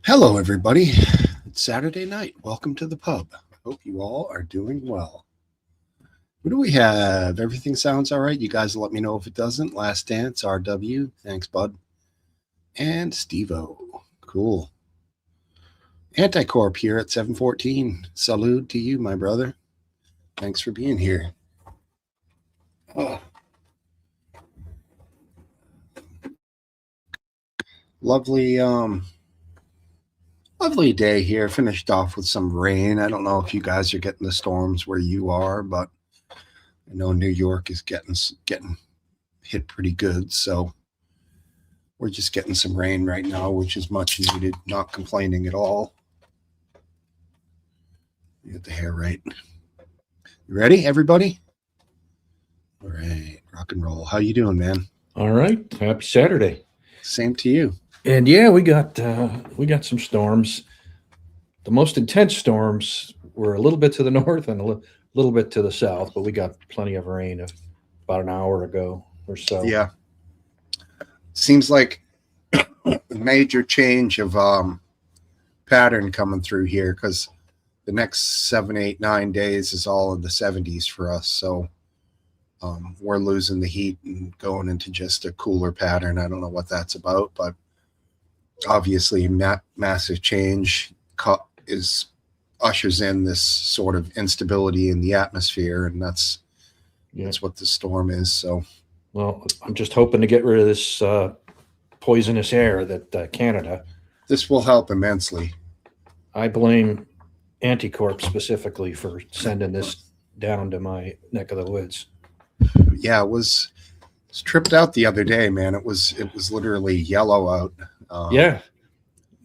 Hello, everybody. It's Saturday night. Welcome to the pub. I hope you all are doing well. What do we have? Everything sounds all right. You guys let me know if it doesn't. Last Dance, RW. Thanks, bud. And Stevo. Cool. Anticorp here at 714. Salute to you, my brother. Thanks for being here. Oh. Lovely, lovely day here. Finished off with some rain. I don't know if you guys are getting the storms where you are, but I know New York is getting hit pretty good. So we're just getting some rain right now, which is much needed. Not complaining at all. Get the hair right. You ready, everybody? All right, rock and roll. How you doing, man? All right. Happy Saturday. Same to you. And yeah, we got some storms. The most intense storms were a little bit to the north and a little bit to the south, but we got plenty of rain about an hour ago or so. Yeah. Seems like a major change of pattern coming through here because the next 7, 8, 9 days is all in the 70s for us. So we're losing the heat and going into just a cooler pattern. I don't know what that's about, but obviously massive change ushers in this sort of instability in the atmosphere, and that's what the storm is. So, well, I'm just hoping to get rid of this poisonous air that Canada. This will help immensely. I blame Anticorp specifically for sending this down to my neck of the woods. Yeah, it was tripped out the other day, man. It was literally yellow out. Yeah,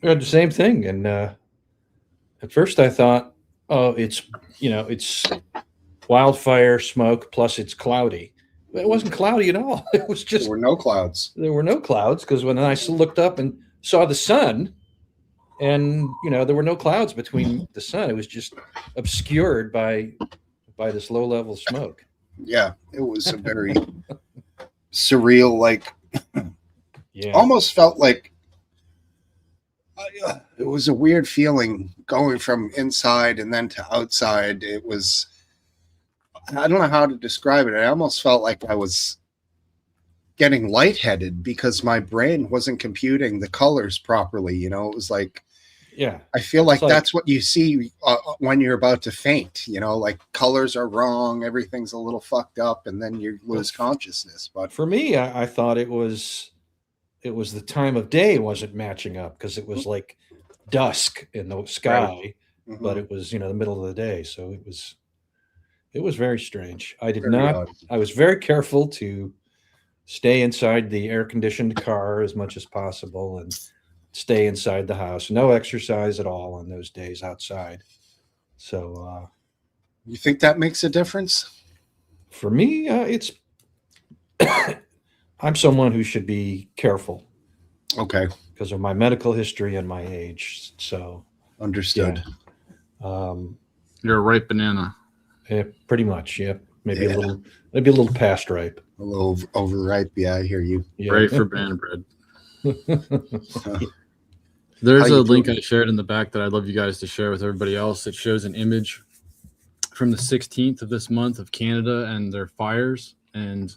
we had the same thing, and at first I thought, oh, it's wildfire smoke plus it's cloudy. But it wasn't cloudy at all. It was just there were no clouds. There were no clouds because when I looked up and saw the sun, and there were no clouds between the sun. It was just obscured by this low level smoke. Yeah, it was a very surreal, like almost felt like it was a weird feeling going from inside and then to outside. It was, I don't know how to describe it. I almost felt like I was getting lightheaded because my brain wasn't computing the colors properly. It was like, yeah, I feel like that's what you see when you're about to faint. Like colors are wrong, everything's a little fucked up, and then you lose consciousness. But for me, I thought it was the time of day wasn't matching up because it was like dusk in the sky, right. Mm-hmm. But it was the middle of the day, so it was very strange. I was very careful to stay inside the air conditioned car as much as possible and stay inside the house. No exercise at all on those days outside. So you think that makes a difference? For me, it's I'm someone who should be careful. Okay. Because of my medical history and my age. So understood. Yeah. You're a ripe banana. Yeah, pretty much. Yeah. Maybe a little past ripe. A little overripe. Yeah, I hear you. Yeah. Right for banana bread. There's a link I shared in the back that I'd love you guys to share with everybody else. It shows an image from the 16th of this month of Canada and their fires. And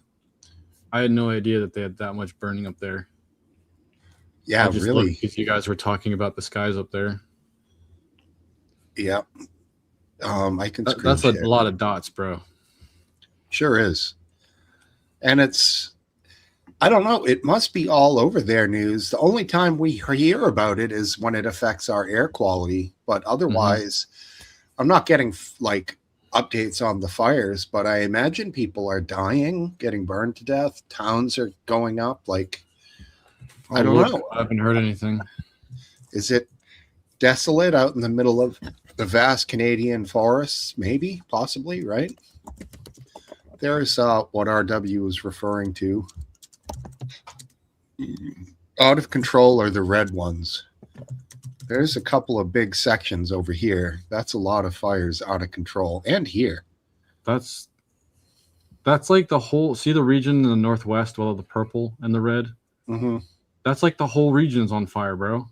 I had no idea that they had that much burning up there. Yeah, really. If you guys were talking about the skies up there. Yeah. I can. That's a lot of dots, bro. Sure is. And I don't know. It must be all over their news. The only time we hear about it is when it affects our air quality. But otherwise, I'm not getting like updates on the fires. But I imagine people are dying, getting burned to death. Towns are going up. Like, I don't know. I haven't heard anything. Is it desolate out in the middle of the vast Canadian forests? Maybe, possibly, right? There's what RW is referring to. Out of control are the red ones. There's a couple of big sections over here. That's a lot of fires out of control. And here. That's like the whole, see the region in the northwest, well, the purple and the red? Mm-hmm. That's like the whole region's on fire, bro.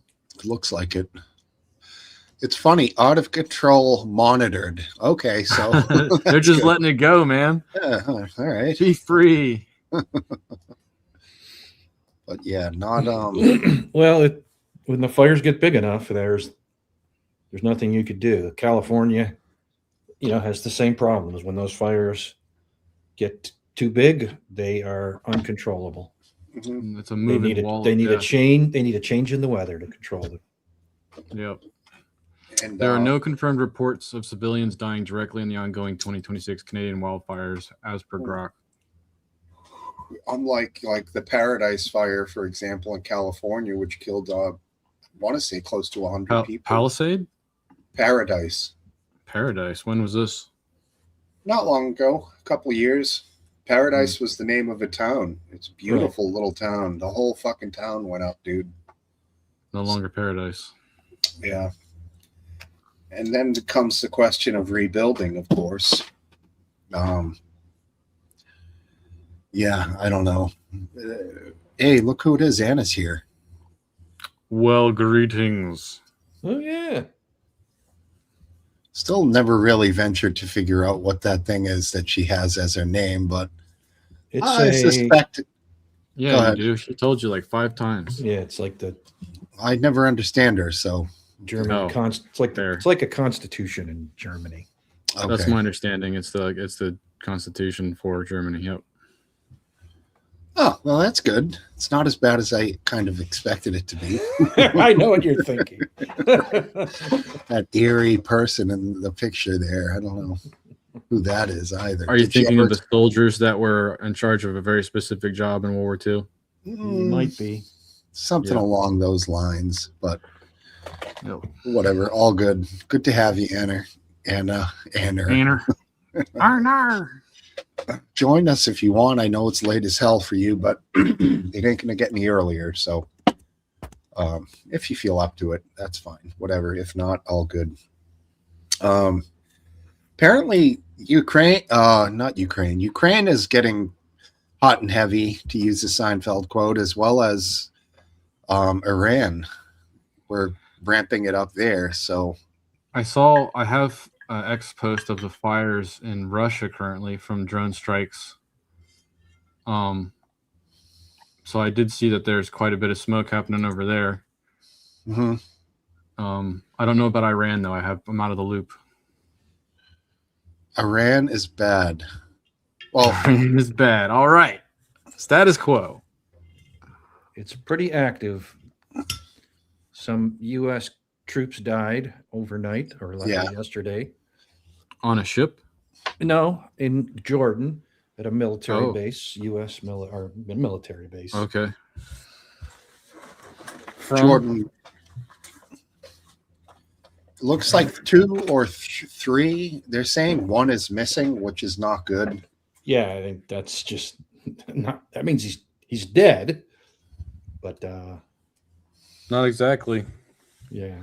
Looks like it. It's funny. Out of control monitored. Okay, so They're that's just good. letting it go, man. Yeah, all right. Be free. But yeah, not Well, when the fires get big enough, there's nothing you could do. California, has the same problems. When those fires get too big, they are uncontrollable. mhm. It's a They moving need wall. they of need a death. change. They need a change in the weather to control it. Yep. And There are no confirmed reports of civilians dying directly in the ongoing 2026 Canadian wildfires, as per Grok. unlike like the Paradise Fire, for example, in California, which killed I want to say close to 100 people. Palisade? Paradise. Paradise. When was this? Not long ago, a couple of years. Paradise was the name of a town. It's a beautiful little town. The whole fucking town went up, dude. No longer Paradise. Yeah. And then comes the question of rebuilding, of course. Yeah, I don't know. Hey, look who it is. Anna's here. Well, greetings. Oh yeah, Still never really ventured to figure out what that thing is that she has as her name, but it's I suspect Go Yeah, ahead. you do. She told you like 5 times. yeah, it's like the I never understand her. So German Oh, it's fair. like a constitution in Germany. okay. That's my understanding. It's the Constitution for Germany. Yep. Oh, well, that's good. It's not as bad as I kind of expected it to be. I know what you're thinking. That eerie person in the picture there. I don't know who that is either. Are you Did thinking ever- of the soldiers that were in charge of a very specific job in World War II? Might be. Something Yeah. along those lines, but No. whatever. All good. Good to have you, Anna. Anna. Anner. Arnar. Join us if you want. I know it's late as hell for you, but it ain't gonna get any earlier. So if you feel up to it, that's fine. Whatever. If not, all good. Apparently Ukraine is getting hot and heavy, to use the Seinfeld quote, as well as Iran. We're ramping it up there. So I have an X post of the fires in Russia currently from drone strikes. So I did see that there's quite a bit of smoke happening over there. mhm. I don't know about Iran though. I'm out of the loop. Iran is bad. Well, It's bad. All right. Status quo. It's pretty active. Some U.S. troops died overnight or yesterday. On a ship? No, in Jordan at a military Oh. base, U.S. military base. Okay. Jordan. It looks like 2 or 3. They're saying 1 is missing, which is not good. Yeah, I think that's just not. That means he's dead. But Not exactly. yeah,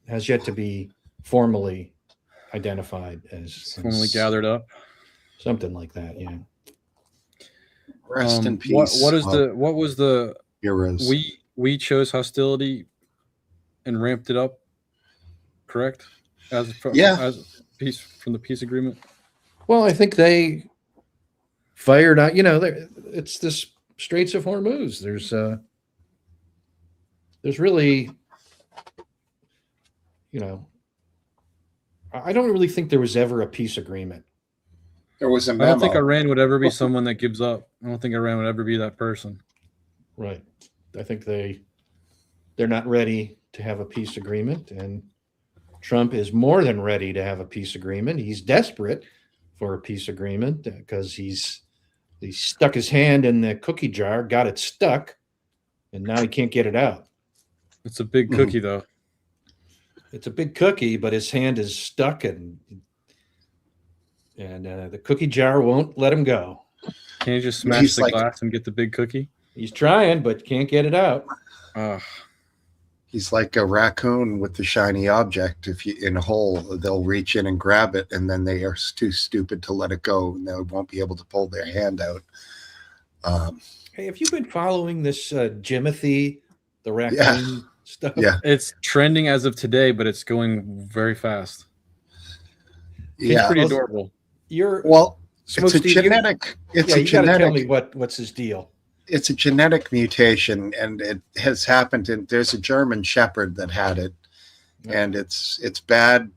has yet to be formally identified as Formally gathered up. something like that. Yeah. Rest in peace. What was the heroes? we chose hostility and ramped it up, correct? As peace from the peace agreement. Well, I think they fired out. It's this Straits of Hormuz. There's really, I don't really think there was ever a peace agreement. There was a I memo. don't think Iran would ever be someone that gives up. I don't think Iran would ever be that person. Right. I think they're not ready to have a peace agreement, and Trump is more than ready to have a peace agreement. He's desperate for a peace agreement because he stuck his hand in the cookie jar, got it stuck, and now he can't get it out. It's a big cookie, though. It's a big cookie, but his hand is stuck, and the cookie jar won't let him go. Can't you just smash He's the like- glass and get the big cookie? He's trying, but can't get it out. He's like a raccoon with the shiny object. If you in a hole, they'll reach in and grab it, and then they are too stupid to let it go, and they won't be able to pull their hand out. Hey, have you been following this Jimothy, the raccoon? Yeah. stuff. Yeah. It's trending as of today, but it's going very fast. He's Yeah. pretty Well, adorable. You're Well, Smoke it's a Steve, genetic. It's yeah, a you got to tell me genetic. what's his deal. It's a genetic mutation, and it has happened. And there's a German Shepherd that had it, and it's bad.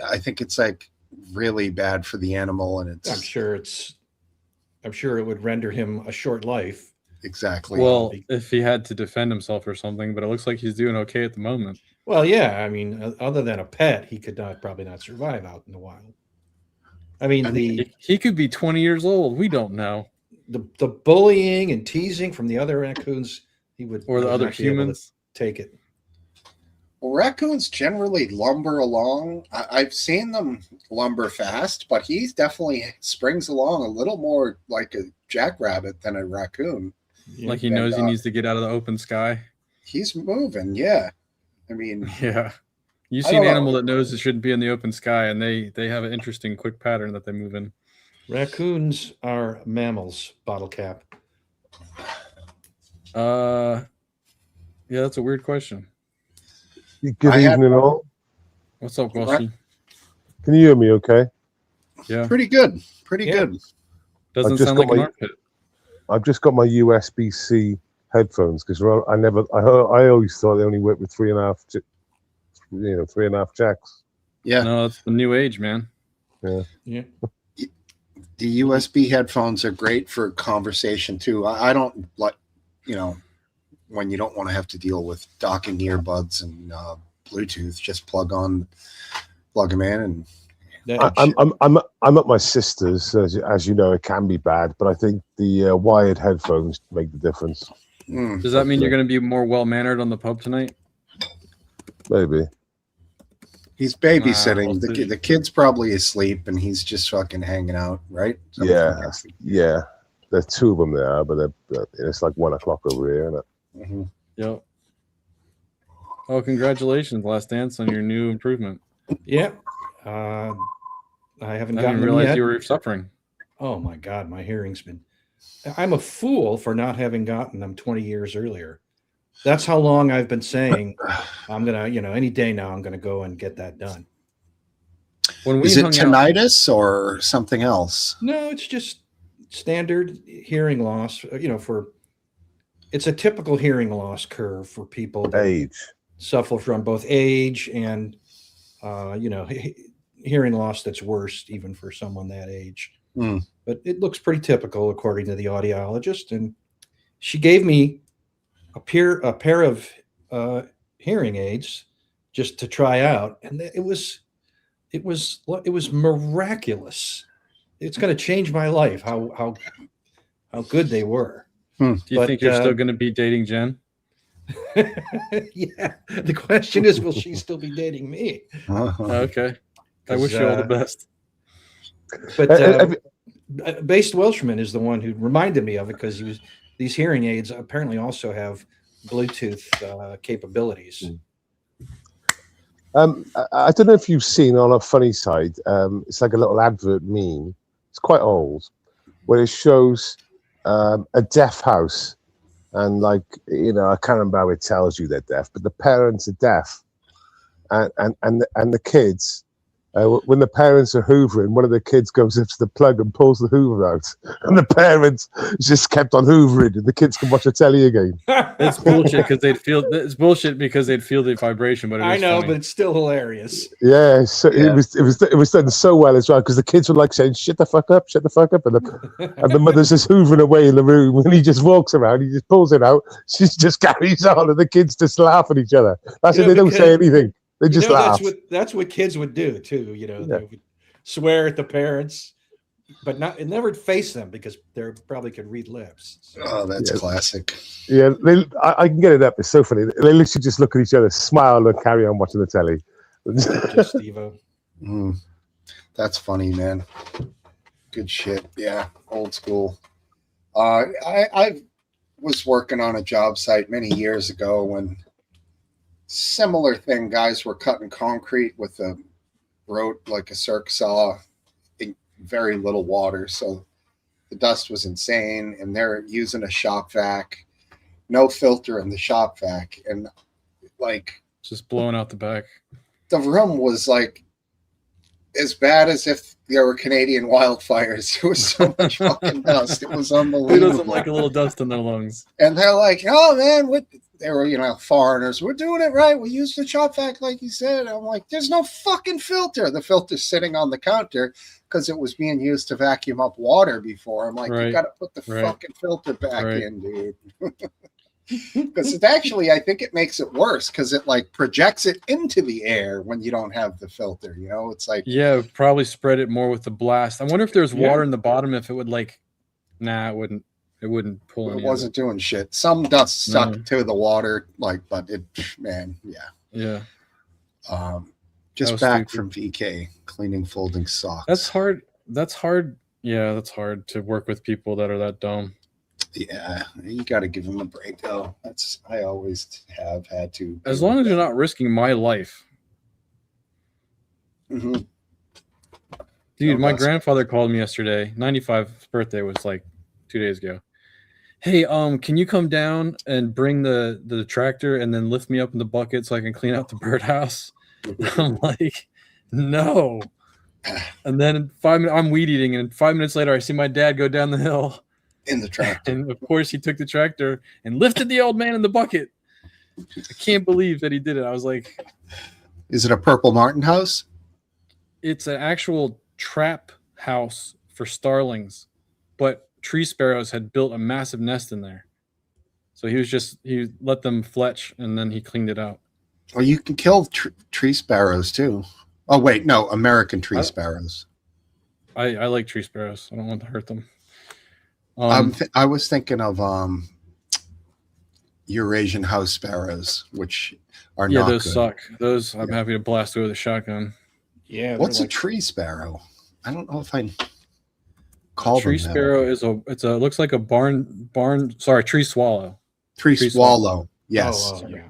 I think it's like really bad for the animal, and it's I'm sure it would render him a short life. exactly. Well, if he had to defend himself or something, but it looks like he's doing okay at the moment. Well, yeah, I mean, other than a pet, he could probably not survive out in the wild. I mean, He could be 20 years old. We don't know. The bullying and teasing from the other raccoons, he would, Or the would other not be able to humans. take it. Well, raccoons generally lumber along. I've seen them lumber fast, but he definitely springs along a little more like a jackrabbit than a raccoon. Yeah. Like he And, knows he needs to get out of the open sky. He's moving, yeah. I mean, Yeah. You I see an don't know. animal that knows it shouldn't be in the open sky, and they have an interesting, quick pattern that they move in. Raccoons are mammals, bottle cap. Yeah, that's a weird question. Good evening, all. What's up, Right. Welshie? Can you hear me okay? Yeah, pretty good. Pretty Yeah. good. doesn't just sound got like an my- armpit. I've just got my USB-C headphones because I always thought they only worked with 3.5 jacks. Yeah. No, it's the new age, man. Yeah. The USB headphones are great for conversation too. I don't like, when you don't want to have to deal with docking earbuds and Bluetooth, just plug them in, and I'm at my sister's. As you know, it can be bad, but I think the wired headphones make the difference. Does that mean you're going to be more well-mannered on the pub tonight? Maybe. he's babysitting. we'll see. The kid's probably asleep, and he's just fucking hanging out, right? Yeah. There's two of them there, but it's like 1 o'clock over here, isn't it? Mhm. Yep. Oh, congratulations, Last Dance, on your new improvement. Yeah. I haven't I gotten didn't them realize yet. you were suffering. Oh my God, my hearing's been. I'm a fool for not having gotten them 20 years earlier. That's how long I've been saying I'm gonna, any day now I'm gonna go and get that done. When we Is it hung out, tinnitus or something else? No, it's just standard hearing loss. It's a typical hearing loss curve for people that Age. suffer from both age and, hearing loss that's worse even for someone that age. Mm. But it looks pretty typical according to the audiologist, and she gave me a pair of hearing aids just to try out, and it was miraculous. It's going to change my life. How good they were. do you but, think you're still going to be dating Jen? Yeah. The question is, will she still be dating me? Okay. I wish you all the best. But Based Welshman is the one who reminded me of it because these hearing aids apparently also have Bluetooth capabilities. I don't know if you've seen on a funny side. It's like a little advert meme. It's quite old, where it shows a deaf house, and I can't remember how it tells you they're deaf, but the parents are deaf, and the kids. When the parents are hoovering, one of the kids goes up to the plug and pulls the hoover out, and the parents just kept on hoovering, and the kids can watch the telly again. It's bullshit because they'd feel the vibration, but I know, funny. but it's still hilarious. Yeah, so Yeah. it was done so well as well because the kids were like saying "shut the fuck up," and the mother's just hoovering away in the room, and he just walks around, he just pulls it out, she just carries on, and the kids just laugh at each other. That's it. They don't say anything. They just laugh. That's what kids would do too. Yeah. They would swear at the parents, but never face them because they probably could read lips. So. Oh, that's Yeah. classic. Yeah, I can get it up. It's so funny. They literally just look at each other, smile, and carry on watching the telly. Just Steve-O. That's funny, man. Good shit. Yeah, old school. I was working on a job site many years ago when similar thing. Guys were cutting concrete with a rote like a circ saw, very little water, so the dust was insane, and they're using a shop vac. no filter in the shop vac, and like Just blowing out the back. the room was like as bad as if there were Canadian wildfires. There was so much fucking dust. It was Who unbelievable. doesn't like a little dust in their lungs? And they're like, "Oh man, what?" They were, foreigners. We're doing it right. We used the shop vac like you said. I'm like, "There's no fucking filter." The filter's sitting on the counter because it was being used to vacuum up water before. I'm like, Right. "You got to put the Right. fucking filter back Right. in, dude." Because it actually, I think it makes it worse because it like projects it into the air when you don't have the filter. It's like, Yeah, probably spread it more with the blast. I wonder if there's Yeah. water in the bottom, if it would like, nah, it wouldn't. It wouldn't pull it any. wasn't doing shit. Some dust stuck No. to the water, but it, man, yeah. Yeah, Just was back stupid. from VK cleaning folding socks. that's hard. That's hard. Yeah, that's hard to work with people that are that dumb. Yeah, you got to give them a break, though. I always have had to. As long as you're not risking my life. Mhm. Dude, Oh, my that's- grandfather called me yesterday. 95th birthday was like 2 days ago. Hey, can you come down and bring the tractor and then lift me up in the bucket so I can clean out the birdhouse? I'm like, no. And then in 5 minutes, I'm weed eating, and 5 minutes later, I see my dad go down the hill, in the tractor. and of course, he took the tractor and lifted the old man in the bucket. I can't believe that he did it. I was like, Is it a Purple Martin house? it's an actual trap house for starlings, but tree sparrows had built a massive nest in there. So he let them fletch, and then he cleaned it out. Well, you can kill tree sparrows too. Oh wait, no, American tree I- sparrows. I like tree sparrows. I don't want to hurt them. I was thinking of Eurasian house sparrows, which are Yeah, not those good. suck. Those I'm happy to blast through with a shotgun. Yeah. What's they're a tree sparrow? I don't know if I call Tree them that. sparrow is looks like a tree swallow. Tree tree swallow. Yes. Oh, yeah.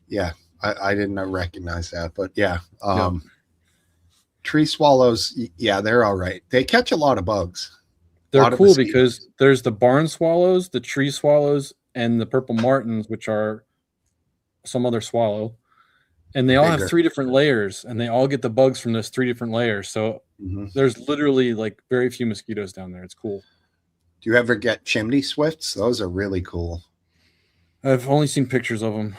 Yeah, I didn't recognize that, but yeah. Tree swallows, yeah, they're all right. They catch a lot of bugs. They're lot of cool mosquitoes. because there's the barn swallows, the tree swallows, and the purple martins, which are some other swallow. And they all have Bigger. 3 different layers, and they all get the bugs from those 3 different layers. So Mhm. there's literally like very few mosquitoes down there. It's cool. Do you ever get chimney swifts? Those are really cool. I've only seen pictures of them.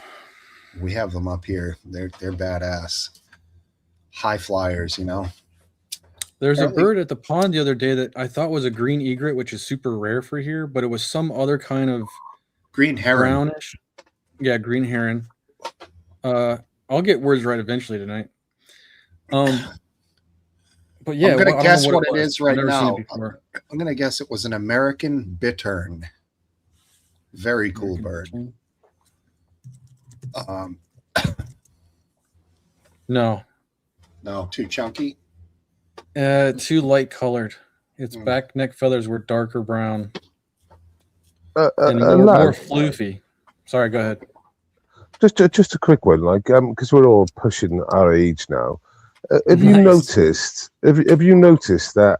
We have them up here. They're badass. High flyers, There's a Apparently- bird at the pond the other day that I thought was a green egret, which is super rare for here, but it was some other kind of Green heron. brownish. Yeah, green heron. I'll get words right eventually tonight. But yeah, I'm gonna I don't guess know what it was. is right I've never seen now. it before. I'm gonna guess it was an American bittern. Very cool bird. No, No, too chunky. too light colored. Its Hmm. back neck feathers were darker brown Uh, and uh, more lad, floofy. Sorry, go ahead. just a quick one, like because we're all pushing our age now. Have you Nice. noticed? Have you noticed that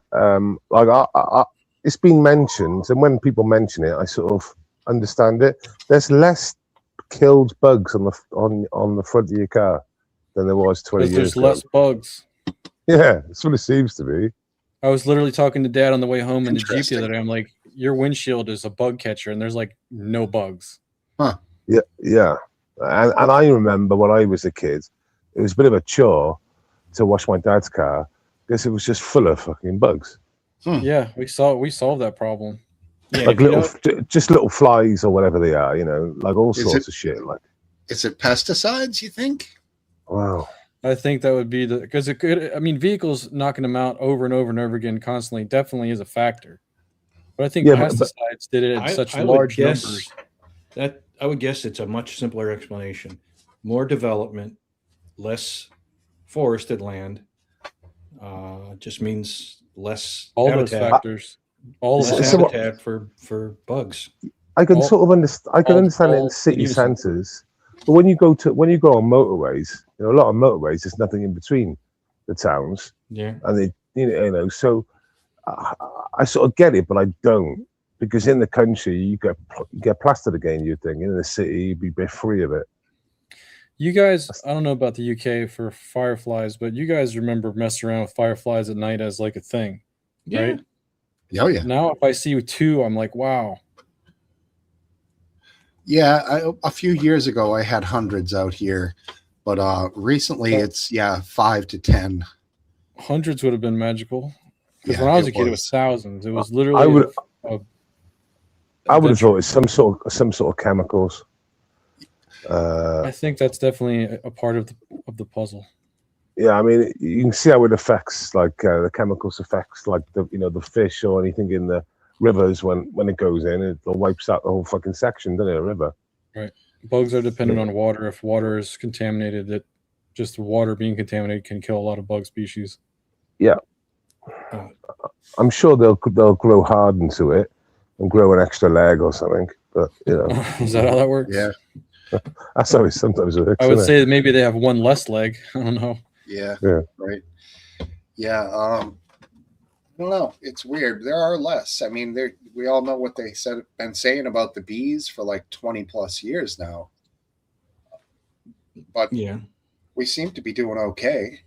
like I it's been mentioned, and when people mention it, I sort of understand it. There's less killed bugs on the front of your car than there was 20 Because years there's ago. less bugs. Yeah, that's what it seems to be. I was literally talking to Dad on the way home in the Jeep the Interesting. other day. I'm like, your windshield is a bug catcher, and there's like no bugs. Yeah, yeah. And I remember when I was a kid, it was a bit of a chore to wash my dad's car because it was just full of fucking bugs, Yeah, we solved that problem. Yeah. like if you little, just little flies or whatever they are, like all Is sorts it- of shit. Like, Is it pesticides, you think? wow. I think that would be because it could. I mean, vehicles knocking them out over and over and over again constantly definitely is a factor. But I think Yeah, but- pesticides did it at such would large guess numbers. that I would guess it's a much simpler explanation. More development, less forested land, just means less All those habitat, factors, all of It's- them. less it's a- habitat for bugs. I can All- sort of understand. I can all- understand it all in city unison. centres, but when you go on motorways, a lot of motorways, there's nothing in between the towns, Yeah. and they, so I sort of get it, but I don't. because in the country you get plastered again. You'd think in the city you'd be a bit free of it. You guys, I don't know about the UK for fireflies, but you guys remember messing around with fireflies at night as like a thing, right? Oh yeah. Now, if I see two, I'm like, wow. Yeah, a few years ago I had hundreds out here, but recently it's 5 to 10. Hundreds would have been magical. Because Yeah, when I was it a kid, it was was. thousands. It was literally. I would have adventure. thought it's some sort of chemicals. I think that's definitely a part of the puzzle. Yeah, I mean, you can see how it affects, like the chemicals affects, like the fish or anything in the rivers when it goes in, it wipes out the whole fucking section, doesn't it? A river. Right. Bugs are dependent on water. If water is contaminated, just the water being contaminated can kill a lot of bug species. Yeah. I'm sure they'll grow hard into it and grow an extra leg or something. But Is that how that works? Yeah. That's how it sometimes works. I would isn't say that maybe they have one less leg. I don't know. Yeah. Yeah. Right. Yeah. I don't know. It's weird. There are less. I mean, we all know what they been saying about the bees for like 20 plus years now. But Yeah. we seem to be doing okay.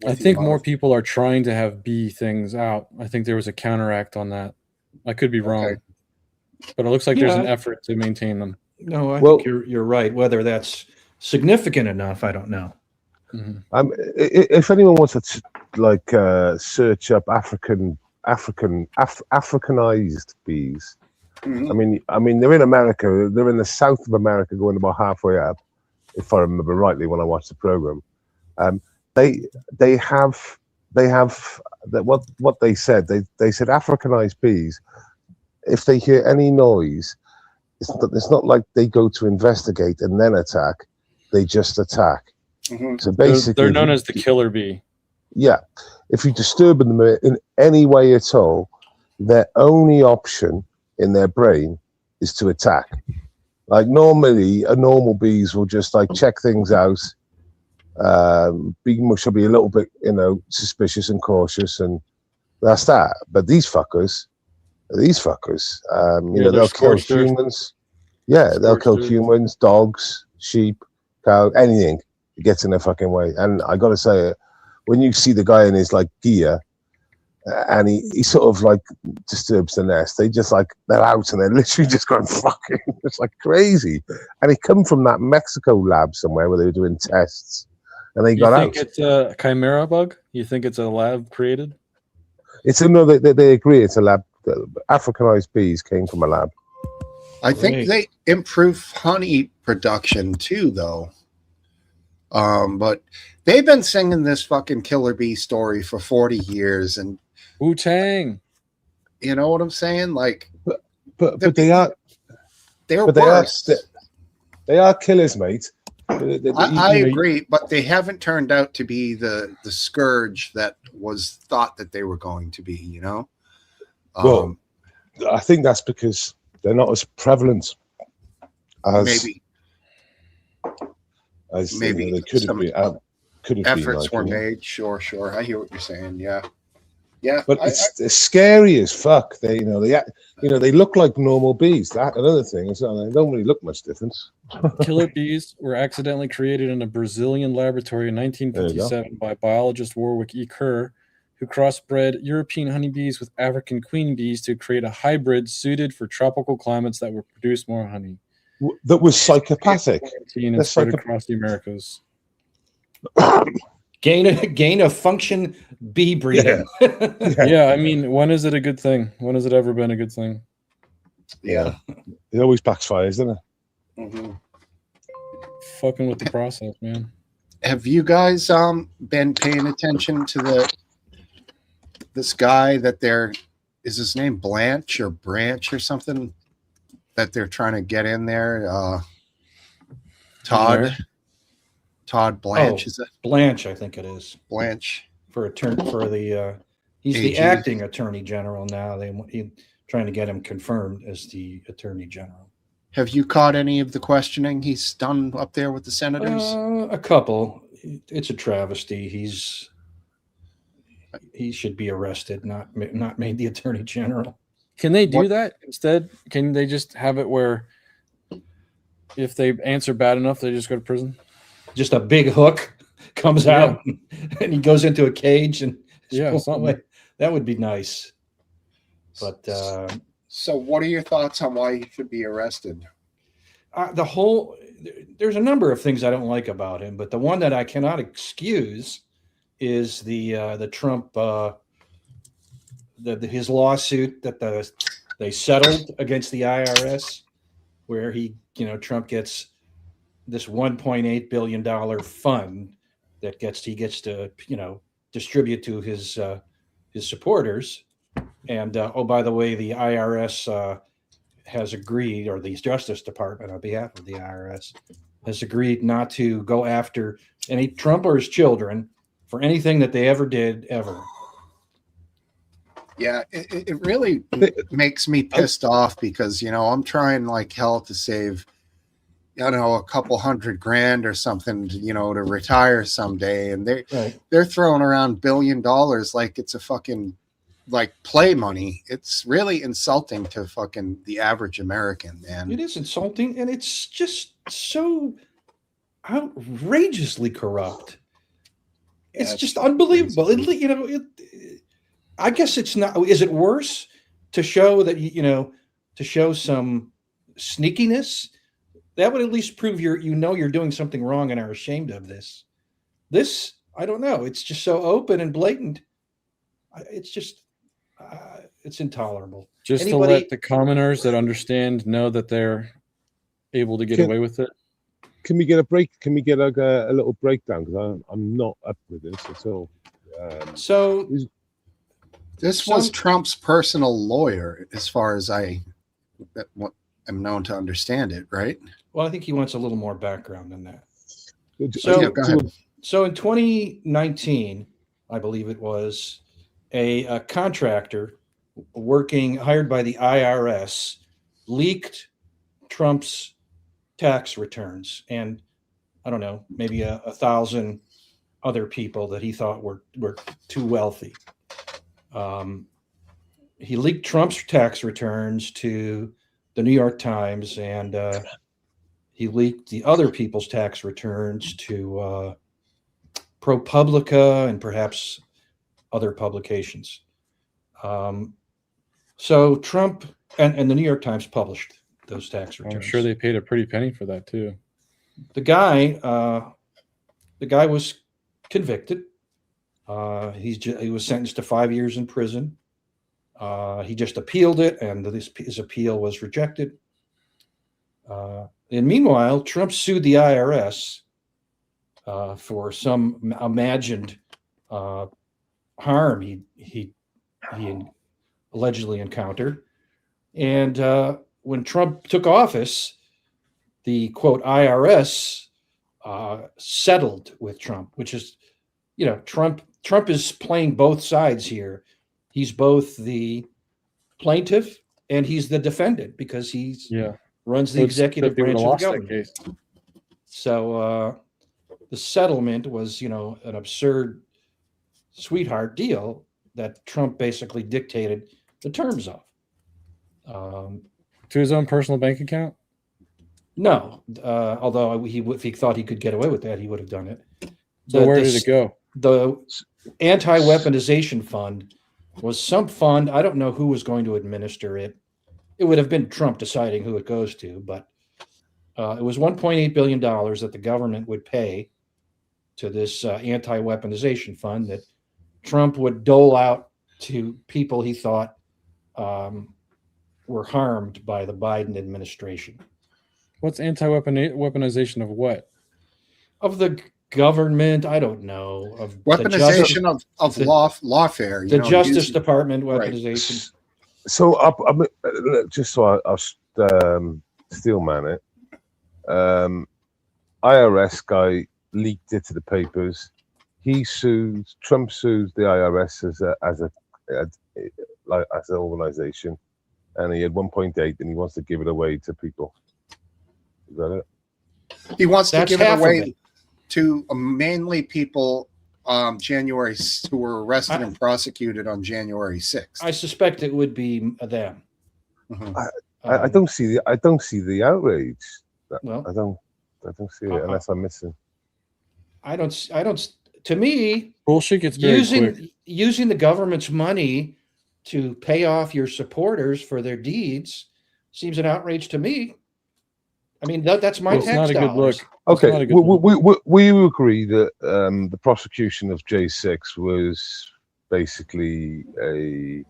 I think more people are trying to have bee things out. I think there was a counteract on that. I could be wrong, Okay. but it looks like there's an Yeah. effort to maintain them. No, I Well- think you're right. Whether that's significant enough, I don't know. If anyone wants to search up Africanized bees, Mhm. I mean they're in America. They're in the south of America, going about halfway up, if I remember rightly when I watched the program. They have that what they said. They said Africanized bees, if they hear any noise, it's not like they go to investigate and then attack. They just attack. Mhm. So basically, They're known as the killer bee. yeah. If you disturb them in any way at all, their only option in their brain is to attack. Like normally, a normal bees will just like check things out. Should be a little bit, suspicious and cautious, and that's that. But these fuckers, Yeah, they're they'll kill scorched earth. humans. Yeah, they'll kill Scorched earth. humans, dogs, sheep, cow, anything that gets in their fucking way. And I gotta say, when you see the guy in his like gear, and he sort of like disturbs the nest, they're out and they're literally just going fucking, it's like crazy. And he come from that Mexico lab somewhere where they were doing tests, and they You got think out. it's a chimera bug? You think it's a lab created? It's another. They agree it's a lab. Africanized bees came from a lab. I think Great. they improve honey production too, though. But they've been singing this fucking killer bee story for 40 years, and Wu-Tang. you know what I'm saying? Like But they are they're But worse. they are killers, mate. I agree, but they haven't turned out to be the scourge that was thought that they were going to be. You know. Well, I think that's because they're not as prevalent as maybe maybe they could have some been. Could have efforts been, were like, made. Sure. I hear what you're saying. Yeah. But it's scary as fuck. They look like normal bees. That another thing is they don't really look much different. Killer bees were accidentally created in a Brazilian laboratory in 1957 by biologist Warwick E. Kerr, who crossbred European honeybees with African queen bees to create a hybrid suited for tropical climates that would produce more honey. That was psychopathic. And That's spread like across the Americas. Gain of function bee breeding. Yeah, I mean, when is it a good thing? When has it ever been a good thing? Yeah. It always backfires, doesn't it? Mhm. Fucking with the process, man. Have you guys been paying attention to this guy that is his name Blanche or Branch or something that they're trying to get in there? Todd Blanche, Oh. is it Blanche, I think it is. Blanche? He's the AG. acting attorney general now. He's trying to get him confirmed as the attorney general. Have you caught any of the questioning he's done up there with the senators? A couple. It's a travesty. He should be arrested, not made the attorney general. Can they do What- that instead? Can they just have it where if they answer bad enough, they just go to prison? Just a big hook comes Yeah. out and he goes into a cage and is Yeah, pulled something. away. That would be nice. But So, what are your thoughts on why he should be arrested? there's a number of things I don't like about him, but the one that I cannot excuse is the Trump his lawsuit that they settled against the IRS, where Trump gets this $1.8 billion fund that he gets to distribute to his supporters, and oh, by the way, the IRS has agreed, or the Justice Department on behalf of the IRS has agreed not to go after any Trump or his children for anything that they ever did ever. Yeah, it really makes me pissed off because, I'm trying like hell to save, a couple $100,000 or something, to retire someday. And they're throwing around $1 billion like it's a fucking like play money. It's really insulting to fucking the average American, man. It is insulting, and it's just so outrageously corrupt. It's Yeah, just unbelievable. I guess it's not. Is it worse to show that to show some sneakiness? That would at least prove you're doing something wrong and are ashamed of this. This, I don't know. It's just so open and blatant. It's just it's intolerable. Just to let the commoners that understand know that they're able to get away with it. Can we get a break? Can we get a little breakdown? Because I'm not up with this at all. So this was Trump's personal lawyer, as far as I am known to understand it, right? Well, I think he wants a little more background than that. Go ahead. So in 2019, I believe it was, a contractor hired by the IRS leaked Trump's tax returns, and I don't know, maybe 1,000 other people that he thought were too wealthy. He leaked Trump's tax returns to the New York Times, and he leaked the other people's tax returns to ProPublica and perhaps other publications. So Trump and the New York Times published those tax returns. I'm sure they paid a pretty penny for that too. The guy was convicted. He was sentenced to 5 years in prison. He just appealed it, and his appeal was rejected. And meanwhile, Trump sued the IRS for some imagined harm he allegedly encountered. And when Trump took office, the quote IRS settled with Trump, which is, Trump is playing both sides here. He's both the plaintiff and he's the defendant because runs the executive branch of the government. So the settlement was, an absurd sweetheart deal that Trump basically dictated the terms of. To his own personal bank account? No, although if he thought he could get away with that, he would have done it. So where did it go? The anti-weaponization fund was some fund. I don't know who was going to administer it. It would have been Trump deciding who it goes to, but it was $1.8 billion that the government would pay to this anti-weaponization fund that Trump would dole out to people he thought were harmed by the Biden administration. What's anti-weaponization of what? Of the government, I don't know. Of weaponization of lawfare. The Justice Department weaponization. Right. So just so I'll steelman it. IRS guy leaked it to the papers. Trump sues the IRS as an organization, and he had 1.8, and he wants to give it away to people. Is that it? He wants to give it away to mainly people who were arrested and prosecuted on January 6th. I suspect it would be them. Mhm. I don't see the outrage. Well, I don't see it unless I'm missing. I don't. To me, Bullshit gets very quick. using the government's money to pay off your supporters for their deeds seems an outrage to me. I mean, that's my It's tax not a good dollars. look. It's not Okay, a good look. we agree that the prosecution of J6 was basically a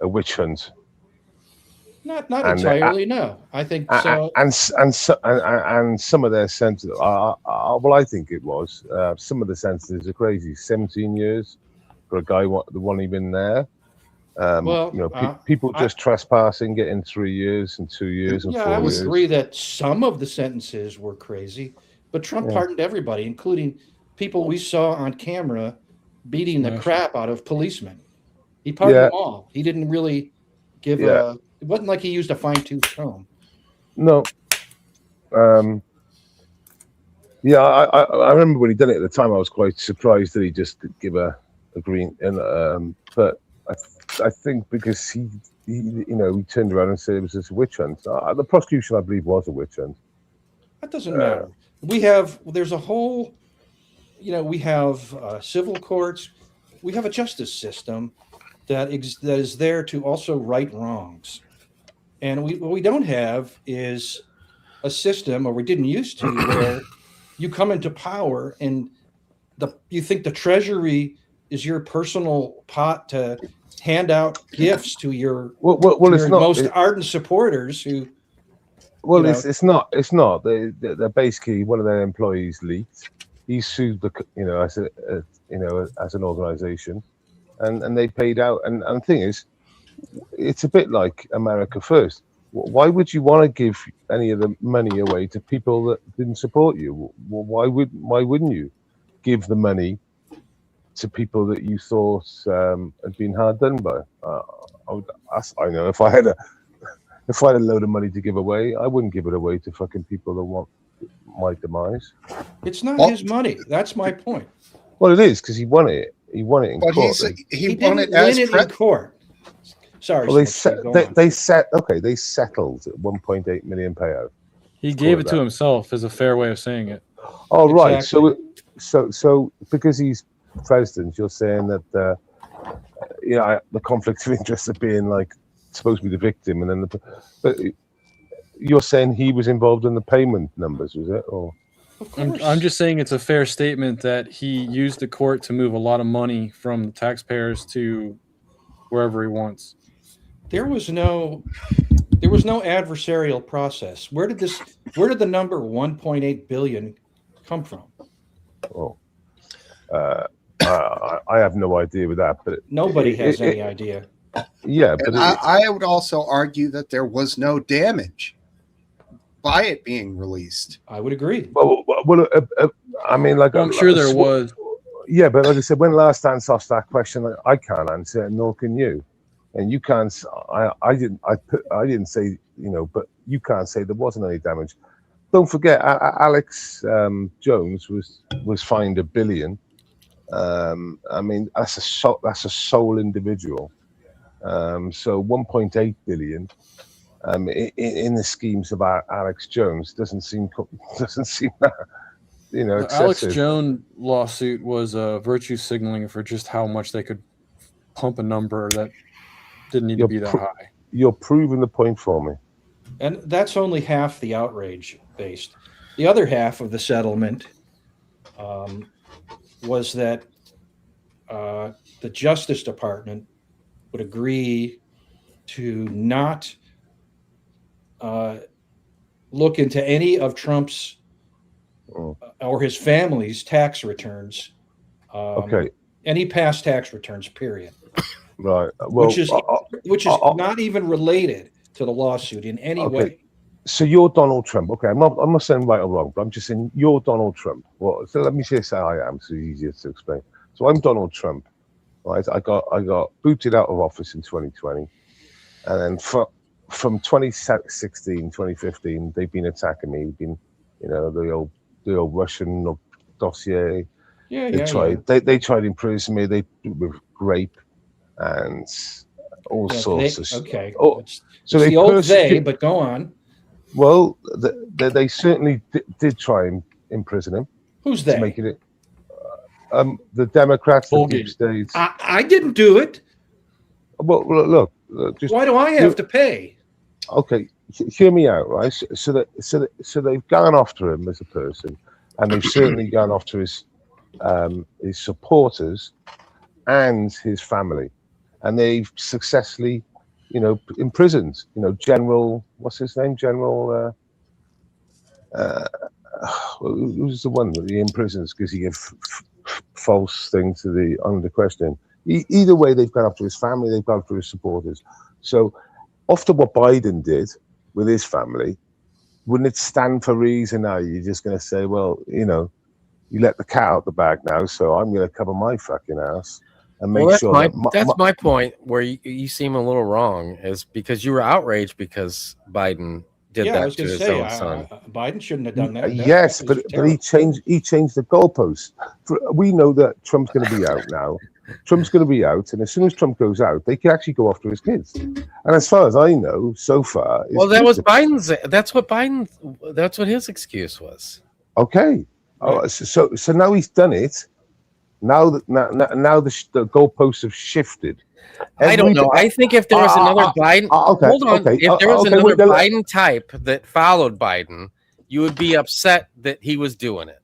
witch hunt. Not And, entirely. No, I think so. And some of their sentences, well, I think it was. Some of the sentences are crazy. 17 years for a guy that wasn't even there. Well, you know, people just trespassing, getting 3 years and 2 years and 4 I would years. agree that some of the sentences were crazy, but Trump pardoned everybody, including people we saw on camera beating the crap out of policemen. He pardoned them all. He didn't really give a. It wasn't like he used a fine-tooth comb. No. Yeah, I remember when he done it at the time. I was quite surprised that he just did give a green. And but I think because he turned around and said it was just a witch hunt. The prosecution, I believe, was a witch hunt. That doesn't matter. There's a whole. We have civil courts. We have a justice system that is there to also right wrongs. And what we don't have is a system, or we didn't used to, where you come into power and you think the Treasury is your personal pot to hand out gifts to your most ardent supporters who. Well, it's not. They're basically one of their employees leaked. He sued as an organization, and they paid out. And the thing is, it's a bit like America First. Why would you want to give any of the money away to people that didn't support you? Why wouldn't you give the money to people that you thought had been hard done by? I know if I had a load of money to give away, I wouldn't give it away to fucking people that want my demise. It's not his money. That's my point. Well, it is because he won it. He won it in court. He won it in court. Sorry. Well, they settled at 1.8 million payout. He gave it to himself is a fair way of saying it. Oh, right. So because he's president, you're saying that the conflict of interest of being like supposed to be the victim, and then but you're saying he was involved in the payment numbers, was it? Or I'm just saying it's a fair statement that he used the court to move a lot of money from the taxpayers to wherever he wants. There was no adversarial process. Where did the number 1.8 billion come from? Oh, I have no idea with that, but nobody has any idea. Yeah, but I would also argue that there was no damage by it being released. I would agree. Well, I mean, like I'm sure there was. Yeah, but like I said, when last answer asked that question, I can't answer it, nor can you, and you can't. I didn't say, but you can't say there wasn't any damage. Don't forget, Alex Jones was fined $1 billion. I mean, that's a sole individual. So 1.8 billion in the schemes about Alex Jones doesn't seem that, excessive. The Alex Jones lawsuit was virtue signaling for just how much they could pump a number that didn't need to be that high. You're proving the point for me. And that's only half the outrage based. The other half of the settlement was that the Justice Department would agree to not look into any of Trump's or his family's tax returns. Any past tax returns, period. Right. Well, which is not even related to the lawsuit in any way. So you're Donald Trump. Okay, I'm not saying right or wrong, but I'm just saying you're Donald Trump. Well, so let me just say I am, so it's easier to explain. So I'm Donald Trump. Right, I got booted out of office in 2020, and then from 2016, 2015, they've been attacking me. Been, the old Russian dossier, Yeah, They yeah, tried. They tried to imprison me. They with rape and all yeah. sorts of stuff. Okay. Oh, so It's they the old they, persecute. but go on. Well, they certainly did try and imprison him Who's to they? make it. The Democrats, the deep Colgate. states. I didn't do it. Well, look, just Why do I have to pay? okay. Hear me out, right? So they've gone after him as a person, and they've certainly gone after his supporters and his family, and they've successfully, imprisoned, General, what's his name, General. Who's the one that he imprisons because he gave false thing to the under question? Either way, they've gone after his family, they've gone after his supporters. So, after what Biden did with his family, wouldn't it stand for reason now? You're just going to say, well, you let the cat out the bag now, so I'm going to cover my fucking ass and make Well, sure that's my point. Where you seem a little wrong is because you were outraged because Biden did Yeah, I that was to going to his say own son. Biden shouldn't have done that. Yes, That but was he terrible. changed the goalposts. We know that Trump's going to be out now. Trump's going to be out, and as soon as Trump goes out, they can actually go after his kids. And as far as I know, so far, his Well, that kids was are- Biden's. That's what his excuse was. okay. Oh, so now he's done it. Now the goalposts have shifted. I don't know. I think if there was another Biden, okay, hold on. okay, If there was okay, another wait, Biden type that followed Biden, you would be upset that he was doing it.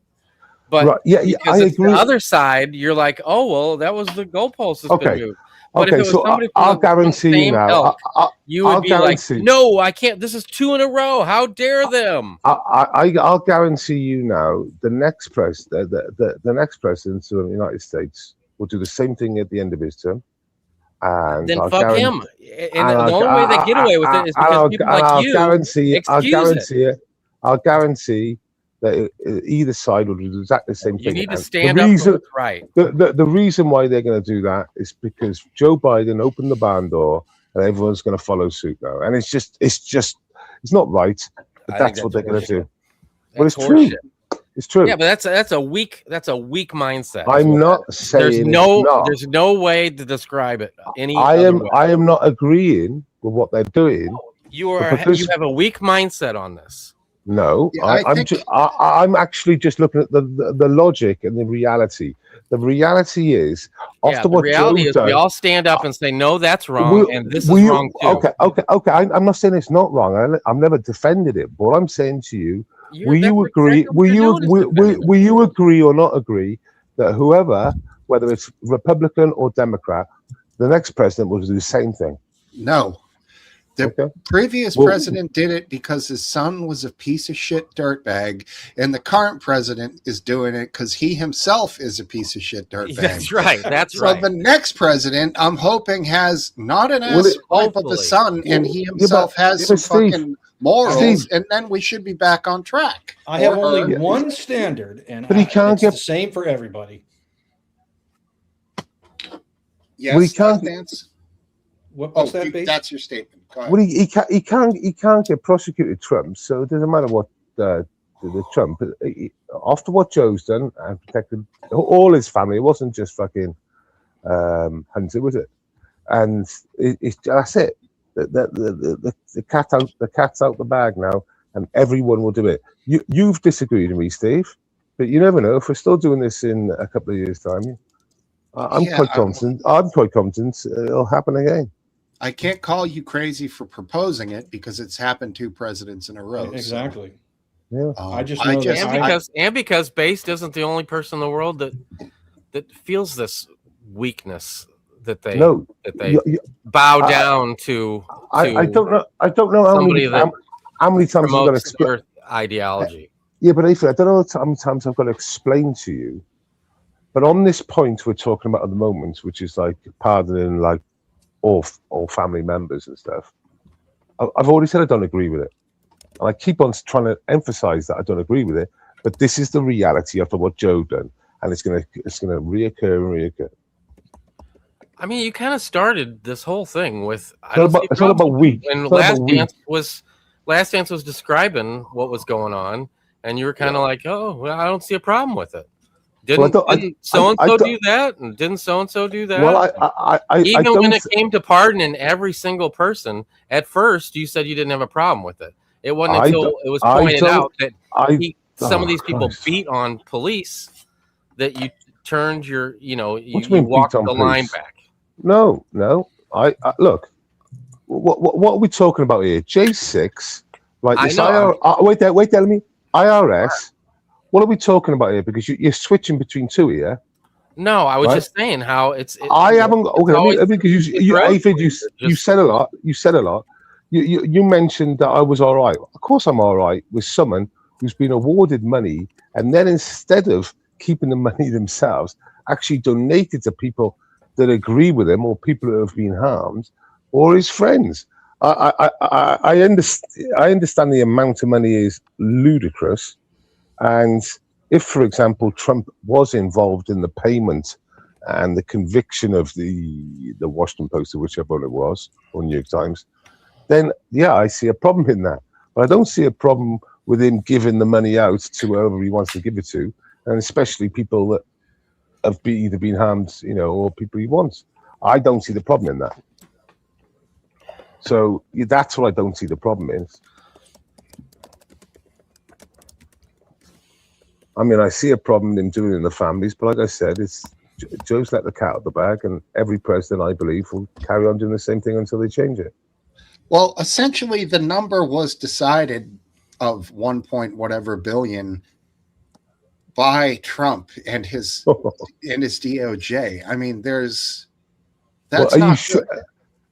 But right, yeah, because I it's agree. the other side, you're like, oh well, that was the goalpost that's been moved. But if it Okay, was so somebody from I'll the guarantee you same now. ilk, you would I'll be like, guarantee- no, I can't. This is 2 in a row. How dare them? I'll guarantee you now. The next the next president of the United States will do the same thing at the end of his term. And Then I'll fuck guarantee- him. And the only way they get away with it is because people like you excuse it. I'll guarantee that either side will do exactly the same You thing. need to And stand up for what's right. The reason why they're going to do that is because Joe Biden opened the barn door, and everyone's going to follow suit now. And it's not right, but I think that's what they're that's going to do. That's But it's true. horseshit. It's true. Yeah, but that's a weak mindset. I'm not saying there's no way to describe it any other way. I am not agreeing with what they're doing. You because- have a weak mindset on this. No, Yeah, I'm actually just looking at the logic and the reality. The reality is, after the what reality Joe is done, we all stand up and say, no, that's wrong, and this is wrong too. Okay. I'm not saying it's not wrong. I've never defended it. But what I'm saying to you, will you agree? Will you agree or not agree that whoever, whether it's Republican or Democrat, the next president will do the same thing? No. The previous president did it because his son was a piece of shit dirtbag, and the current president is doing it because he himself is a piece of shit dirtbag. That's right. That's So right. the next president, I'm hoping, has not an ass wipe of a son, and he himself has some fucking morals, and then we should be back on track. I have only one standard, and But he can't it's get the same for everybody. Yes, we can't- Lance? What's that, Base? That's your statement. Go ahead. Well, he can't get prosecuted, Trump. So it doesn't matter what the Trump. After what Joe's done and protected all his family, it wasn't just fucking Hunter, was it? And that's it. The cat's out the bag now, and everyone will do it. You've disagreed with me, Steve, but you never know. If we're still doing this in a couple of years' time, I'm quite confident. I'm quite confident it'll happen again. I can't call you crazy for proposing it because it's happened 2 presidents in a row. Exactly. Yeah. I just know because Based isn't the only person in the world that feels this weakness that they bow down to. I don't know. I don't know how many times I've got to explain ideology. Yeah, but Ethan, I don't know how many times I've got to explain to you. But on this point we're talking about at the moment, which is like pardoning like all family members and stuff, I've already said I don't agree with it. And I keep on trying to emphasize that I don't agree with it. But this is the reality after what Joe done, and it's gonna reoccur and reoccur. I mean, you kind of started this whole thing with It's not about weak. And Last Dance was describing what was going on, and you were kind of like, "Oh, well, I don't see a problem with it." Didn't so and so do that? And didn't so and so do that? Well, even when it came to pardoning every single person, at first you said you didn't have a problem with it. It wasn't until it was pointed out that some of these people beat on police that you turned your, you walked the line back. No. I look. What are we talking about here? J6, right? This wait there. Let me. IRS. What are we talking about here? Because you're switching between two here. No, I was just saying how it's. I haven't. Okay, because you said a lot. You said a lot. You mentioned that I was all right. Of course, I'm all right with someone who's been awarded money and then instead of keeping the money themselves, actually donated to people that agree with him or people who have been harmed or his friends. I understand the amount of money is ludicrous. And if, for example, Trump was involved in the payment and the conviction of the Washington Post or whichever one it was, or New York Times, then, yeah, I see a problem in that. But I don't see a problem with him giving the money out to whoever he wants to give it to, and especially people that have either been harmed, or people he wants. I don't see the problem in that. So that's what I don't see the problem in. I mean, I see a problem in doing it in the families, but like I said, Joe's let the cat out of the bag, and every president, I believe, will carry on doing the same thing until they change it. Well, essentially, the number was decided of 1 point whatever billion by Trump and his DOJ. I mean, that's not sure?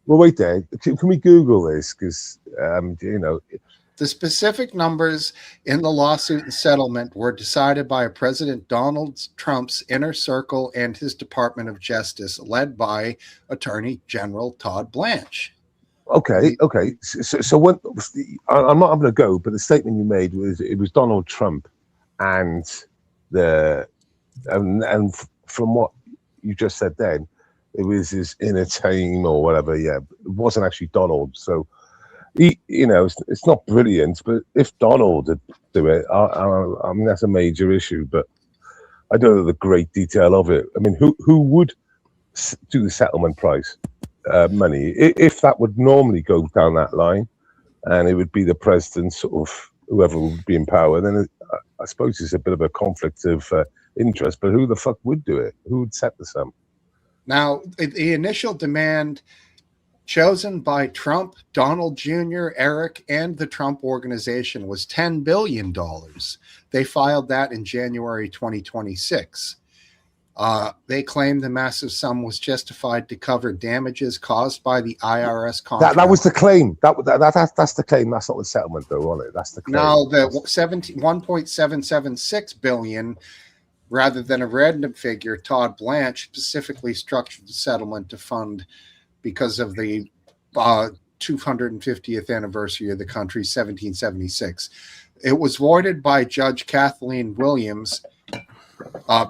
Well, wait there. Can we Google this? Because the specific numbers in the lawsuit and settlement were decided by President Donald Trump's inner circle and his Department of Justice, led by Attorney General Todd Blanche. Okay. So what? I'm not having a go, but the statement you made was it was Donald Trump, and and from what you just said then, it was his inner team or whatever. Yeah, it wasn't actually Donald. So it's not brilliant, but if Donald did do it, I mean that's a major issue. But I don't know the great detail of it. I mean, who would do the settlement price? Money, if that would normally go down that line, and it would be the president, sort of whoever would be in power, then I suppose it's a bit of a conflict of interest. But who the fuck would do it? Who would set the sum? Now, the initial demand chosen by Trump, Donald Jr., Eric, and the Trump Organization was $10 billion. They filed that in January 2026. They claimed the massive sum was justified to cover damages caused by the IRS contract. That was the claim. That's the claim. That's not the settlement, though, wasn't it? That's the claim. Now, the 1.776 billion, rather than a random figure, Todd Blanche specifically structured the settlement to fund because of the 250th anniversary of the country, 1776. It was voided by Judge Kathleen Williams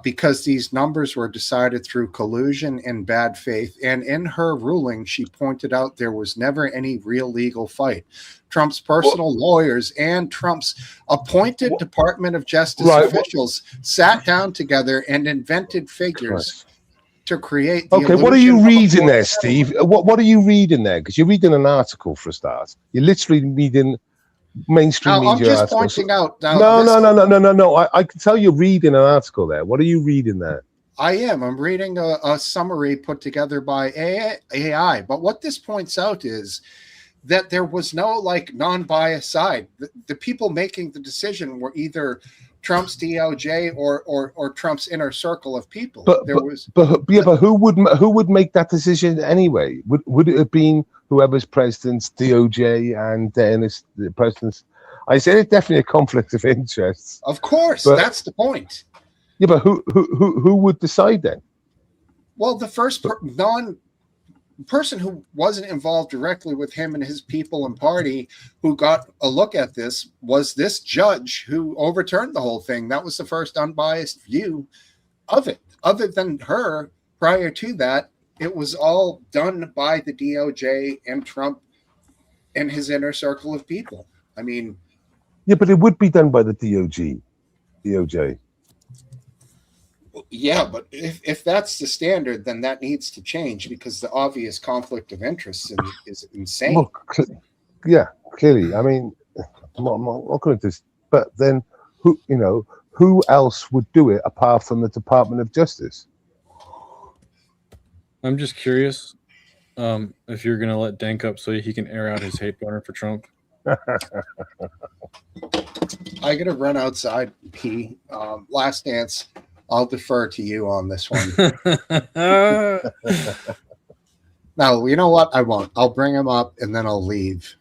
because these numbers were decided through collusion and bad faith. And in her ruling, she pointed out there was never any real legal fight. Trump's personal lawyers and Trump's appointed Department of Justice officials sat down together and invented figures to create the Okay, what are you reading there, Steve? What are you reading there? Because you're reading an article for a start. You're literally reading mainstream media. I'm just articles. pointing out. No. I can tell you're reading an article there. What are you reading there? I am. I'm reading a summary put together by AI. But what this points out is that there was no non-biased side. The people making the decision were either Trump's DOJ or Trump's inner circle of people. But who would make that decision anyway? Would it have been whoever's president's DOJ and then the president's? I said it's definitely a conflict of interests. Of course, that's the point. Yeah, but who would decide then? Well, the first person who wasn't involved directly with him and his people and party who got a look at this was this judge who overturned the whole thing. That was the first unbiased view of it. Other than her, prior to that, it was all done by the DOJ and Trump and his inner circle of people. I mean, yeah, but it would be done by the DOJ. Yeah, but if that's the standard, then that needs to change because the obvious conflict of interest is insane. Well, yeah, clearly. I mean, I'm not going to this, but then who else would do it apart from the Department of Justice? I'm just curious if you're going to let Dank up so he can air out his hate boner for Trump. I got to run outside, P. Last Dance. I'll defer to you on this one. No, you know what? I won't. I'll bring him up and then I'll leave.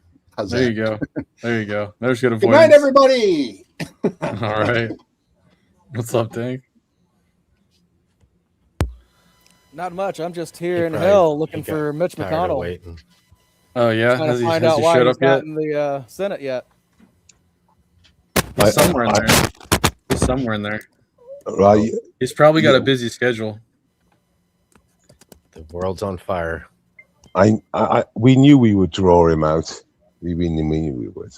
There you go. There you go. There's good avoidance. Good night, everybody. All right. What's up, Dank? Not much. I'm just here in hell looking for Mitch McConnell. Waiting. Oh yeah, Trying to find out why he's not in the Senate yet. He's somewhere in there. He's somewhere in there. Right. He's probably got a busy schedule. The world's on fire. We knew we would draw him out. We knew we would.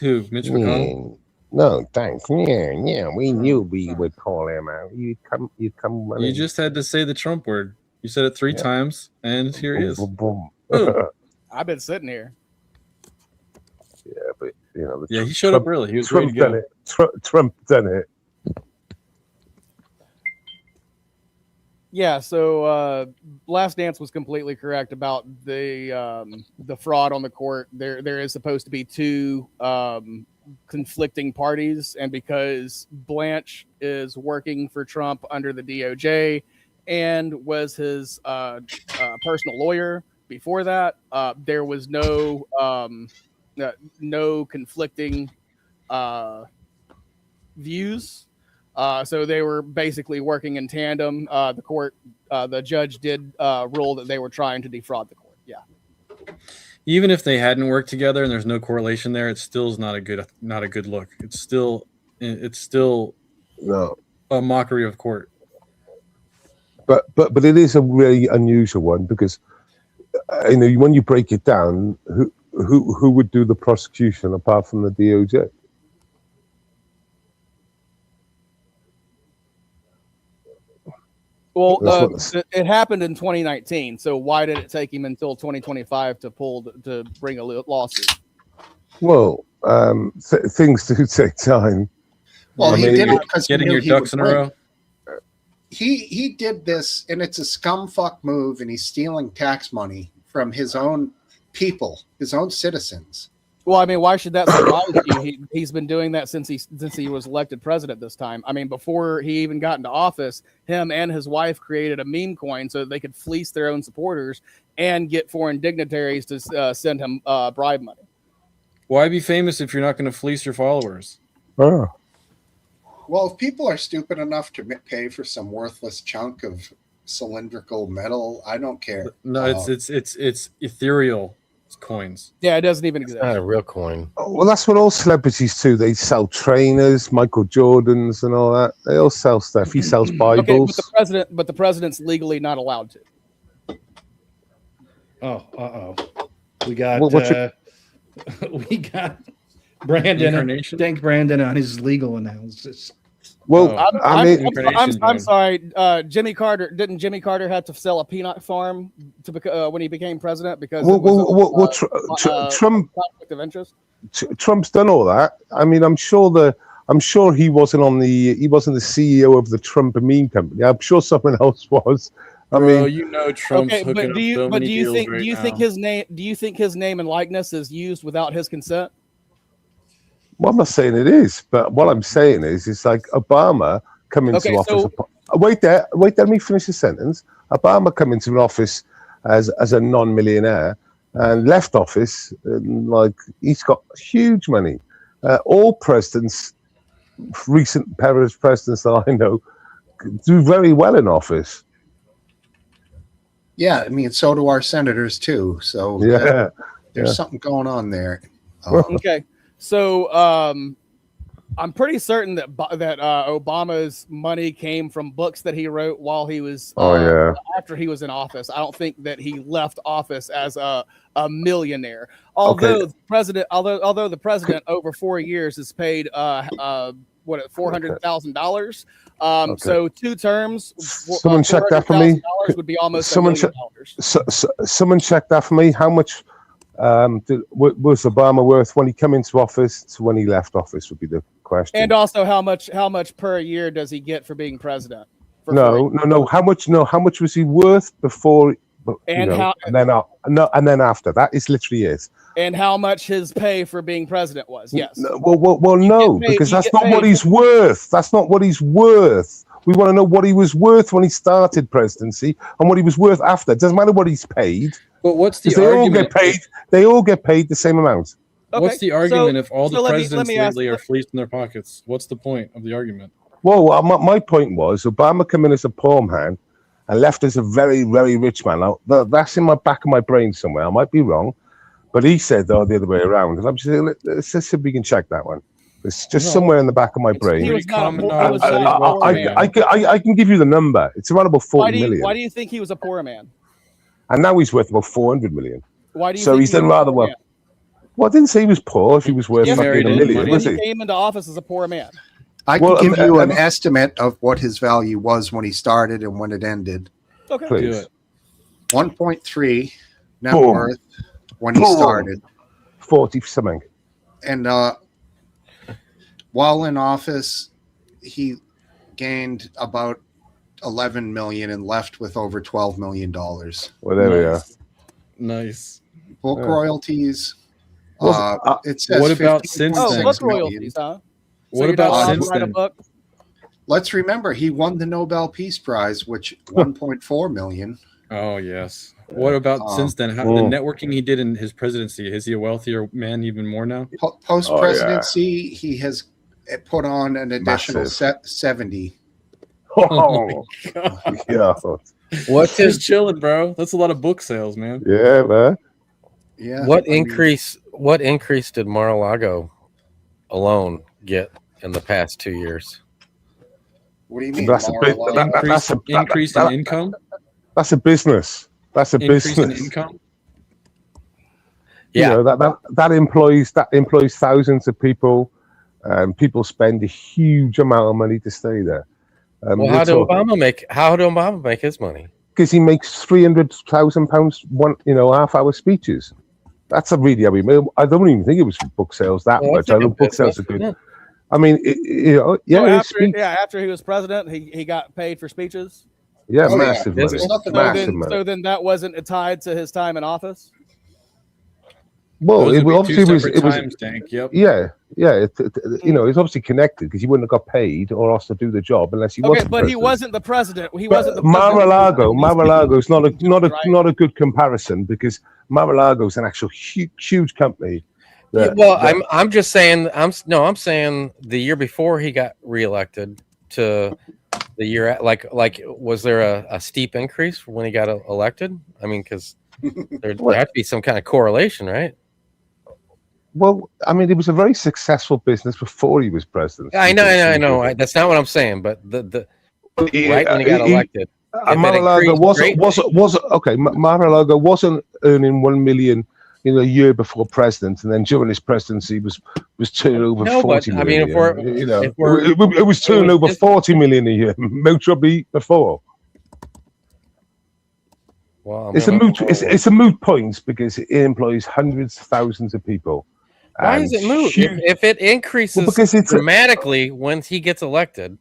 Who? Mitch McConnell? No, thanks. Yeah. We knew we would call him out. You'd come. Running. You just had to say the Trump word. You said it 3 times, and here he is. Boom, boom. I've been sitting here. Yeah, but he showed up early. He was ready to go. Done it. Trump done it. Yeah, so Last Dance was completely correct about the fraud on the court. There is supposed to be 2 conflicting parties, and because Blanche is working for Trump under the DOJ and was his personal lawyer before that, there was no conflicting views. So they were basically working in tandem. The judge did rule that they were trying to defraud the court. Yeah. Even if they hadn't worked together and there's no correlation there, it still is not a good look. It's still no a mockery of court. But it is a really unusual one because when you break it down, who would do the prosecution apart from the DOJ? Well, it happened in 2019. So why did it take him until 2025 to bring a lawsuit? Well, things do take time. Well, he did it because getting your ducks in a row. He did this, and it's a scumfuck move, and he's stealing tax money from his own people, his own citizens. Well, I mean, why should that surprise you? He's been doing that since he was elected president this time. I mean, before he even got into office, him and his wife created a meme coin so that they could fleece their own supporters and get foreign dignitaries to send him bribe money. Why be famous if you're not going to fleece your followers? Oh. Well, if people are stupid enough to pay for some worthless chunk of cylindrical metal, I don't care. No, it's ethereal. Coins. Yeah, it doesn't even exist. It's not a real coin. Oh, well, that's what all celebrities do. They sell trainers, Michael Jordans, and all that. They all sell stuff. He sells Bibles. Okay, but the president's legally not allowed to. Oh, we got we got Brandon. Thank Brandon on his legal analysis. Well, I'm sorry. Jimmy Carter didn't Jimmy Carter have to sell a peanut farm to when he became president because Trump conflict of interest. Trump's done all that. I mean, I'm sure he wasn't the CEO of the Trump meme company. I'm sure someone else was. Trump's okay, but do you think his name and likeness is used without his consent? Well, I'm not saying it is, but what I'm saying is, it's like Obama come into office. Wait there, let me finish the sentence. Obama come into an office as a non-millionaire and left office, and he's got huge money. All presidents, recent presidents that I know, do very well in office. Yeah, I mean, so do our senators too. So there's something going on there. Okay. So I'm pretty certain that Obama's money came from books that he wrote while he was after he was in office. I don't think that he left office as a millionaire. Although the president over 4 years has paid $400,000. Okay. So 2 terms. Someone check that for me. $400,000 would be almost Someone $1 million. Someone check that for me. How much was Obama worth when he came into office to when he left office? Would be the question. And also, how much per year does he get for being president? No. How much was he worth before? And and then after that is literally it. And how much his pay for being president was? Yes. No, because that's not what he's worth. That's not what he's worth. We want to know what he was worth when he started presidency and what he was worth after. It doesn't matter what he's paid. But what's the argument? They all get paid the same amount. Okay, what's the argument if all the presidents lately are fleeced in their pockets? What's the point of the argument? Well, my point was Obama came in as a poor man and left as a very, very rich man. Now, that's in my back of my brain somewhere. I might be wrong, but he said the other way around. And I'm just saying, let's see if we can check that one. It's just somewhere in the back of my brain. I can give you the number. It's around about 40 million. Why do you think he was a poor man? And now he's worth about 400 million. Why do you? So he's done rather well. Well, I didn't say he was poor. If he was worth fucking $1 million, was he? He came into office as a poor man. I can give you an estimate of what his value was when he started and when it ended. Okay. Please. 1.3 net worth when he started. 40 something. And while in office, he gained about 11 million and left with over $12 million. Well, there we are. Nice. Book royalties. It says what about since then? Book royalties, huh? What about since then? Let's remember he won the Nobel Peace Prize, which 1.4 million. Oh yes. What about since then? The networking he did in his presidency, is he a wealthier man even more now? Post presidency, he has put on an additional 70. Oh, yeah. What's his chilling, bro? That's a lot of book sales, man. Yeah, man. Yeah. What increase did Mar-a-Lago alone get in the past 2 years? What do you mean? That's a increase in income. That's a business. That's a increase business. In income. Yeah, you know, that employs thousands of people. People spend a huge amount of money to stay there. Well, how did Obama make his money? Because he makes £300,000 half-hour speeches. That's a really how he made. I don't even think it was book sales that much. I know book sales are good. I mean, after he was president, he got paid for speeches. Yeah, massive money. So then that wasn't tied to his time in office. Well, it was Dank. Yep. Yeah. It's obviously connected because he wouldn't have got paid or asked to do the job unless he was. But he wasn't the president. Mar-a-Lago is not a good comparison because Mar-a-Lago is an actual huge company. I'm just saying. I'm saying the year before he got reelected to the year was there a steep increase when he got elected? I mean, because there'd have to be some kind of correlation, right? Well, I mean, it was a very successful business before he was president. I know. That's not what I'm saying. But right when he got elected, Mar-a-Lago Mar-a-Lago wasn't earning 1 million a year before president, and then during his presidency was turning over 40 million. I mean, it was turning over 40 million a year. Motor beat before. Well, it's a moot point because it employs hundreds of thousands of people. Why is it moot? If it increases dramatically when he gets elected,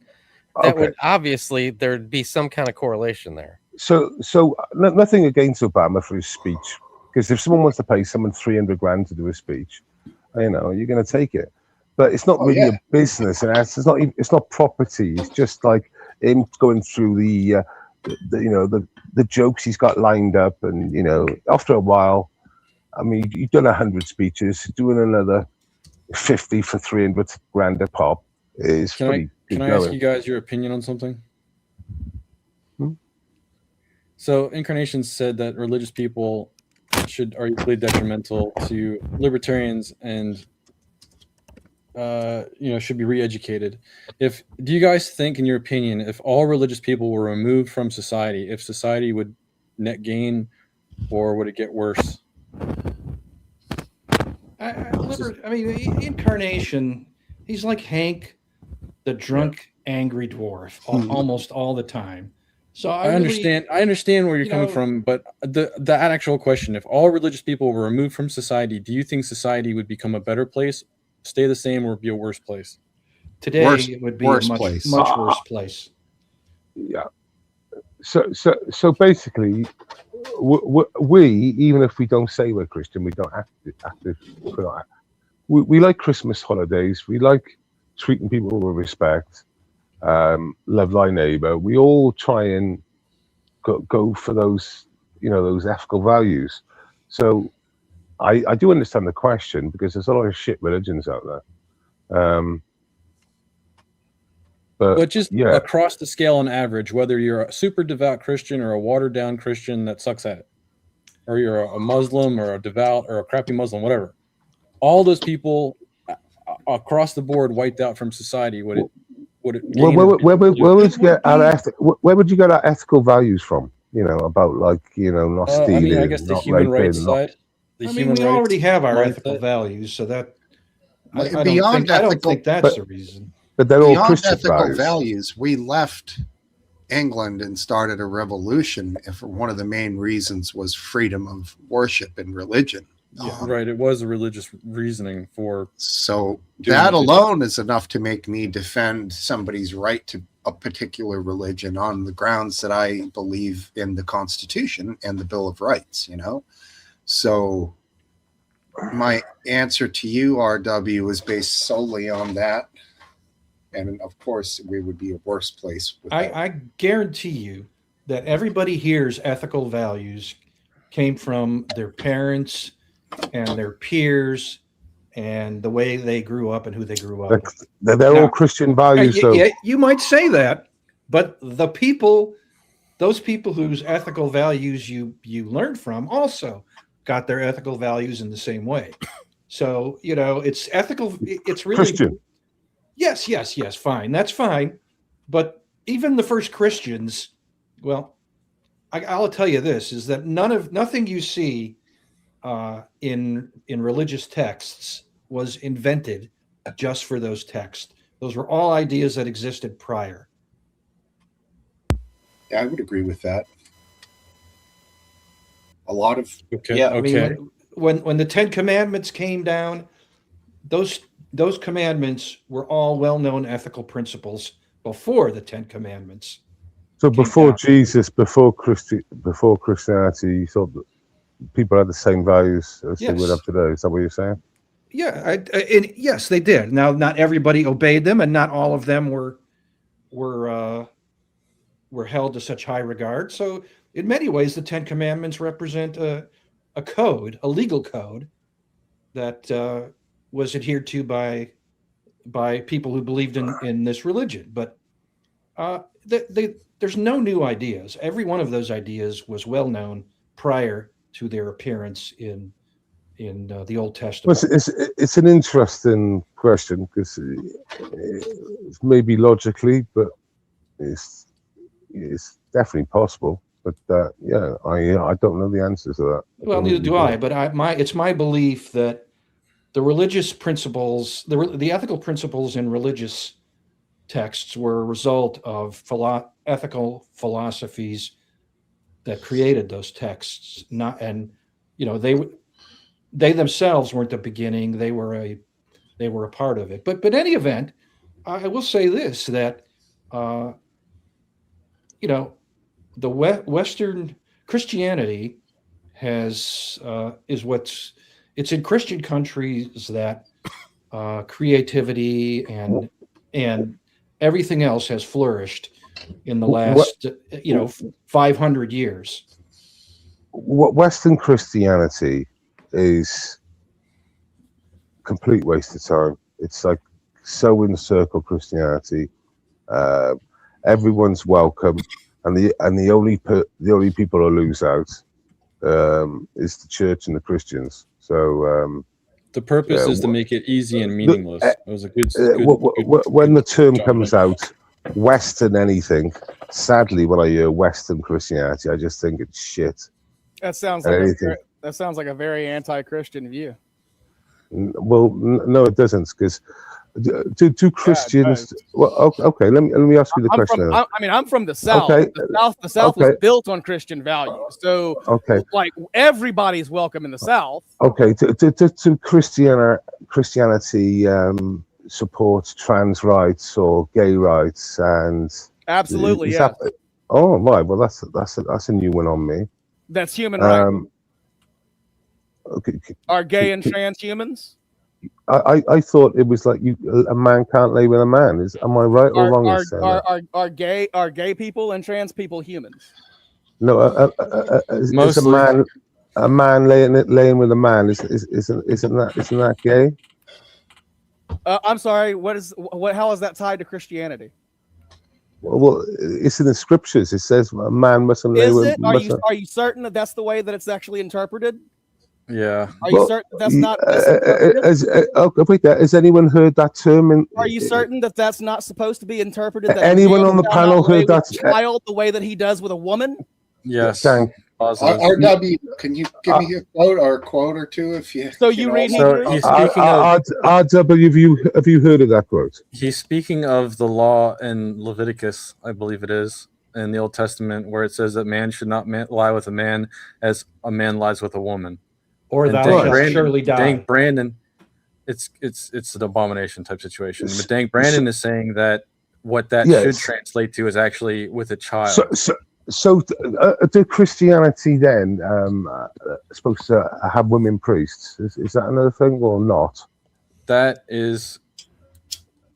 that would obviously there'd be some kind of correlation there. So nothing against Obama for his speech, because if someone wants to pay someone $300,000 to do a speech, you're going to take it. But it's not really a business, and it's not property. It's just like him going through the jokes he's got lined up, and after a while, I mean, you've done 100 speeches, doing another 50 for $300,000 a pop is pretty. Can I ask you guys your opinion on something? So Incarnation said that religious people are equally detrimental to libertarians and should be re-educated. Do you guys think, in your opinion, if all religious people were removed from society, if society would net gain or would it get worse? I mean, Incarnation, he's like Hank the drunk, angry dwarf almost all the time. So I understand where you're coming from, but the actual question: if all religious people were removed from society, do you think society would become a better place, stay the same, or be a worse place? Today it would be a much worse place. Yeah. So basically, we, even if we don't say we're Christian, we don't have to put on. We like Christmas holidays. We like treating people with respect. Love thy neighbor. We all try and go for those, those ethical values. So I do understand the question, because there's a lot of shit religions out there. But just across the scale on average, whether you're a super devout Christian or a watered down Christian that sucks at it, or you're a Muslim or a devout or a crappy Muslim, whatever, all those people across the board wiped out from society. Where would you get our ethical values from? About not stealing. I guess the human rights side. We already have our ethical values, so that I don't think that's the reason. But they're all Christian ethical values. We left England and started a revolution. If one of the main reasons was freedom of worship and religion. Yeah, right. It was a religious reasoning for. So that alone is enough to make me defend somebody's right to a particular religion on the grounds that I believe in the Constitution and the Bill of Rights, So my answer to you, RW, is based solely on that. And of course, we would be a worse place. I guarantee you that everybody here's ethical values came from their parents and their peers and the way they grew up and who they grew up with. They're all Christian values. Yeah, you might say that, but those people whose ethical values you learned from also got their ethical values in the same way. So, it's ethical. It's really Christian. Yes, fine. That's fine. But even the first Christians, well, I'll tell you this, is that nothing you see in religious texts was invented just for those texts. Those were all ideas that existed prior. Yeah, I would agree with that. A lot of When the Ten Commandments came down, those commandments were all well-known ethical principles before the Ten Commandments. So before Jesus, before Christianity, you thought that people had the same values as they would have today. Is that what you're saying? Yeah, yes, they did. Now, not everybody obeyed them, and not all of them were held to such high regard. So, in many ways, the Ten Commandments represent a code, a legal code that was adhered to by people who believed in this religion. But there's no new ideas. Every one of those ideas was well known prior to their appearance in the Old Testament. Well, it's an interesting question, because it's maybe logically, but it's definitely possible. But I don't know the answers to that. Well, neither do I. But it's my belief that the religious principles, the ethical principles in religious texts, were a result of ethical philosophies that created those texts. They themselves weren't the beginning. They were a part of it. But in any event, I will say this, that the Western Christianity it's in Christian countries that creativity and everything else has flourished in the last 500 years. What Western Christianity is complete waste of time. It's like so in circle Christianity. Everyone's welcome, and the only people who lose out is the church and the Christians. So the purpose is to make it easy and meaningless. It was a good when the term comes out, Western anything. Sadly, when I hear Western Christianity, I just think it's shit. That sounds like a very anti-Christian view. Well, no, it doesn't, because Do Christians? Well, okay. Let me ask you the question. I'm from the South. Okay. The South was built on Christian values, so like everybody's welcome in the South. Okay. To Christianity supports trans rights or gay rights and absolutely, yeah. Oh right. Well, that's a new one on me. That's human rights. Okay. Are gay and trans humans? I thought it was like a man can't lay with a man. Am I right or wrong? Are gay people and trans people humans? No, is a man laying with a man isn't that gay? I'm sorry. How is that tied to Christianity? Well, it's in the scriptures. It says a man mustn't lay with. Are you certain that that's the way that it's actually interpreted? Yeah. Are you certain that's not? Has anyone heard that term? Are you certain that that's not supposed to be interpreted? That anyone on the panel heard that? Child, the way that he does with a woman. Yes. RW, can you give me a quote or two if you? So you read Hebrew? He's speaking of RW. Have you heard of that quote? He's speaking of the law in Leviticus, I believe it is, in the Old Testament, where it says that man should not lie with a man as a man lies with a woman. Or thou shalt surely die. Dang Brandon, it's an abomination type situation. But Dang Brandon is saying that what that should translate to is actually with a child. So do Christianity then supposed to have women priests? Is that another thing or not? That is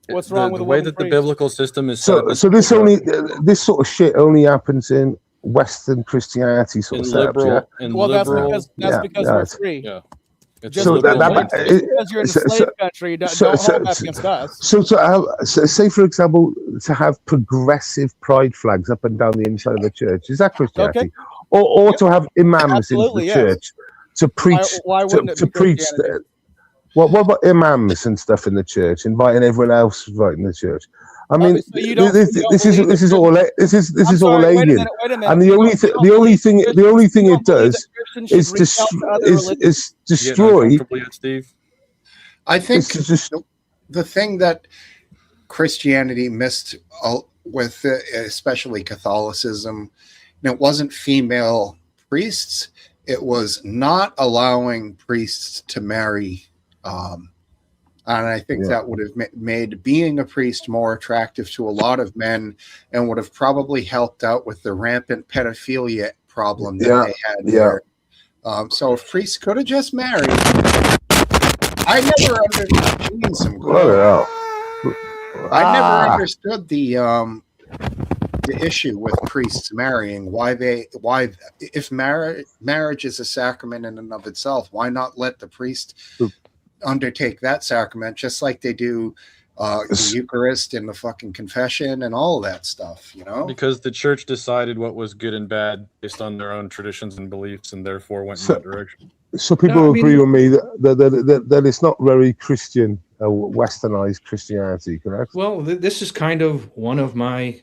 what's wrong with the way that the biblical system is. So this sort of shit only happens in Western Christianity sort of setups, yeah? Well, that's because we're free. Yeah. Just because you're in a slave country, don't hold that against us. So say, for example, to have progressive pride flags up and down the inside of the church, is that Christianity? Okay. Or to have imams in the church to preach? Why wouldn't it be preach? What about imams and stuff in the church, inviting everyone else right in the church? I mean, this is all alien, and the only thing it does is destroy. I think the thing that Christianity missed with, especially Catholicism, it wasn't female priests; it was not allowing priests to marry. And I think that would have made being a priest more attractive to a lot of men and would have probably helped out with the rampant pedophilia problem that they had there. So if priests could have just married, I never understood the issue with priests marrying. Why if marriage is a sacrament in and of itself, why not let the priest undertake that sacrament just like they do the Eucharist and the fucking confession and all of that stuff, because the church decided what was good and bad based on their own traditions and beliefs, and therefore went in that direction. So people agree with me that it's not very Christian, westernized Christianity, correct? Well, this is kind of one of the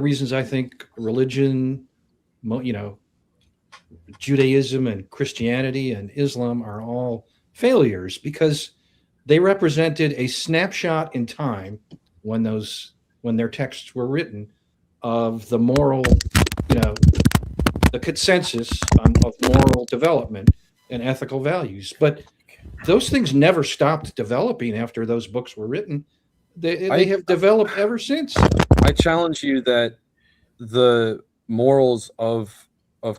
reasons I think religion, Judaism and Christianity and Islam are all failures, because they represented a snapshot in time when their texts were written of the moral, the consensus of moral development and ethical values. But those things never stopped developing after those books were written. They have developed ever since. I challenge you that the morals of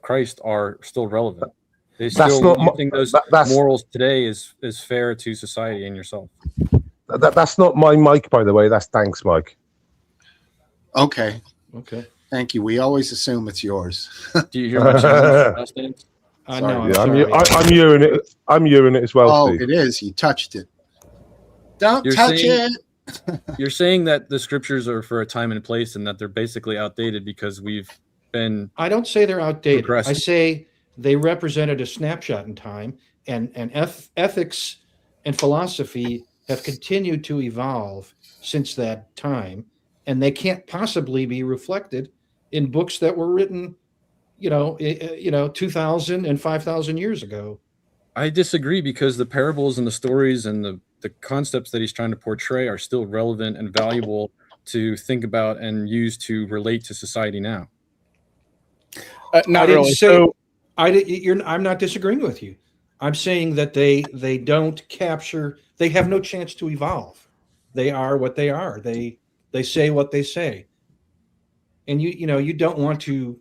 Christ are still relevant. They still think those morals today is fair to society and yourself. That's not my mic, by the way. That's Dank's mic. Okay. Thank you. We always assume it's yours. Do you hear my challenge? I'm hearing it. I'm hearing it as well. Oh, Steve. It is. You touched it. Don't touch it. You're saying that the scriptures are for a time and place, and that they're basically outdated because we've been. I don't say they're outdated. Progressive. I say they represented a snapshot in time, and ethics and philosophy have continued to evolve since that time, and they can't possibly be reflected in books that were written, 2,000 and 5,000 years ago. I disagree, because the parables and the stories and the the concepts that he's trying to portray are still relevant and valuable to think about and use to relate to society now. Not really. So I'm not disagreeing with you. I'm saying that they don't capture. They have no chance to evolve. They are what they are. They say what they say, and you don't want to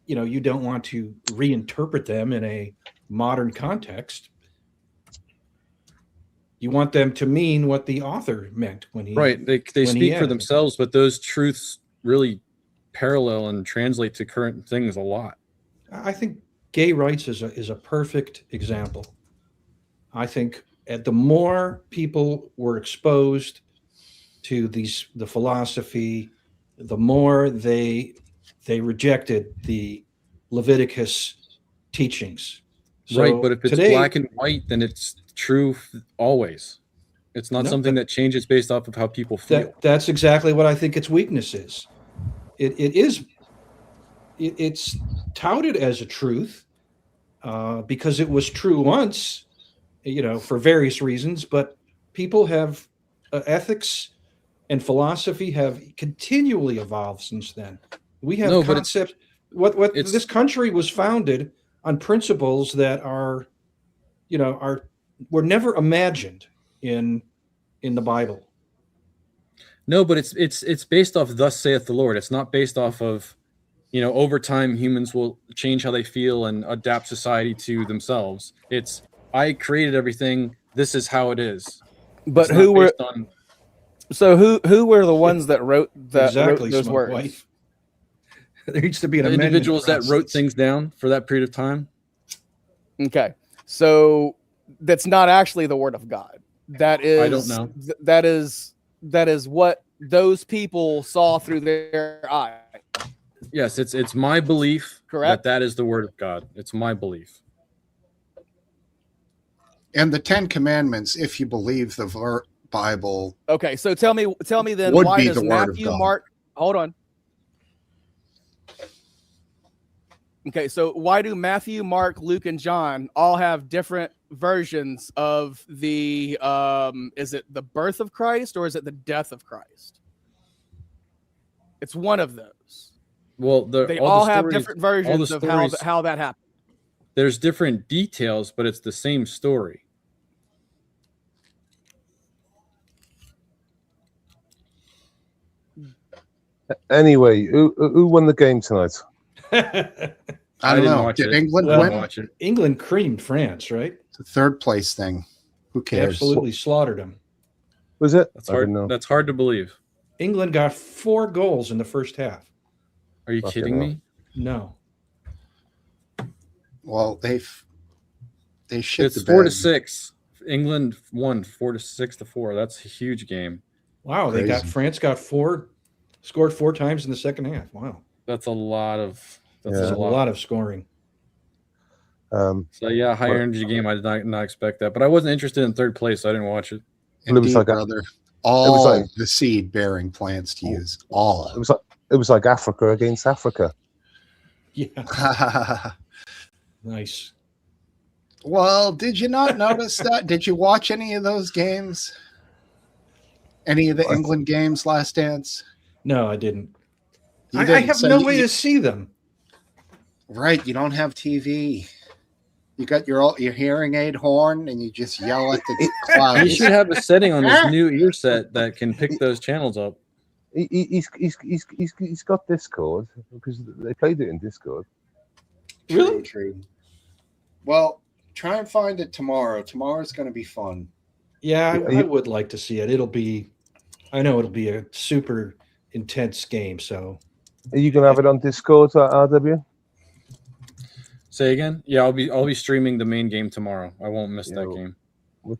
reinterpret them in a modern context. You want them to mean what the author meant when he right. They speak for themselves, but those truths really parallel and translate to current things a lot. I think gay rights is a perfect example. I think the more people were exposed to the philosophy, the more they rejected the Leviticus teachings. So right, but if it's black and white, then it's true always. It's not something that changes based off of how people feel. That's exactly what I think its weakness is. It's touted as a truth because it was true once, for various reasons, but people have ethics and philosophy have continually evolved since then. We have concepts. What this country was founded on principles that were never imagined in the Bible. No, but it's based off "Thus saith the Lord." It's not based off of, over time humans will change how they feel and adapt society to themselves. It's I created everything. This is how it is. But who were the ones that wrote those words? Wife. There needs to be an individuals that wrote things down for that period of time. Okay, so that's not actually the word of God. That is, I don't know. That is what those people saw through their eye. Yes, it's my belief. Correct. That is the word of God. It's my belief. And the 10 Commandments, if you believe the Bible. Okay, so tell me then, why does Matthew, Mark? Hold on. Okay, so why do Matthew, Mark, Luke, and John all have different versions of the is it the birth of Christ or is it the death of Christ? It's one of those. Well, they all have different versions of how that happened. There's different details, but it's the same story. Anyway, who won the game tonight? I don't know. Did England win? England creamed France, right? It's a third place thing. Who cares? Absolutely slaughtered them. Was it? That's hard to believe. England got 4 goals in the first half. Are you kidding me? No. Well, they shit. It's 4-6. England won 4-6-4. That's a huge game. Wow, France got 4, scored 4 times in the second half. Wow, that's a lot of a lot of scoring. So yeah, higher energy game. I did not expect that, but I wasn't interested in third place, so I didn't watch it. Indeed, it was like all the seed bearing plants to use. All it was like Africa against Africa. Yeah. Nice. Well, did you not notice that? Did you watch any of those games? Any of the England games, Last Dance? No, I didn't. I have no way to see them. Right, you don't have TV. You got your hearing aid horn, and you just yell at the clouds. You should have a setting on this new ear set that can pick those channels up. He's got Discord because they played it in Discord. Really? True. Well, try and find it tomorrow. Tomorrow's going to be fun. Yeah, I would like to see it. I know it'll be a super intense game. So, are you going to have it on Discord at RW? Say again? Yeah, I'll be streaming the main game tomorrow. I won't miss that game.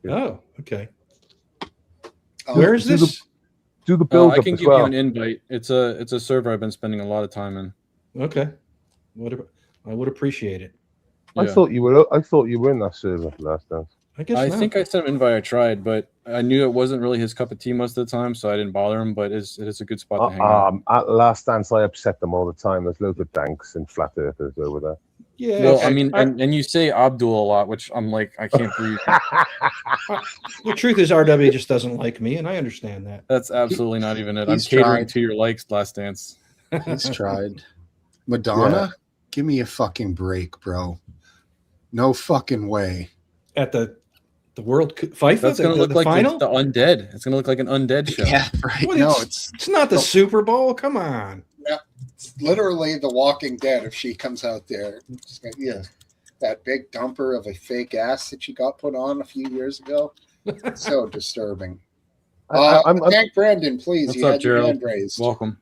Oh, okay. Where is this? Do the build I can give you an invite. It's a server I've been spending a lot of time in. Okay. I would appreciate it. Yeah. I thought you were in that server last time. I think I sent him an invite. I tried, but I knew it wasn't really his cup of tea most of the time, so I didn't bother him. But it is a good spot to hang out. At Last Dance, I upset them all the time. There's loads of danks and flat earthers over there. Yeah. Well, okay. I mean, and you say Abdul a lot, which I'm like, I can't believe. The truth is, RW just doesn't like me, and I understand that. That's absolutely not even it. I'm He's catering tried. to your likes, Last Dance. He's tried. Madonna, give me a fucking break, bro. No fucking way. At the World FIFA, That's going to look the like final. the undead. It's going to look like an undead show. Yeah, right. What, No, it's not the Super Bowl. Come on. it's literally The Walking Dead if she comes out there. Yeah. That big dumper of a fake ass that she got put on a few years ago. So disturbing. Thank Brandon, please. What's You up, had your Gerald? hand raised. Welcome.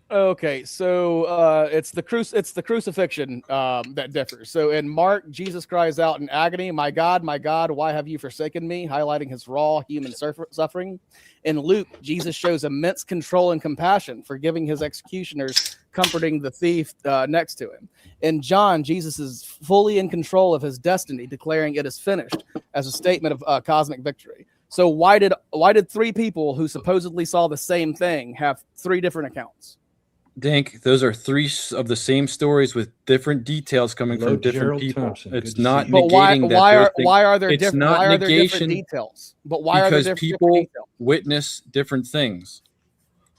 Okay, so it's the crucifixion that differs. So in Mark, Jesus cries out in agony, my God, why have you forsaken me?" highlighting his raw human suffering. In Luke, Jesus shows immense control and compassion, forgiving his executioners, comforting the thief next to him. In John, Jesus is fully in control of his destiny, declaring it is finished as a statement of cosmic victory. So why did three people who supposedly saw the same thing have three different accounts? Dink, those are three of the same stories with different details coming Hello, from different Gerald people. Thompson. It's Good to not see you. But negating that. why are there it's different? not Why are there different negation details? But why are there because different people details? witness different things.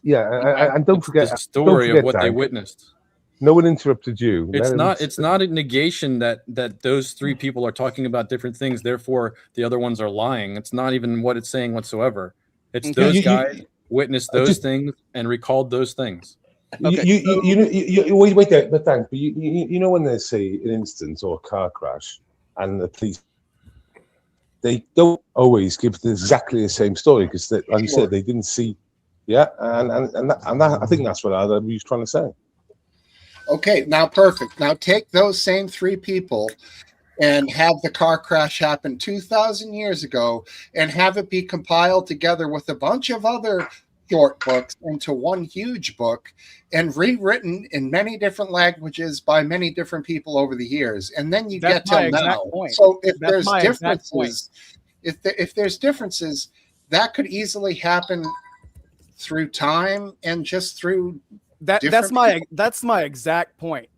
Yeah, and don't It's forget the story don't of what they Dan, witnessed. No one interrupted you. It's not a negation that those three people are talking about different things. Therefore, the other ones are lying. It's not even what it's saying whatsoever. It's Okay. those guys witnessed those things and recalled those things. Okay, You wait there, but Dan, but you know when they say an instance or a car crash, and the police, they don't always give exactly the same story because, like you said, they didn't see. Yeah, and that, I think that's what I was trying to say. Okay, now perfect. Now take those same three people and have the car crash happen 2,000 years ago and have it be compiled together with a bunch of other short books into one huge book and rewritten in many different languages by many different people over the years. And then you get till now. So if there's differences, if there's differences, that could easily happen through time and just through that's my exact point.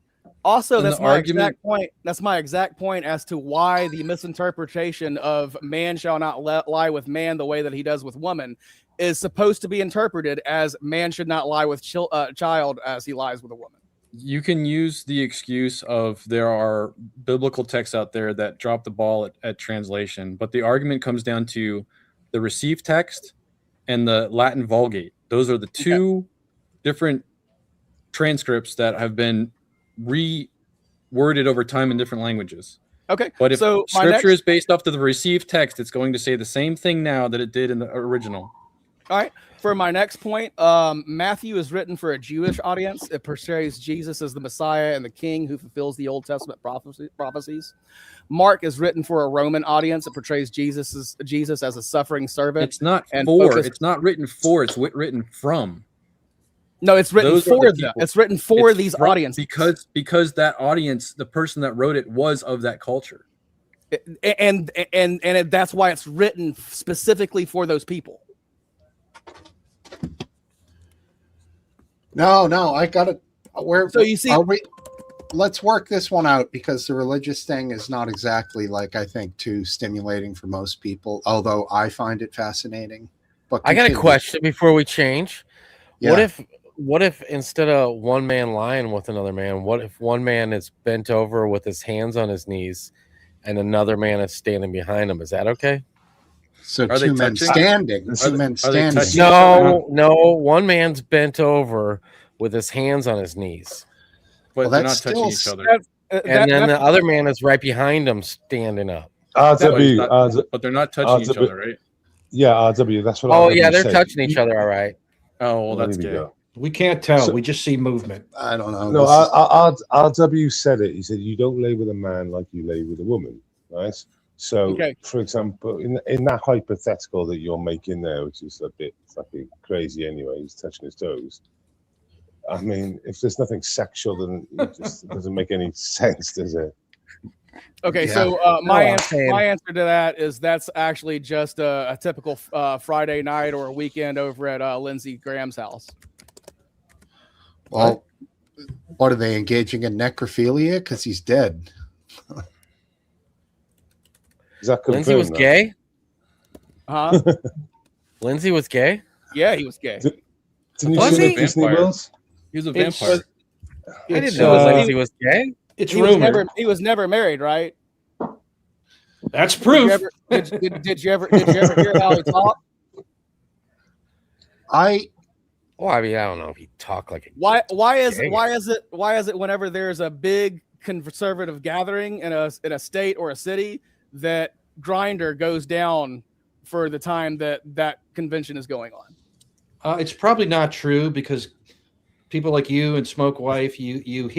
Also, that's my exact point. That's my exact point as to why the misinterpretation of "man shall not lie with man the way that he does with woman" is supposed to be interpreted as "man should not lie with child as he lies with a woman." You can use the excuse of there are biblical texts out there that drop the ball at translation, but the argument comes down to the received text and the Latin Vulgate. Those are the two different transcripts that have been reworded over time in different languages. Okay. But if scripture is based off of the received text, it's going to say the same thing now that it did in the original. All right. For my next point, Matthew is written for a Jewish audience. It portrays Jesus as the Messiah and the King who fulfills the Old Testament prophecies. Mark is written for a Roman audience. It portrays Jesus as a suffering servant. It's not for. It's not written for. It's written from. No, it's written for them. It's written for these audiences because that audience, the person that wrote it, was of that culture, and that's why it's written specifically for those people. No, I got it. So you see, let's work this one out because the religious thing is not exactly like I think too stimulating for most people. Although I find it fascinating. But I got a question before we change. Yeah. What if instead of one man lying with another man, what if one man is bent over with his hands on his knees and another man is standing behind him? Is that okay? So two men standing. No, one man's bent over with his hands on his knees. But they're not touching each other. And then the other man is right behind him standing up. But they're not touching each other, right? Yeah, RW, that's what Oh, yeah, they're touching each other, all right. Oh, well, that's gay. We can't tell. We just see movement. I don't know. No, RW said it. He said, you don't lay with a man like you lay with a woman, right? So, for example, in that hypothetical that you're making there, which is a bit fucking crazy anyway, he's touching his toes. I mean, if there's nothing sexual, then it just doesn't make any sense, does it? Okay, so my answer to that is that's actually just a typical Friday night or a weekend over at Lindsey Graham's house. Well, What are they engaging in necrophilia? Because he's dead. Is that Lindsay was confirmed, though? gay. Huh? Lindsay was gay. Yeah, he was gay. Didn't you Was see he? the Disney Vampire. World? He was a It's- vampire. I didn't It's, know uh, Lindsay was gay. It's He was rumored. never married, right? That's Did proof. you ever, did you ever hear how he talked? Well, I mean, I don't know if he talked like a Why is Gay. it whenever there's a big conservative gathering in a state or a city that Grindr goes down for the time that convention is going on? It's probably not true because people like you and Smoke Wife, you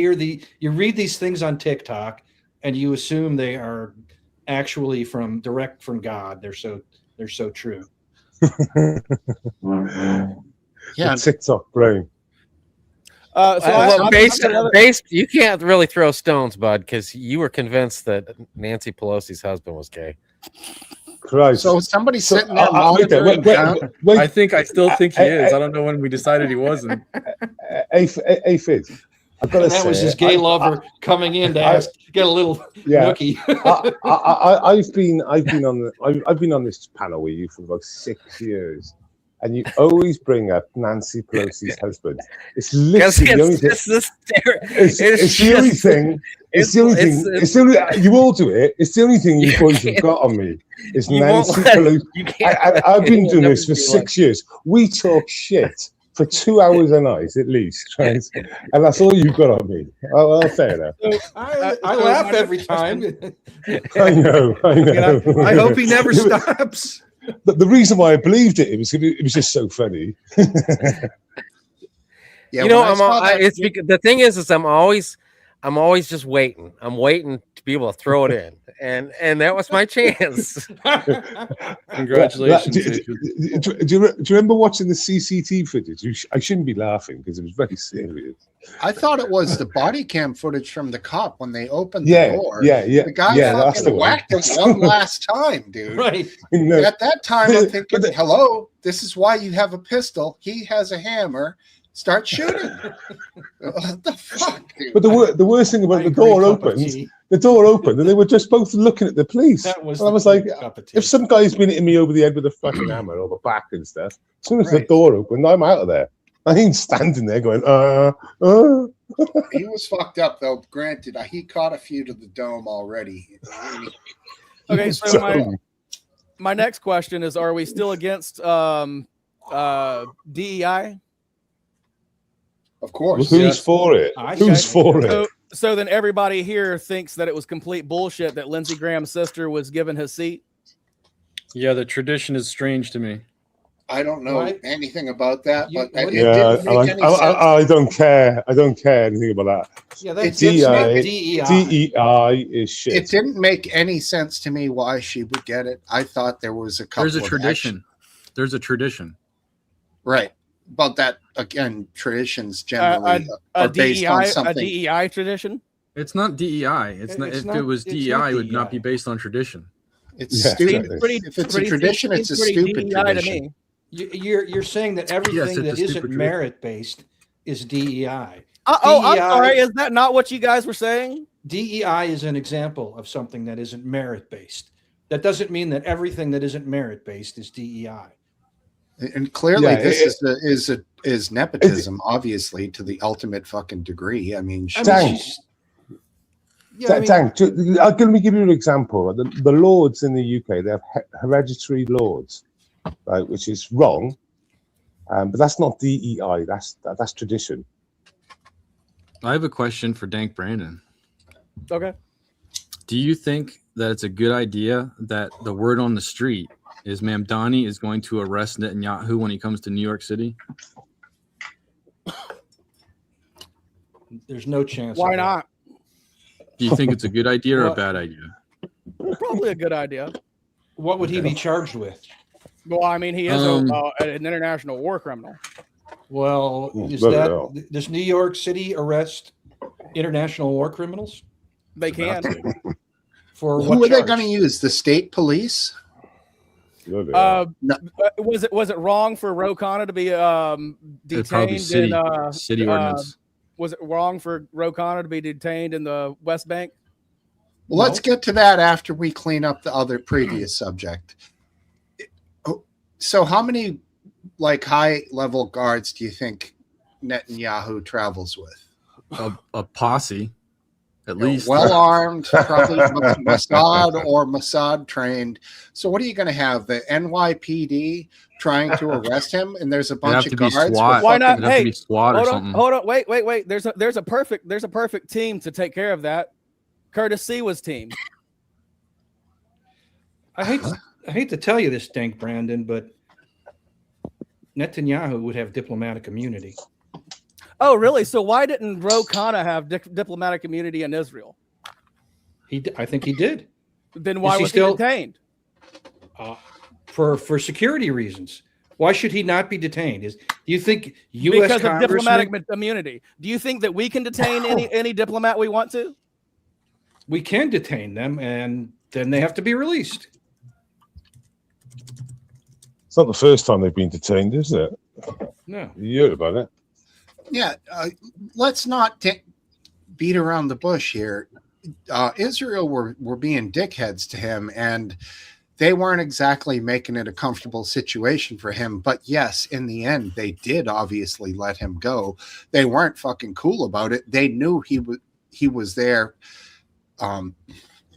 read these things on TikTok and you assume they are actually direct from God. They're so true. Yeah, The TikTok brain. based. You can't really throw stones, bud, because you were convinced that Nancy Pelosi's husband was gay. Christ. so somebody's sitting there okay, monitoring down. I still think he is. I don't know when we decided he wasn't. Fid, I've got to And that say, was his gay lover coming in to get a little yeah. nookie. I've been on this panel with you for about 6 years, and you always bring up Nancy Pelosi's husband. It's literally the only thing. It's the only thing. It's the only thing. It's the only. You all do it. It's the only thing you boys have got on me. It's You won't Nancy let- Pelosi. You can't. I've been You'll doing never this for be 6 years. We talk shit for 2 hours a night at least, right? And that's all you've got on me. Oh, well, fair enough. I laugh every time. I know. I hope he never stops. But the reason why I believed it was just so funny. Yeah, You know, when I saw that- it's because the thing is I'm always just waiting. I'm waiting to be able to throw it in, and that was my chance. Congratulations. Do you remember watching the CCTV footage? I shouldn't be laughing because it was very serious. I thought it was the body cam footage from the cop when they opened Yeah, the door. yeah. The guy that's the fucking one. whacked him one last time, dude. Right. No, At that time, I'm thinking, But hello, this is why you have a pistol. He has a hammer. Start shooting. What the fuck, dude? but the worst thing about I the agree, door cup of opened, tea. and they were just both looking at the police. That was And I the was like, cup of tea. if some guy's been hitting me over the head with a fucking hammer or the back and stuff, as soon as the Right. door opened, I'm out of there. I ain't standing there going, He was fucked up, though. Granted, he caught a few to the dome already. Okay, so my next question is: are we still against DEI? Of course. Who's Yes. for it? I Who's say- for it? So then everybody here thinks that it was complete bullshit that Lindsey Graham's sister was given his seat. Yeah, the tradition is strange to me. I don't know Right. anything about that, You- but what it do you- Yeah, didn't make any sense. I don't care. I don't care anything about that. Yeah, that's It's not DEI. DEI. DEI is shit. It didn't make any sense to me why she would get it. I thought there was a couple. There's a of tradition. There's a tradition. right? But that again, traditions generally A are based on DEI, a something. DEI tradition. It's not DEI. It's not. It's If not- it was it's DEI, not it would not DEI. be based on tradition. It's Yeah. stupid. Pretty- If it's a tradition, it's a pretty stupid DEI to tradition. me. You're saying that everything Yes, it's a that stupid isn't tradition. merit based is DEI. I'm DEI sorry. Is that not what you guys were saying? DEI is an example of something that isn't merit based. That doesn't mean that everything that isn't merit based is DEI. And clearly, Yeah, this is nepotism, obviously, to the ultimate fucking degree. I mean, I mean, Dang. she's- yeah, I mean, Let me give you an example. The lords in the UK, they have hereditary lords, right, which is wrong. But that's not DEI. That's tradition. I have a question for Dank Brandon. Okay. Do you think that it's a good idea that the word on the street is Mamdani is going to arrest Netanyahu when he comes to New York City? there's no chance. Why of that. not? Do you think it's a good idea or Well- a bad idea? Probably a good idea. What would he be charged with? Well, I mean, he is Um, an international war criminal. Well, Ooh, is bloody that hell. does New York City arrest international war criminals They can. for who what are they charge? going to use? The state police? Bloody hell. No. Was it wrong for Ro Khanna to be It'd probably detained city in city ordinance. Was it wrong for Ro Khanna to be detained in the West Bank? Well, let's get to that after we clean up the other previous subject. So how many like high level guards do you think Netanyahu travels with? A posse, at least. Well armed, probably Mossad or Mossad trained. So what are you going to have? The NYPD trying to arrest him, and there's a bunch of guards. SWAT. Why not? It'd have to be SWAT or something. Hold on, wait. There's a perfect team to take care of that. Curtis Sewa's team. I hate to tell you this, Dank Brandon, but Netanyahu would have diplomatic immunity. Oh, really? So why didn't Ro Khanna have diplomatic immunity in Israel? I think he did. Then why was he detained? For security reasons. Why should he not be detained? Do you think U.S. Because of diplomatic Congressmen, immunity? Do you think that we can detain any diplomat we want to? we can detain them, and then they have to be released? It's not the first time they've been detained, is it? No. You heard about it. Yeah, let's not beat around the bush here. Israel were being dickheads to him, and they weren't exactly making it a comfortable situation for him. But yes, in the end, they did obviously let him go. They weren't fucking cool about it. They knew he was there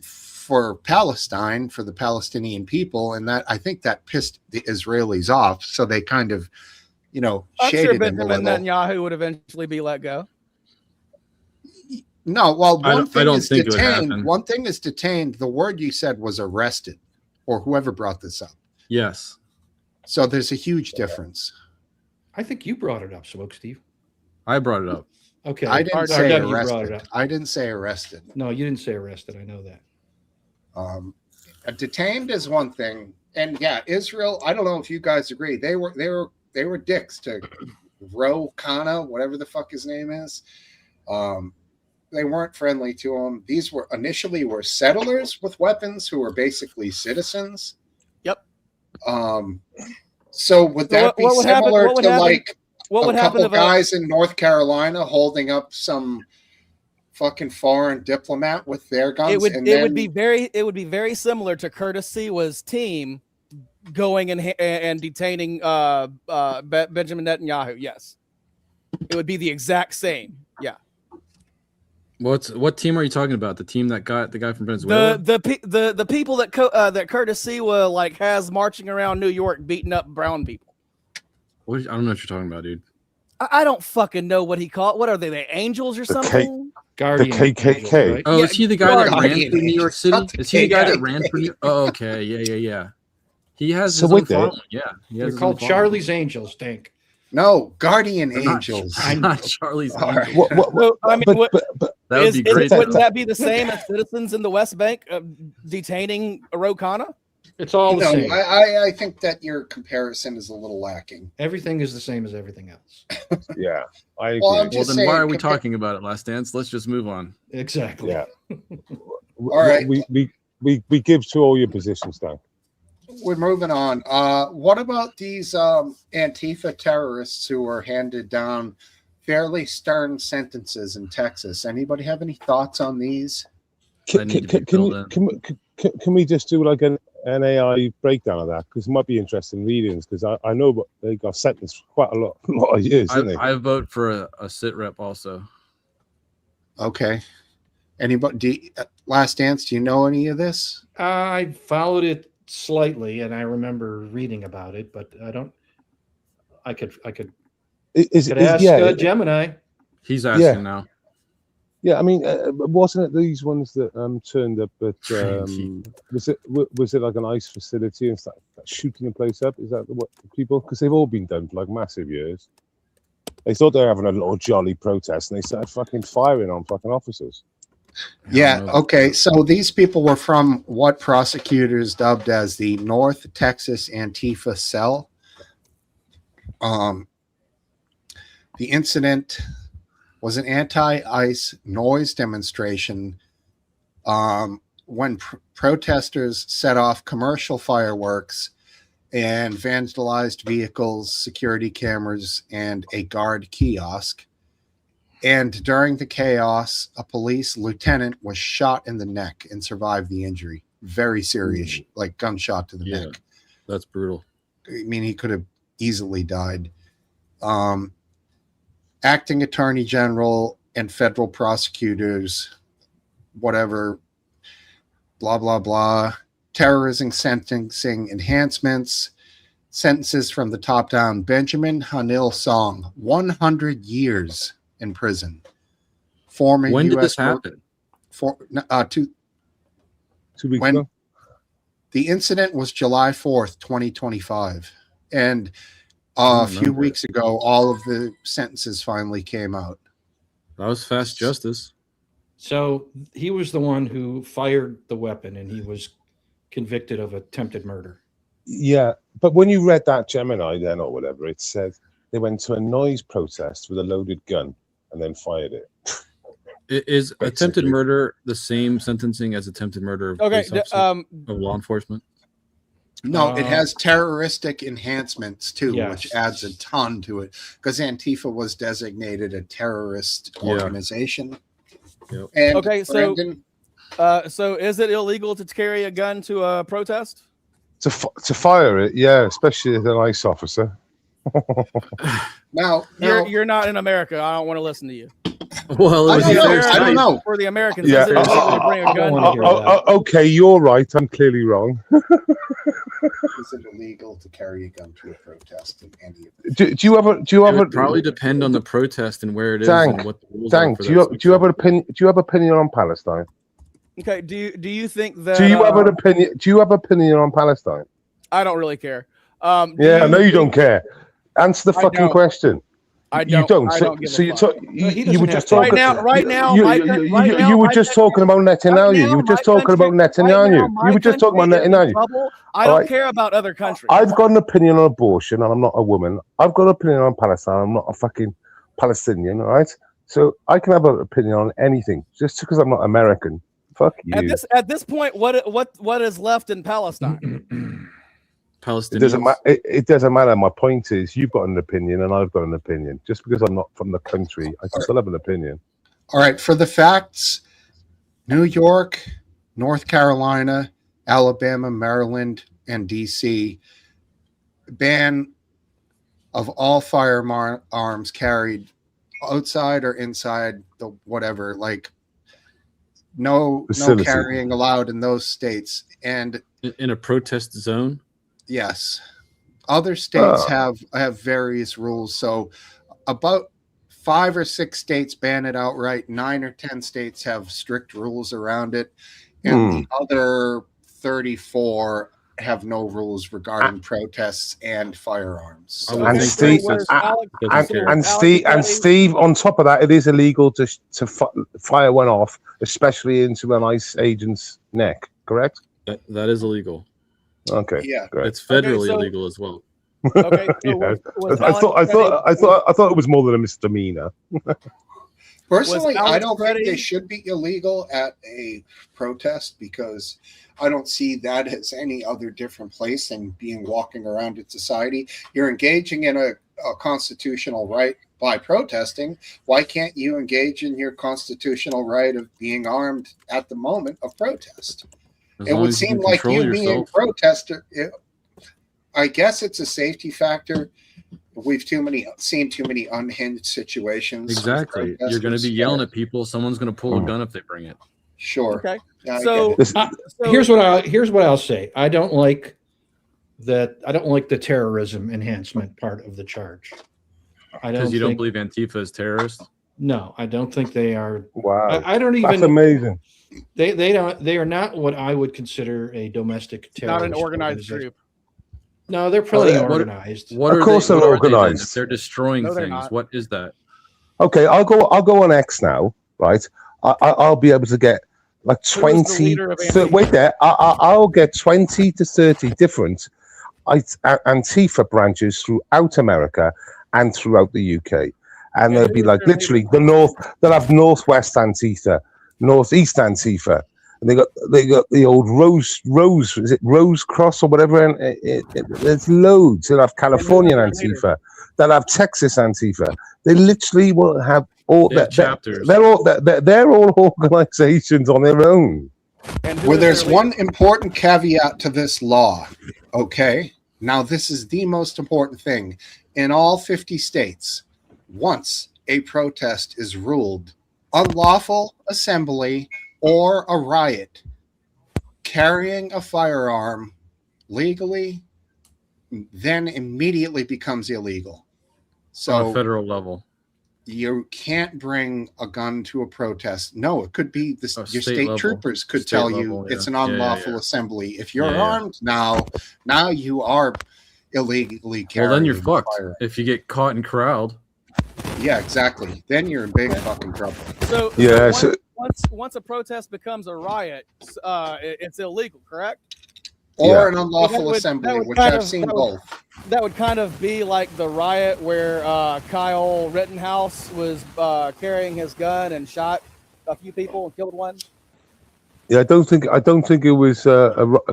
for Palestine, for the Palestinian people, and that I think that pissed the Israelis off. So they kind of, shaded him a little. Netanyahu would eventually be let go. No, well, one thing is think it would detained. happen. One thing is detained. The word you said was arrested, or whoever brought this up. Yes. So there's a huge difference. I think you brought it up, Smoke Steve. I brought it up. Okay. I didn't RW say brought it arrested. up. I didn't say arrested. No, you didn't say arrested. I know that. Detained is one thing, and yeah, Israel. I don't know if you guys agree. They were dicks to Ro Khanna, whatever the fuck his name is. They weren't friendly to him. These were initially settlers with weapons who were basically citizens. Yep. So would that be similar to like what would a happen couple guys in North Carolina holding up some fucking foreign diplomat with their guns? It would be very similar to Curtis Sewa's team going and detaining Benjamin Netanyahu. Yes, it would be the exact same. Yeah. What team are you talking about? The team that got the guy from Venezuela? The people that that Curtis Sewa has marching around New York beating up brown people. I don't know what you're talking about, dude. I don't fucking know what he called. What are they? The Angels or something? Guardian the KKK. Angels, right? Oh, Yeah, is he the guy that Guardian ran through New York Angels. City? Not the Is he the guy that KKK. ran through New Oh, okay. Yeah. He has So his wait own there. following. Yeah. He has They're his own called following. Charlie's Angels, Dank. No, Guardian They're not- Angels. Not Charlie's All right. Angels. Well, I mean, That would be great. wouldn't though. that be the same as citizens in the West Bank detaining Ro Khanna? It's all the No, same. I think that your comparison is a little lacking. Everything is the same as everything else. Yeah, I agree. Well, I'm Well, just then saying, why are we compare- talking about it, Last Dance? Let's just move on. Exactly. Yeah. All right. We give to all your positions, Dan. We're moving on. What about these Antifa terrorists who were handed down fairly stern sentences in Texas? Anybody have any thoughts on these? That need to be filled in. Can we just do like an AI breakdown of that? Because it might be interesting readings. Because I know they got sentenced for quite a lot of years, didn't they? I vote for a sit rep also. Okay. Anybody? Last Dance. Do you know any of this? I followed it slightly, and I remember reading about it, but I don't. I could ask Gemini. He's asking now. Yeah, I mean, wasn't it these ones that turned up at was it like an ICE facility and stuff, shooting the place up? Is that what people? Because they've all been done for like massive years. They thought they were having a little jolly protest, and they started fucking firing on fucking officers. Yeah. Okay. So these people were from what prosecutors dubbed as the North Texas Antifa Cell. The incident was an anti-ICE noise demonstration when protesters set off commercial fireworks and vandalized vehicles, security cameras, and a guard kiosk. And during the chaos, a police lieutenant was shot in the neck and survived the injury. Very serious, like gunshot to the neck. That's brutal. I mean, he could have easily died. Acting attorney general and federal prosecutors, whatever, blah, blah, blah. Terrorism sentencing enhancements. Sentences from the top down. Benjamin Hanil Song, 100 years in prison. Former When did US this happen? 2 weeks when ago. the incident was July 4th, 2025. And a few weeks ago, all of the sentences finally came out. That was fast justice. So he was the one who fired the weapon, and he was convicted of attempted murder. Yeah, but when you read that Gemini then or whatever, it said they went to a noise protest with a loaded gun and then fired it. Is Basically. attempted murder the same sentencing as attempted murder of, Okay. of law enforcement? No, it has terroristic enhancements too, Yes. which adds a ton to it because Antifa was designated a terrorist organization. Yep. And Okay, Brandon, so is it illegal to carry a gun to a protest? To fire it, yeah, especially as an ICE officer. now You're not in America. I don't want to listen to you. Well, it was I don't know. either I don't know. For the Americans, Yeah. is it illegal to bring a I gun? don't wanna hear that. Okay, you're right. I'm clearly wrong. is it illegal to carry a gun to a protest in any of it? Do you have It would probably depend on the protest and where it is Dank, and what the rules Dank, are. do you have an opinion? Do you have opinion on Palestine? Okay. Do you think that? Do you have an opinion? Do you have opinion on Palestine? I don't really care. Yeah, I know you don't care. Answer the I fucking don't. question. I You don't. don't. I So, don't give so a you fuck. you were just talking Right now, You were my just country- talking about Netanyahu. right You now, were just my talking about country- right now, Netanyahu. my You were just talking about country is in Netanyahu. trouble. I All don't right. care about other countries. I've got an opinion on abortion, and I'm not a woman. I've got an opinion on Palestine. I'm not a fucking Palestinian, all right? So I can have an opinion on anything just because I'm not American. Fuck you. At this point, what is left in Palestine? Palestinians. It doesn't matter. My point is, you've got an opinion, and I've got an opinion. Just because I'm not from the country, I can still have an opinion. All right, for the facts, New York, North Carolina, Alabama, Maryland, and DC ban of all firearms carried outside or inside the whatever, like no Facility. carrying allowed in those states. And In a protest zone? yes, other states have various rules. So about 5 or 6 states ban it outright. 9 or 10 states have strict rules around it, and the other 34 have no rules regarding protests and firearms. So And Okay, Steve, so where's Steve, on top of that, it is illegal to fire one off, especially into an ICE agent's neck. Correct? That is illegal. Okay. yeah, Great. It's federally so- illegal as well. Okay, so Yeah. was I thought it was more than a misdemeanor. personally, Alex I don't think Reddy- they should be illegal at a protest because I don't see that as any other different place than being walking around in society. You're engaging in a constitutional right by protesting. Why can't you engage in your constitutional right of being armed at the moment of protest? As It long would as you seem can like control you being a yourself. protester. I guess it's a safety factor. We've seen too many unhinged situations. with Exactly. You're going to be protesters. yelling at people. Someone's going to pull a gun if they bring it. Sure. Okay. Yeah, I So, get it. This- so Here's what I'll say. I don't like the terrorism enhancement part of the charge. I don't Because you don't think, believe Antifa is terrorist? no, I don't think they are. Wow. I don't That's even. amazing. They are not what I would consider a domestic terrorist. not an organized organization. group. No, they're pretty What- organized. What Of are course they, they're what are they then? organized. If they're destroying No, they're things, not. what is that? Okay, I'll go on X now, right? I'll be able to get like Who's the 20. leader of Wait there, I'll get 20 to 30 different Antifa branches throughout America and throughout the UK, and they'll be who's like their literally they'll have Northwest Antifa, Northeast Antifa, and they got the old Rose is it Rose Cross or whatever, and there's loads. They'll have Californian And who's their leader? Antifa, they'll have Texas Antifa. They literally will have all They have that chapters. they're all organizations on their own. And who Well, is there's their one leader? important caveat to this law. Okay. Now, this is the most important thing. In all 50 states, once a protest is ruled unlawful assembly or a riot, carrying a firearm legally then immediately becomes illegal. On So a federal level. you can't bring a gun to a protest. No, it could be this. Your State state level. troopers could State tell level, you yeah. it's an Yeah, yeah, unlawful yeah. assembly. If you're Yeah, yeah. armed now you are illegally carrying. Well, then you're fucked. fire. If you get caught and corralled. Yeah, exactly. Then you're in big fucking trouble. So Yeah, so so- once a protest becomes a riot, it's illegal, correct? Or Yeah. an unlawful That would- assembly, that would which kind I've of- seen that would- both. That would kind of be like the riot where Kyle Rittenhouse was carrying his gun and shot a few people and killed one. Yeah, I don't think it was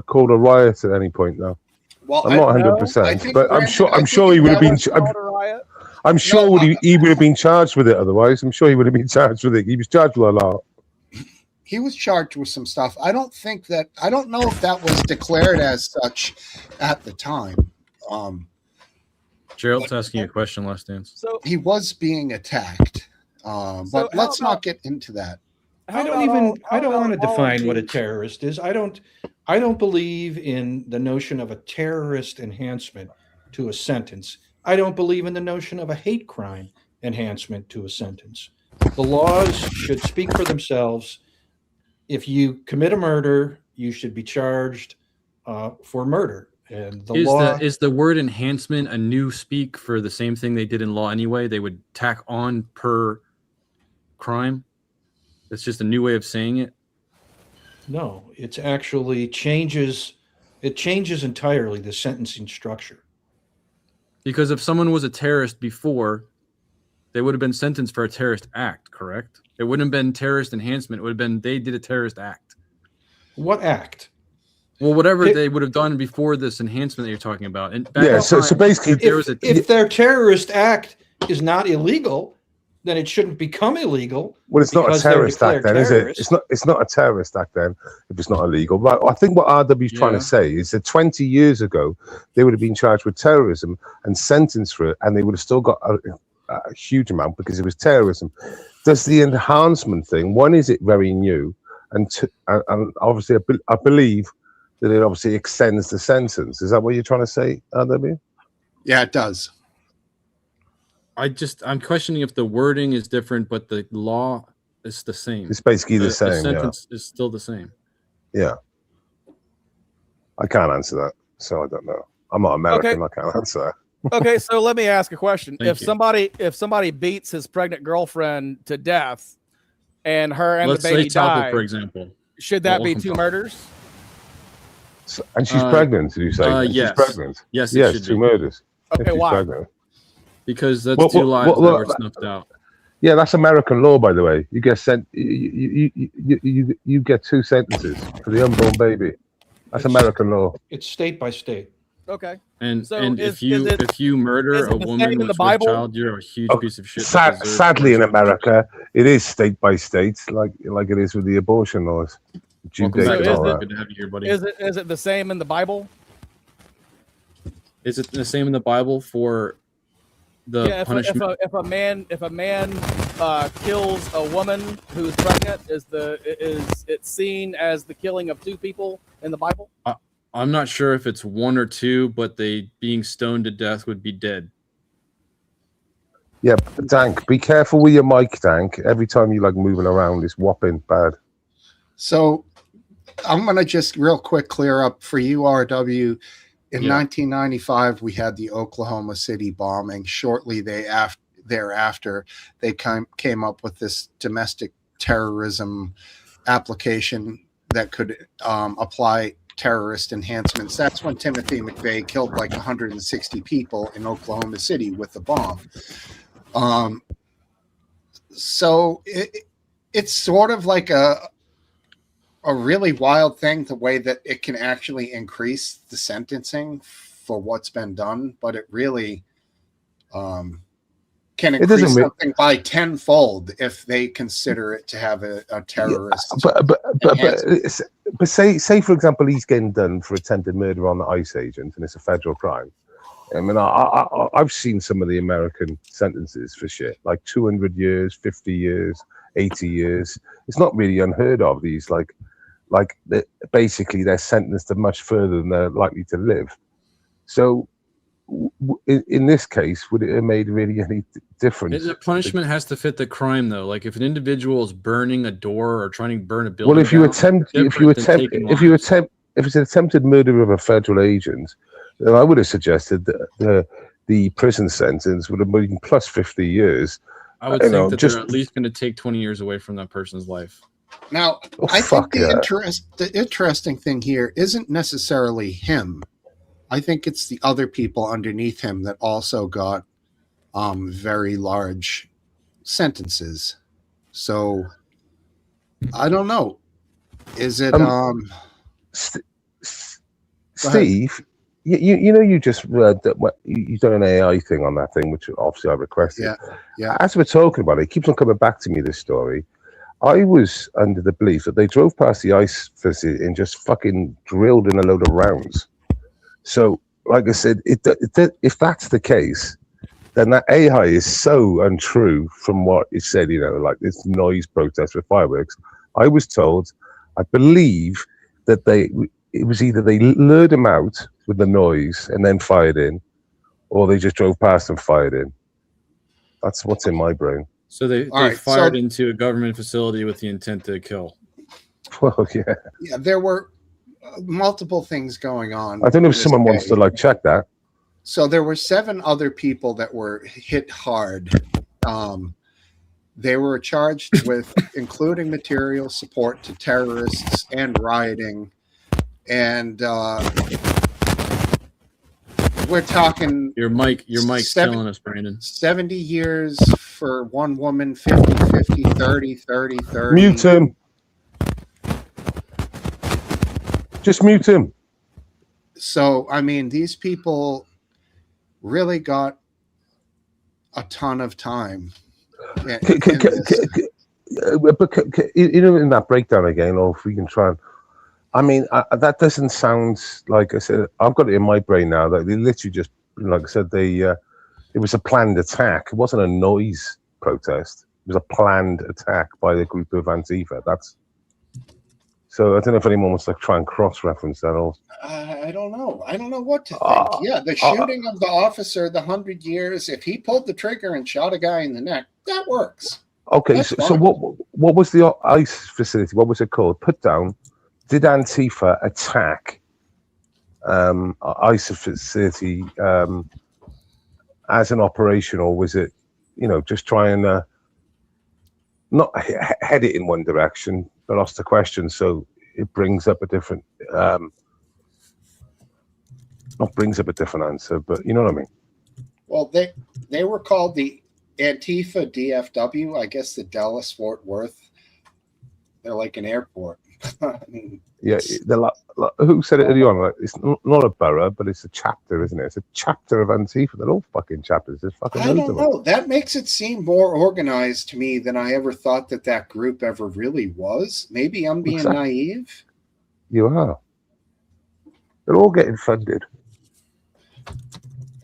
called a riot at any point. No, Well, I'm not I 100%, think but I'm Brandon- sure I think he would have that been. was Called a riot. I'm sure No, he would have been charged with it. Otherwise, I'm sure he would have been charged with it. He was charged with a lot. he was charged with some stuff. I don't know if that was declared as such at the time. Gerald's asking you a question, Last Dance. So He was being attacked. But how let's about- not get into that. how I don't about even. all- how I don't about want to all of define what a these- terrorist is. I don't believe in the notion of a terrorist enhancement to a sentence. I don't believe in the notion of a hate crime enhancement to a sentence. The laws should speak for themselves. If you commit a murder, you should be charged for murder. And the law Is the word enhancement a new speak for the same thing they did in law anyway? They would tack on per crime. It's just a new way of saying it. no, it's actually changes. It changes entirely the sentencing structure. Because if someone was a terrorist before, they would have been sentenced for a terrorist act, correct? It wouldn't have been terrorist enhancement. It would have been they did a terrorist act. What act? Well, whatever It- they would have done before this enhancement that you're talking about. And back Yeah. in So time, basically, there was a If their terrorist act is not illegal, then it shouldn't become illegal. well, it's not a because they're terrorist act, then, declared is it? terrorists. It's not a terrorist act then if it's not illegal. Right. I think what RW is trying Yeah. to say is that 20 years ago they would have been charged with terrorism and sentenced for it, and they would have still got a huge amount because it was terrorism. Does the enhancement thing? One, is it very new, and obviously I believe that it obviously extends the sentence. Is that what you're trying to say, RW? Yeah, it does. I'm questioning if the wording is different, but the law is the same. It's basically the The same. Yeah. sentence is still the same. Yeah. I can't answer that, so I don't know. I'm not American. Okay. I can't answer that. Okay, so let me ask a question. Thank If you. somebody beats his pregnant girlfriend to death and her and Let's the say baby Talbot, die, for example. should that Well, be welcome, two Tom. murders? So, and she's Uh, pregnant, did you say? And yes. She's pregnant. Yes, it Yes, should two be. murders. if Okay, she's why? pregnant. Because that's Well, two well, lives well, that well, were snuffed out. Yeah, that's American law, by the way. You get sent. You get two sentences for the unborn baby. That's American law. It's state by state. Okay. And So and is if you it murder the a same woman in with the a Bible? child, you're a huge Oh, piece of shit. that deserves Sadly, in punishment. America, it is state by state, like it is with the abortion laws. Due Welcome date back, and So all Tom. that. Good to have you here, buddy. Is it the same in the Bible? Is it the same in the Bible for the Yeah, punishment? if a man kills a woman who is pregnant, is it seen as the killing of two people in the Bible? I'm not sure if it's one or two, but they being stoned to death would be dead. Yeah, Dank, be careful with your mic, Dank. Every time you like moving around, it's whopping bad. So I'm going to just real quick clear up for you, RW. In Yeah. 1995, we had the Oklahoma City bombing. Shortly thereafter, they came up with this domestic terrorism application that could apply terrorist enhancements. That's when Timothy McVeigh killed like 160 people in Oklahoma City with the bomb. So it's sort of like a really wild thing, the way that it can actually increase the sentencing for what's been done, but it really can increase something by tenfold if they consider it to have a terrorist. But say for example, he's getting done for attempted murder on the ICE agent, and it's a federal crime. I mean, I've seen some of the American sentences for shit, like 200 years, 50 years, 80 years. It's not really unheard of. These basically they're sentenced to much further than they're likely to live. So in this case, would it have made really any difference? The punishment has to fit the crime, though. Like if an individual is burning a door or trying to burn a building, well, if it's an attempted murder of a federal agent, then I would have suggested that the prison sentence would have been plus 50 years. I would think that they're at least going to take 20 years away from that person's life. Now, I think the interesting thing here isn't necessarily him. I think it's the other people underneath him that also got very large sentences. So I don't know. Is it Steve? You know, you just read that you've done an AI thing on that thing, which obviously I requested. Yeah. As we're talking about it, it keeps on coming back to me, this story. I was under the belief that they drove past the ICE facility and just fucking drilled in a load of rounds. So, like I said, if that's the case, then that AI is so untrue from what it said, you know, like this noise protest with fireworks. I was told, I believe that it was either they lured him out with the noise and then fired in, or they just drove past and fired in. That's what's in my brain. So they fired into a government facility with the intent to kill. Well, yeah. Yeah, there were multiple things going on. I don't know if someone wants to check that. So there were 7 other people that were hit hard. They were charged with including material support to terrorists and rioting. And we're talking your mic's killing us, Brandon. 70 years for one woman, 50, 50, 30, 30, 30. Mute him. Just mute him. So, I mean, these people really got a ton of time. But you know, in that breakdown again, or if we can try and, I mean, that doesn't sound like I said. I've got it in my brain now that they literally just, like I said, it was a planned attack. It wasn't a noise protest. It was a planned attack by the group of Antifa. So I don't know if anyone wants to try and cross-reference that. Or I don't know. I don't know what to think. Yeah, the shooting of the officer, the 100 years. If he pulled the trigger and shot a guy in the neck, that works. Okay, so what was the ICE facility? What was it called? Put down. Did Antifa attack ICE facility as an operation, or was it, you know, just try and not head it in one direction, but ask the question so it brings up a different, not brings up a different answer, but you know what I mean? Well, they were called the Antifa DFW. I guess the Dallas Fort Worth. They're like an airport. I mean, yeah, who said it early on? Like, it's not a borough, but it's a chapter, isn't it? It's a chapter of Antifa. They're all fucking chapters. There's fucking I don't know. That makes it seem more organized to me than I ever thought that group ever really was. Maybe I'm being naive. You are. They're all getting funded. I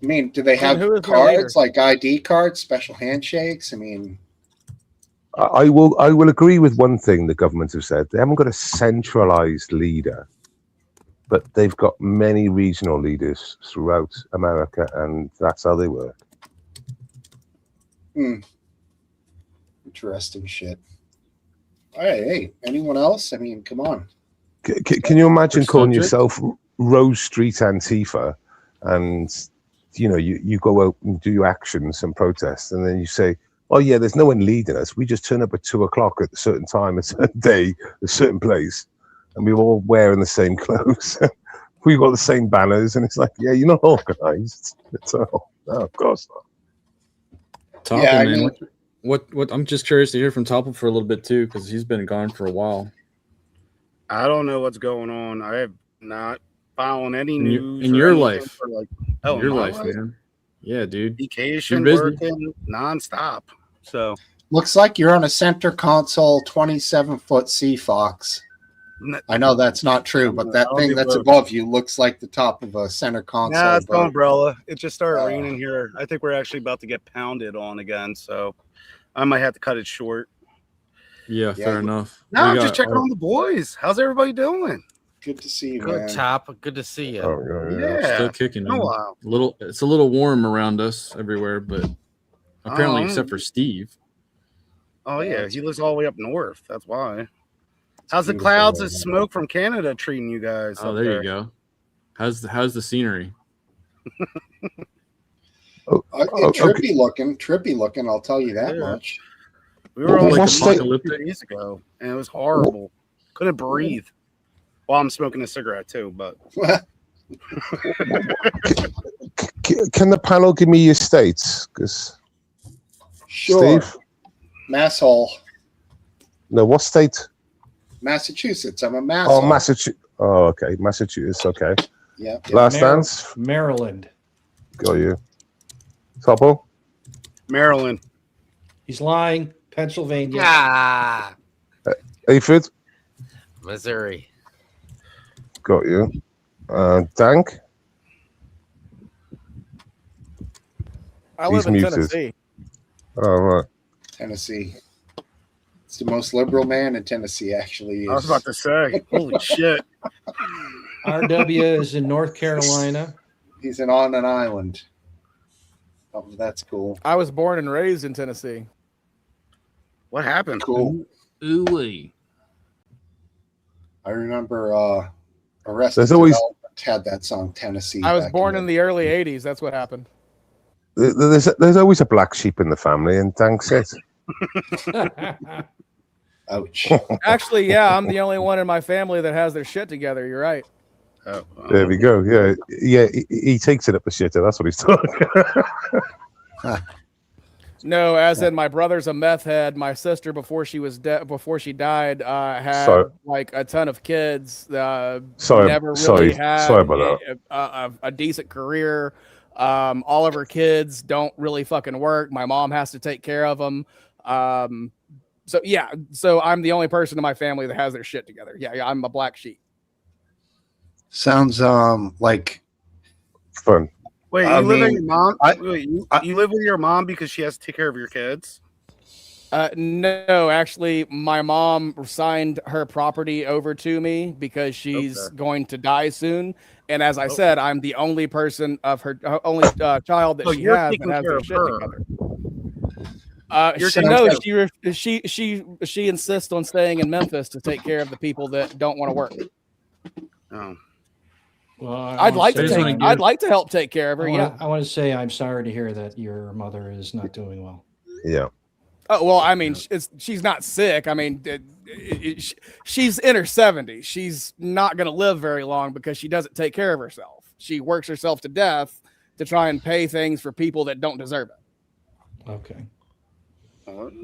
mean, do they have cards like ID cards, special handshakes? I mean, I will agree with one thing the government have said. They haven't got a centralized leader, but they've got many regional leaders throughout America, and that's how they work. Interesting shit. All right, hey, anyone else? I mean, come on. Can you imagine calling yourself Rose Street Antifa, and you know you go out and do your actions and protests, and then you say, oh yeah, there's no one leading us. We just turn up at 2:00 at a certain time, a certain day, a certain place, and we're all wearing the same clothes. We've got the same banners, and it's like, yeah, you're not organized. No, of course not. Topple, yeah, man. What? I'm just curious to hear from Topple for a little bit too, because he's been gone for a while. I don't know what's going on. I have not followed any news in your life. Like, your life, man. Yeah, dude. Vacation, You're busy. working nonstop. So Looks like you're on a center console 27-foot Sea Fox. I know that's not true, but that I'll thing do that's both. above you looks like the top of a center console. Nah, it's the but- umbrella. It just started Oh. raining here. I think we're actually about to get pounded on again, so I might have to cut it short. Yeah, fair you- enough. No, We I'm got just checking our- on the boys. How's everybody doing? Good to see you, Good, man. Top. Good to see you. Oh, yeah. Yeah, Still kicking. been a Man. while. It's a little warm around us everywhere, but apparently, Oh. except for Steve. Oh yeah, he lives all the way up north. That's why. How's the beautiful clouds right of now. smoke from Canada treating you guys? Oh, up there you go. How's the scenery? It's trippy looking. I'll tell you that Yeah. much. We were on like What's the- 2 days ago, and it was horrible. Couldn't breathe. Well, I'm smoking a cigarette too, but Can the panel give me your states? Because Sure. Steve, Masshole, no, what state? Massachusetts. I'm a mass. Oh, Massachusetts. Oh, okay, Massachusetts. Okay. Yeah. Last Mar- dance. Maryland. Got you. Topo. Maryland. He's lying. Pennsylvania. Ah, Aphid. Missouri. Got you. Dank. I He's live in muted. Tennessee. Oh, right. Tennessee. It's the most liberal man in Tennessee, actually. I was about to say, holy shit. RW is in North Carolina. He's on an island. Oh, that's cool. I was born and raised in Tennessee. What happened? Cool. Ooh-wee. I remember Arrested There's always- Development had that song Tennessee. I was back born in the early 80s. That's what happened. There's always a black sheep in the family, and Dank's it. Ouch. Actually, yeah, I'm the only one in my family that has their shit together. You're right. Oh, There we go. Yeah. He takes it up the shitter. That's what he's talking. No, as in my brother's a meth head. My sister, before she died, had Sorry. like a ton of kids. Sorry, never really sorry, had sorry about that. a decent career. All of her kids don't really fucking work. My mom has to take care of them. So yeah, so I'm the only person in my family that has their shit together. Yeah, I'm a black sheep. Sounds like Fun. Wait, you I live with mean, your mom? I- Wait, you live with your mom because she has to take care of your kids? No, actually, my mom signed her property over to me because she's Okay. going to die soon. And as I said, I'm the only person of her only child that Oh, she you're has that taking has care their of shit her. together. You're She, taking no, care of- she insists on staying in Memphis to take care of the people that don't want to work. Oh. Well, I I'd wanna like say- to just wanna take. give- I'd like to help take care of her. Yeah. I want to say I'm sorry to hear that your mother is not doing well. Yeah. Oh well, I mean, she's not sick. I mean, she's in her 70s. She's not going to live very long because she doesn't take care of herself. She works herself to death to try and pay things for people that don't deserve it. Okay.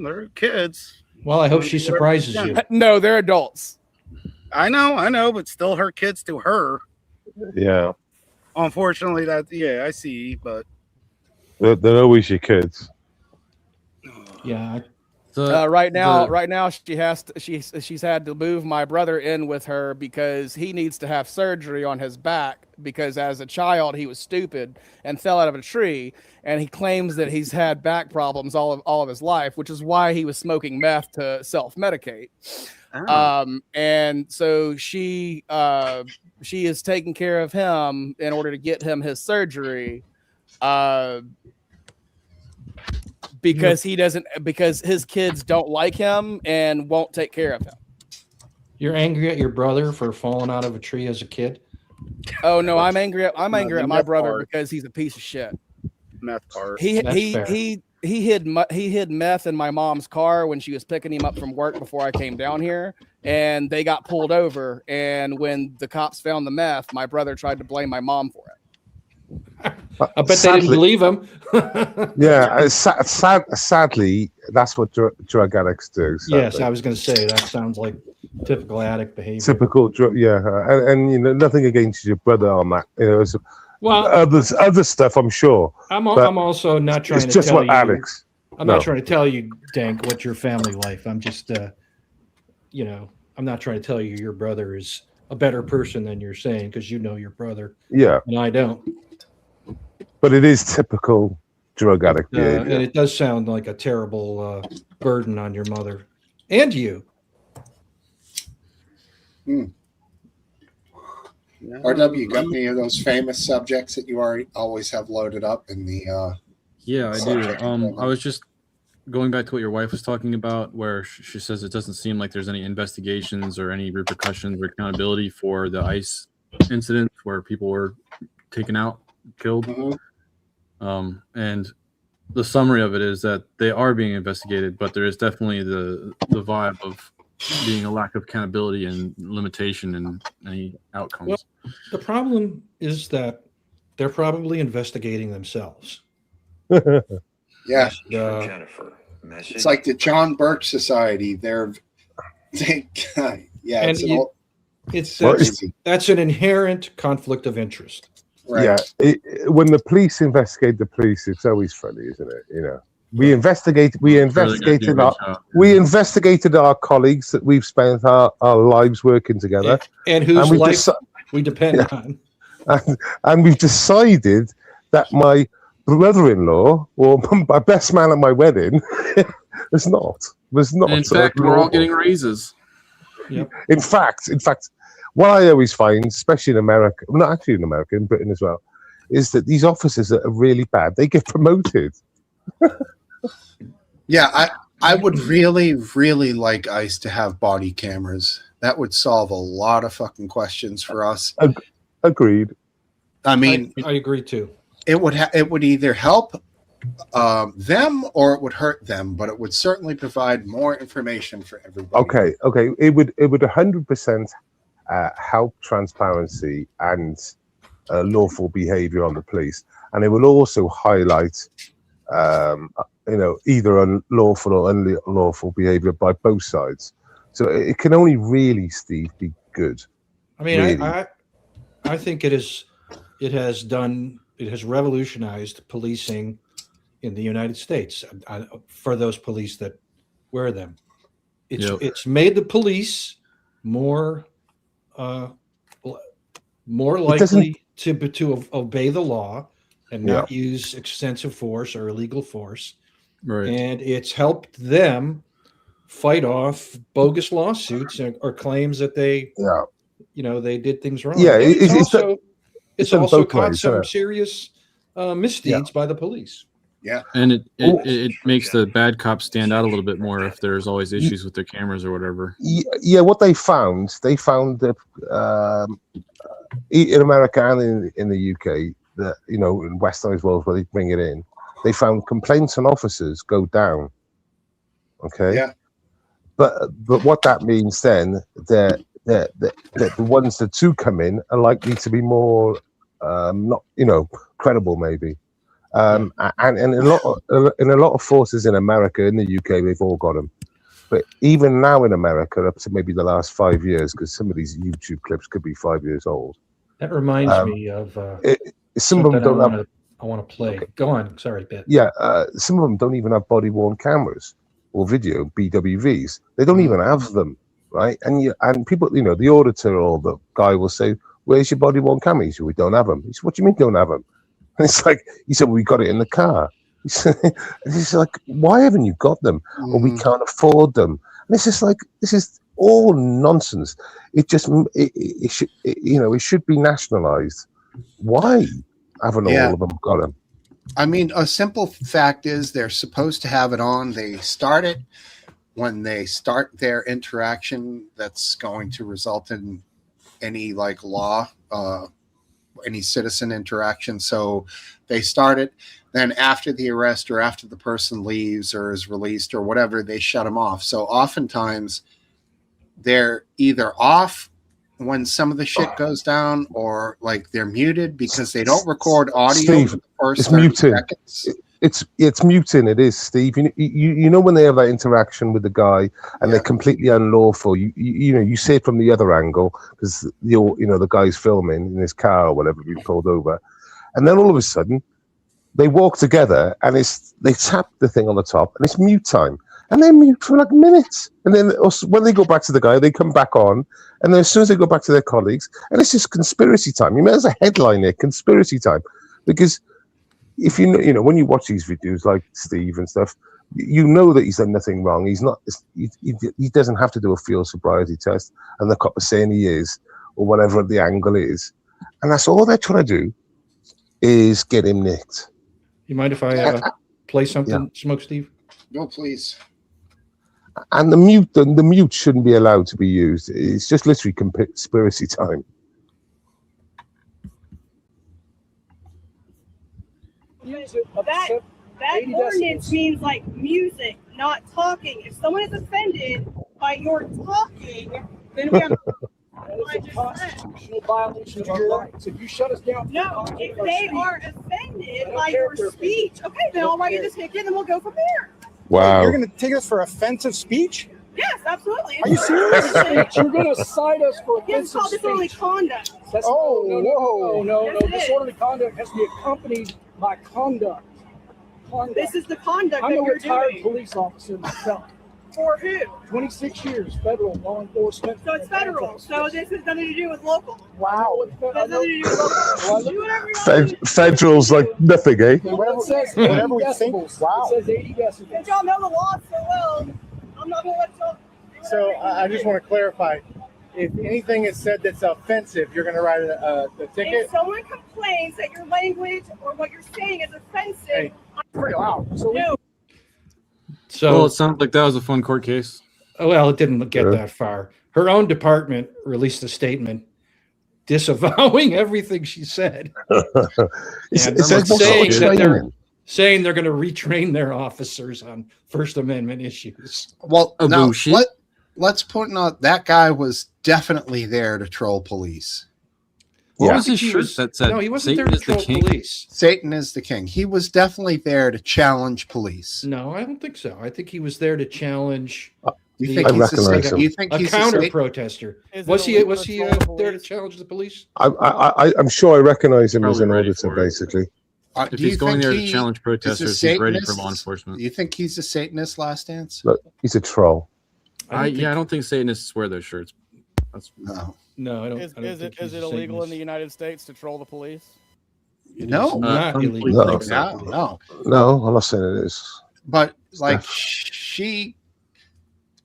They're kids. Well, I hope she surprises you. No, they're adults. I know, but still her kids to her. Yeah. Unfortunately, I see, but They're always your kids. Yeah. Right now, she's had to move my brother in with her because he needs to have surgery on his back because as a child he was stupid and fell out of a tree, and he claims that he's had back problems all of his life, which is why he was smoking meth to self-medicate. And so she is taking care of him in order to get him his surgery. Because his kids don't like him and won't take care of him. You're angry at your brother for falling out of a tree as a kid? Oh no, I'm angry at the my meth brother part. because he's a piece of shit. meth part. He fair. hid meth in my mom's car when she was picking him up from work before I came down here, and they got pulled over. And when the cops found the meth, my brother tried to blame my mom for it. I bet they didn't believe him. Yeah. Sadly, that's what drug addicts do. Yes, sadly. I was going to say that sounds like typical addict behavior. Typical drug. Yeah. And nothing against your brother on that. Well, other stuff, I'm sure. I'm also not trying It's to just tell what you. Alex. I'm not trying to tell you, Dank, what's your family life. I'm just, I'm not trying to tell you your brother is a better person than you're saying because you know your brother. Yeah. And I don't. But it is typical drug addict behavior. And it does sound like a terrible burden on your mother and you. RW, you got any of those famous subjects that you always have loaded up in the? Yeah, I do. I was just going back to what your wife was talking about, where she says it doesn't seem like there's any investigations or any repercussions or accountability for the ICE incident where people were taken out, killed. And the summary of it is that they are being investigated, but there is definitely the vibe of being a lack of accountability and limitation in any outcomes. Well, the problem is that they're probably investigating themselves. Yeah. It's like the John Birch Society. That's an inherent conflict of interest. Right. Yeah. When the police investigate the police, it's always funny, isn't it? You know, we investigated our colleagues that we've spent our lives working together, and whose life we depend on. And we've decided that my brother-in-law or my best man at my wedding was not. And in fact, we're all getting raises. Yep. In fact, what I always find, especially in America, well, not actually in America, in Britain as well, is that these officers that are really bad, they get promoted. Yeah, I would really, really like ICE to have body cameras. That would solve a lot of fucking questions for us. Agreed. I mean, I agree too. It would either help them or it would hurt them, but it would certainly provide more information for everybody. Okay. It would 100% help transparency and lawful behavior on the police, and it will also highlight, either unlawful or unlawful behavior by both sides. So it can only really, Steve, be good. I mean, really. I think it has revolutionized policing in the United States for those police that wear them. It's made the police more likely to obey the law and not use extensive force or illegal force. Right. And it's helped them fight off bogus lawsuits or claims that they did things wrong. Yeah, it's also caught some serious misdeeds by the police. Yeah, and it makes the bad cops stand out a little bit more if there's always issues with their cameras or whatever. Yeah, what they found that in America and in the UK, that in westernized world where they bring it in, they found complaints on officers go down. Okay. Yeah. But what that means then that the ones that do come in are likely to be more not credible maybe. And in a lot of forces in America, in the UK, they've all got them. But even now in America, up to maybe the last 5 years, because some of these YouTube clips could be 5 years old. That reminds me of some of them don't have. I want to play. Okay. Go on. Sorry, Ben. Yeah, some of them don't even have body-worn cameras or video BWVs. They don't even have them, right? And people, the auditor or the guy will say, "Where's your body-worn camera?" He said, "We don't have them." He said, "What do you mean don't have them?" And it's like, he said, "Well, we got it in the car." He said, "It's like, why haven't you got them?" Or we can't afford them. And it's just like, this is all nonsense. It just, it should be nationalized. Why haven't all of them got them? I mean, a simple fact is they're supposed to have it on. They start it when they start their interaction that's going to result in any law, any citizen interaction. So they start it. Then after the arrest or after the person leaves or is released or whatever, they shut them off. So oftentimes they're either off when some of the shit goes down or they're muted because they don't record audio. Steve, for the first it's muting. Seconds. It's muting. It is, Steve. You know when they have that interaction with the guy and they're completely unlawful. You see it from the other angle because the guy's filming in his car or whatever, being pulled over, And then all of a sudden, they walk together and they tap the thing on the top and it's mute time. And they're mute for like minutes. And then when they go back to the guy, they come back on. And then as soon as they go back to their colleagues, and it's just conspiracy time. You know, there's a headline there, conspiracy time. Because if you know, when you watch these videos like Steve and stuff, you know that he's done nothing wrong. He's not, he doesn't have to do a field sobriety test. And the cop is saying he is, or whatever the angle is. And that's all they're trying to do is get him nicked. You mind if I play something, Smoke Steve? No, please. And the mute shouldn't be allowed to be used. It's just literally conspiracy time. That ordinance means like music, not talking. If someone is offended by your talking, then we have constitutional violation of our rights. If you shut us down, no. If they are offended by your speech, okay, then I'll write you this ticket, and we'll go from there. Wow. You're going to take us for offensive speech? Yes, absolutely. Are you serious? You're going to cite us for Yes, offensive called disorderly speech? conduct. No. Yes, it is. Disorderly conduct has to be accompanied by conduct. This is the conduct I'm that a you're retired doing. police officer myself. For who? 26 years federal law enforcement. So it's federal. So this has nothing to do with local. Wow. It has nothing to do with local. Do whatever you want to do. Federal's like nothing, eh? Whatever we think. Wow. It says 80 decibels. But y'all know the law so well. I'm not going to let y'all. So I just want to clarify. If anything is said that's offensive, you're going to write the ticket? If someone complains that your language or what you're saying is offensive, Hey. Pretty loud. So no. So, Well, it sounds like that was a fun court case. well, it didn't get that far. Her own department released a statement disavowing everything she said. Saying they're going to retrain their officers on First Amendment issues. Well, Oh, now bullshit. let's put out that guy was definitely there to troll police. What was his He shirt was- that said no, he wasn't Satan there to is the troll king? police. Satan is the king. He was definitely there to challenge police. No, I don't think so. I think he was there to challenge You think I he's recognize him. You think a he's counter Satan? protester. Is Was it he? illegal Was to he troll the there to police? challenge the police? I'm sure I recognize him as Probably an ready auditor, for it. basically. If Do you he's going think there to he challenge is a protesters, he's ready for Satanist? law enforcement. Do you think he's a Satanist, Last Dance? Look, he's a troll. I don't think Satanists wear those shirts. That's No. No, I don't. Is I don't it think is he's it a illegal in Satanist. the United States to troll the police? It No. is not don't illegal. think so. No. No, I'm not saying it is. But like Steph. she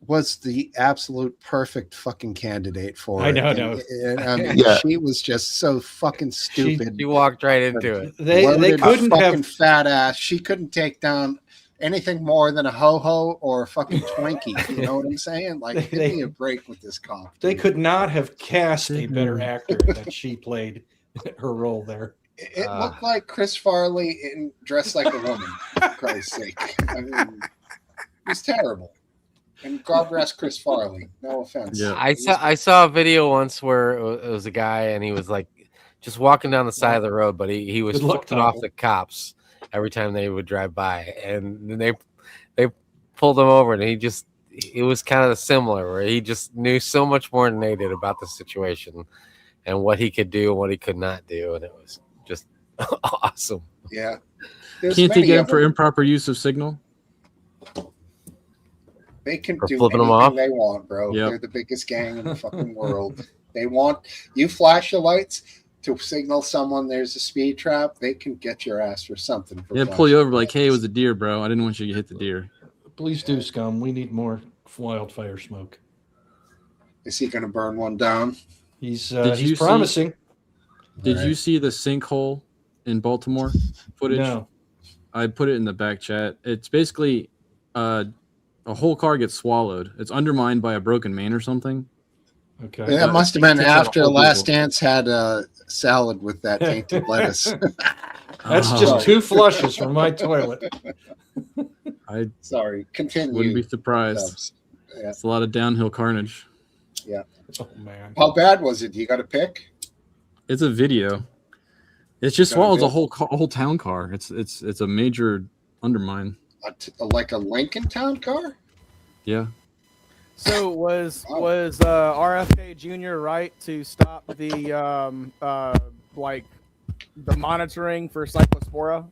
was the absolute perfect fucking candidate for I it. know, And, I mean, Yeah. she was just so fucking stupid. You walked right into it. They Bloated couldn't fucking have fat ass. She couldn't take down anything more than a ho ho or a fucking Twinkie. You know what I'm saying? Like, give me a break with this cop. they could not have cast a better actor than she played her role there. It looked like Chris Farley dressed like a woman. For Christ's sake. I mean, it was terrible. And God rest Chris Farley. No offense. Yeah. I saw a video once where it was a guy and he was like just walking down the side of the road, but he was Good luck, flipping off Tom. the cops every time they would drive by, and then they pulled him over, and it was kind of similar where he just knew so much more than they did about the situation and what he could do and what he could not do, and it was just awesome. Yeah. There's Can't they many get him of for them. improper use of signal? They can Or do flipping 'em anything off? they want, bro. Yep. They're the biggest gang in the fucking world. They want you flash your lights to signal someone there's a speed trap. They can get your ass for something. For Yeah, pull flashing you over like, lights. hey, it was a deer, bro. I didn't want you to hit the deer. Please do, scum. We need more wildfire smoke. Is he going to burn one down? He's Did you he's see- promising. Did Right. you see the sinkhole in Baltimore footage? No. I put it in the back chat. It's basically a whole car gets swallowed. It's undermined by a broken main or something. Okay. That must have been Takes out a after whole Last people. Dance had a salad with that tainted lettuce. That's Oh, just 2 flushes from my toilet. I Sorry, continue. wouldn't be surprised. Tubbs. Yeah. It's a lot of downhill carnage. Oh man. How bad was it? You got a pick? It's a video. It just Got a swallows a vid- whole town car. It's a major undermine. Like a Lincoln Town car? Yeah. So was Wow. RFK Jr. right to stop the like The monitoring for Cyclospora.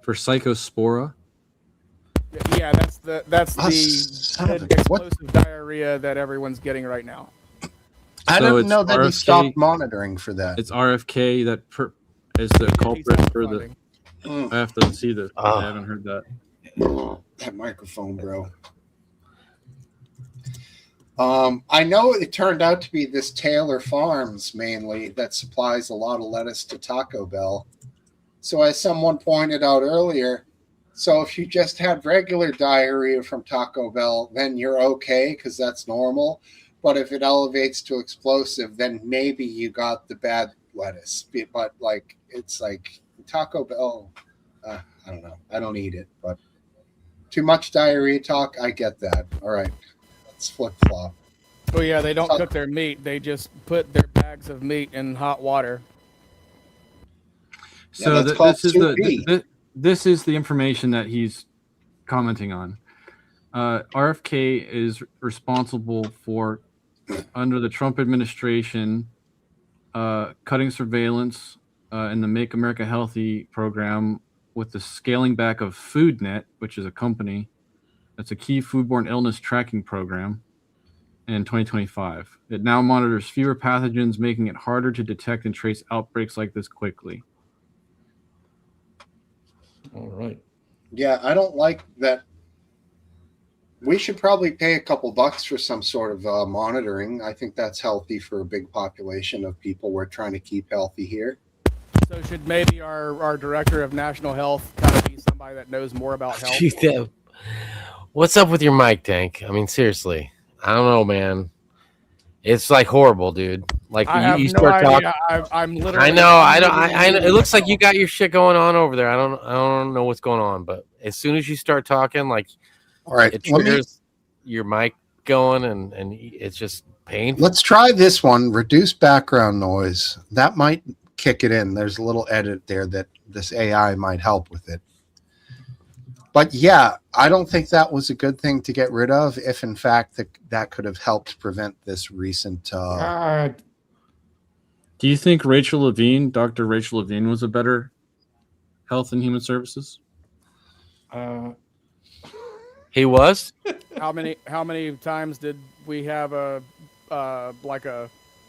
For Psychospora. Yeah, that's the explosive diarrhea that everyone's getting right now. I So didn't it's know that he RFK stopped monitoring for that. It's RFK that is the culprit for the. I have to see this. I haven't heard that. That microphone, bro. I know it turned out to be this Taylor Farms mainly that supplies a lot of lettuce to Taco Bell. So as someone pointed out earlier, so if you just had regular diarrhea from Taco Bell, then you're okay because that's normal. But if it elevates to explosive, then maybe you got the bad lettuce. But like, it's like Taco Bell, I don't know. I don't eat it, but too much diarrhea talk. I get that. All right. Let's flip flop. Oh yeah, they don't cook their meat. They just put their bags of meat in hot water. So this is the information that he's commenting on. RFK is responsible for, under the Trump administration, cutting surveillance in the Make America Healthy program with the scaling back of FoodNet, which is a company that's a key foodborne illness tracking program, in 2025. It now monitors fewer pathogens, making it harder to detect and trace outbreaks like this quickly. All right. Yeah, I don't like that. We should probably pay a couple bucks for some sort of monitoring. I think that's healthy for a big population of people we're trying to keep healthy here. So should maybe our director of national health kind of be somebody that knows more about health? What's up with your mic, Tank? I mean, seriously, I don't know, man. It's like horrible, dude. Like you start talking. I'm literally. I know. I know. It looks like you got your shit going on over there. I don't know what's going on, but as soon as you start talking, like, all right, it triggers your mic going, and it's just painful. Let's try this one. Reduce background noise. That might kick it in. There's a little edit there that this AI might help with it. But yeah, I don't think that was a good thing to get rid of. If in fact that could have helped prevent this recent. Do you think Rachel Levine, Dr. Rachel Levine, was a better Health and Human Services? He was. How many times did we have a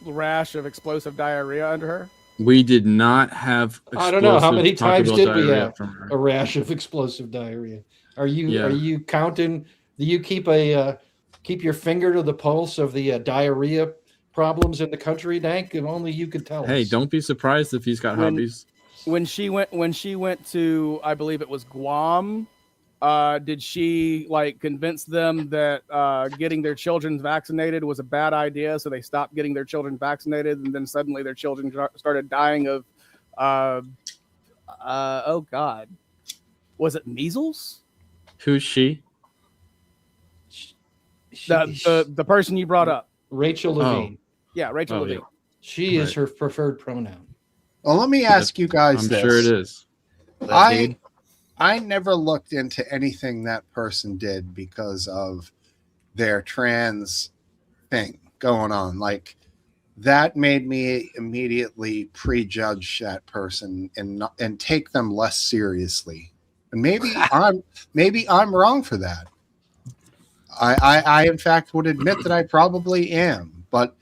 rash of explosive diarrhea under her? We did not have. I don't know how many times did we have a rash of explosive diarrhea. Are you counting? Do you keep your finger to the pulse of the diarrhea problems in the country, Dank? If only you could tell us. Hey, don't be surprised if he's got hobbies. When she went to, I believe it was Guam. Did she convince them that getting their children vaccinated was a bad idea, so they stopped getting their children vaccinated, and then suddenly their children started dying of oh God, was it measles? Who's she? The person you brought up, Rachel Levine. Yeah, Rachel Levine. Yeah. She is her preferred pronoun. Well, let me ask you guys I'm this. sure it is. I never looked into anything that person did because of their trans thing going on. Like, that made me immediately prejudge that person and take them less seriously. And maybe I'm wrong for that. I in fact would admit that I probably am, but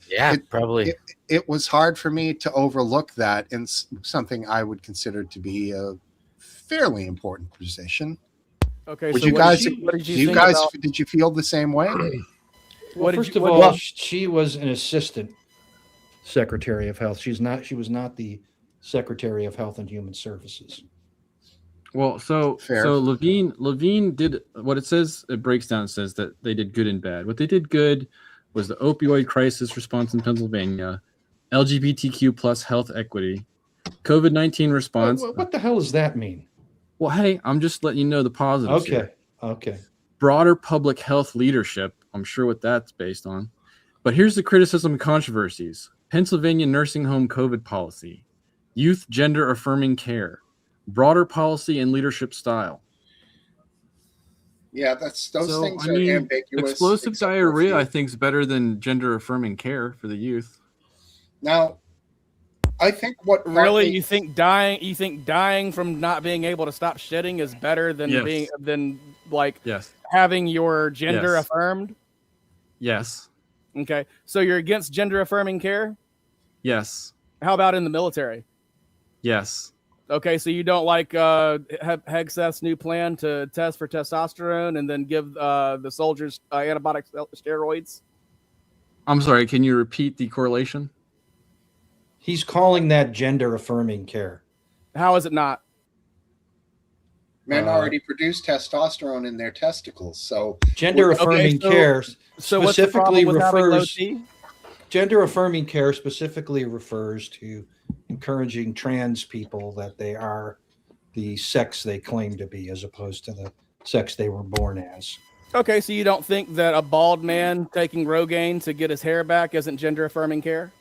probably it was hard for me to overlook that in something I would consider to be a fairly important position. Okay, did so you guys did you feel the same way? Well, first of all, she was an assistant secretary of health. She was not the secretary of Health and Human Services. Well, so Levine did what it says. It breaks down. It says that they did good and bad. What they did good was the opioid crisis response in Pennsylvania, LGBTQ plus health equity, COVID-19 response. What the hell does that mean? Well, hey, I'm just letting you know the positives. Okay. Broader public health leadership. I'm sure what that's based on. But here's the criticism and controversies. Pennsylvania nursing home COVID policy, youth gender affirming care, broader policy and leadership style. Yeah, those things are ambiguous. Explosive diarrhea, I think, is better than gender affirming care for the youth. Now, I think what Really, partly- you think dying from not being able to stop shitting is better than Yes. Yes. having your gender Yes. affirmed? Yes. Okay, so you're against gender affirming care? Yes. How about in the military? Yes. Okay, so you don't like Hegseth's new plan to test for testosterone and then give the soldiers antibiotic steroids? I'm sorry. Can you repeat the correlation? He's calling that gender affirming care. How is it not? Men already produce testosterone in their testicles, so Gender affirming care So what's the problem specifically with having low refers. T? Gender affirming care specifically refers to encouraging trans people that they are the sex they claim to be, as opposed to the sex they were born as. Okay, so you don't think that a bald man taking Rogaine to get his hair back isn't gender affirming care?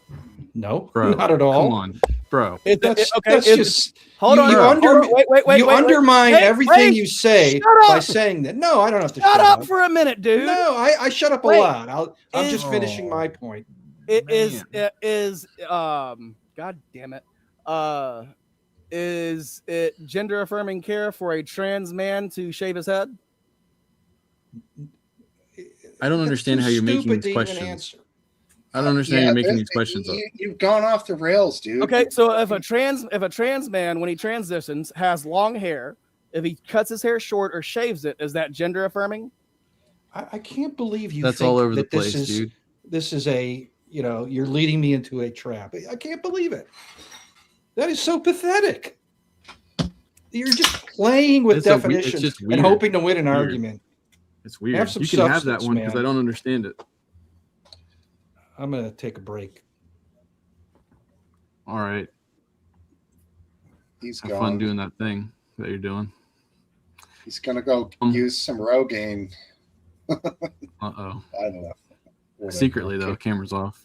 No, Bro, not at all. Come on, bro. That's is- just hold on. You, hold on, wait, you wait, undermine Hey, everything hey, you say shut by up! saying that. No, I don't have to Shut up for a minute, dude. No, I shut up a Wait, lot. I'm just is- finishing my point. It is God damn it. Is it gender affirming care for a trans man to shave his head? I don't understand how you're making these questions. I don't understand how you're making these questions up. You've gone off the rails, dude. Okay, so if a trans man when he transitions has long hair, if he cuts his hair short or shaves it, is that gender affirming? I can't believe you. That's think all over the that this place, is, dude. This is you're leading me into a trap. I can't believe it. That is so pathetic. You're just playing with It's just definitions weird. and hoping to win an Weird. argument. It's weird. Have some You can have that substance, one because man. I don't understand it. I'm gonna take a break. All right. He's Have gone. fun doing that thing that you're doing. He's gonna go use some Rogaine. Uh-oh. I don't know. Whatever. Secretly though, camera's off.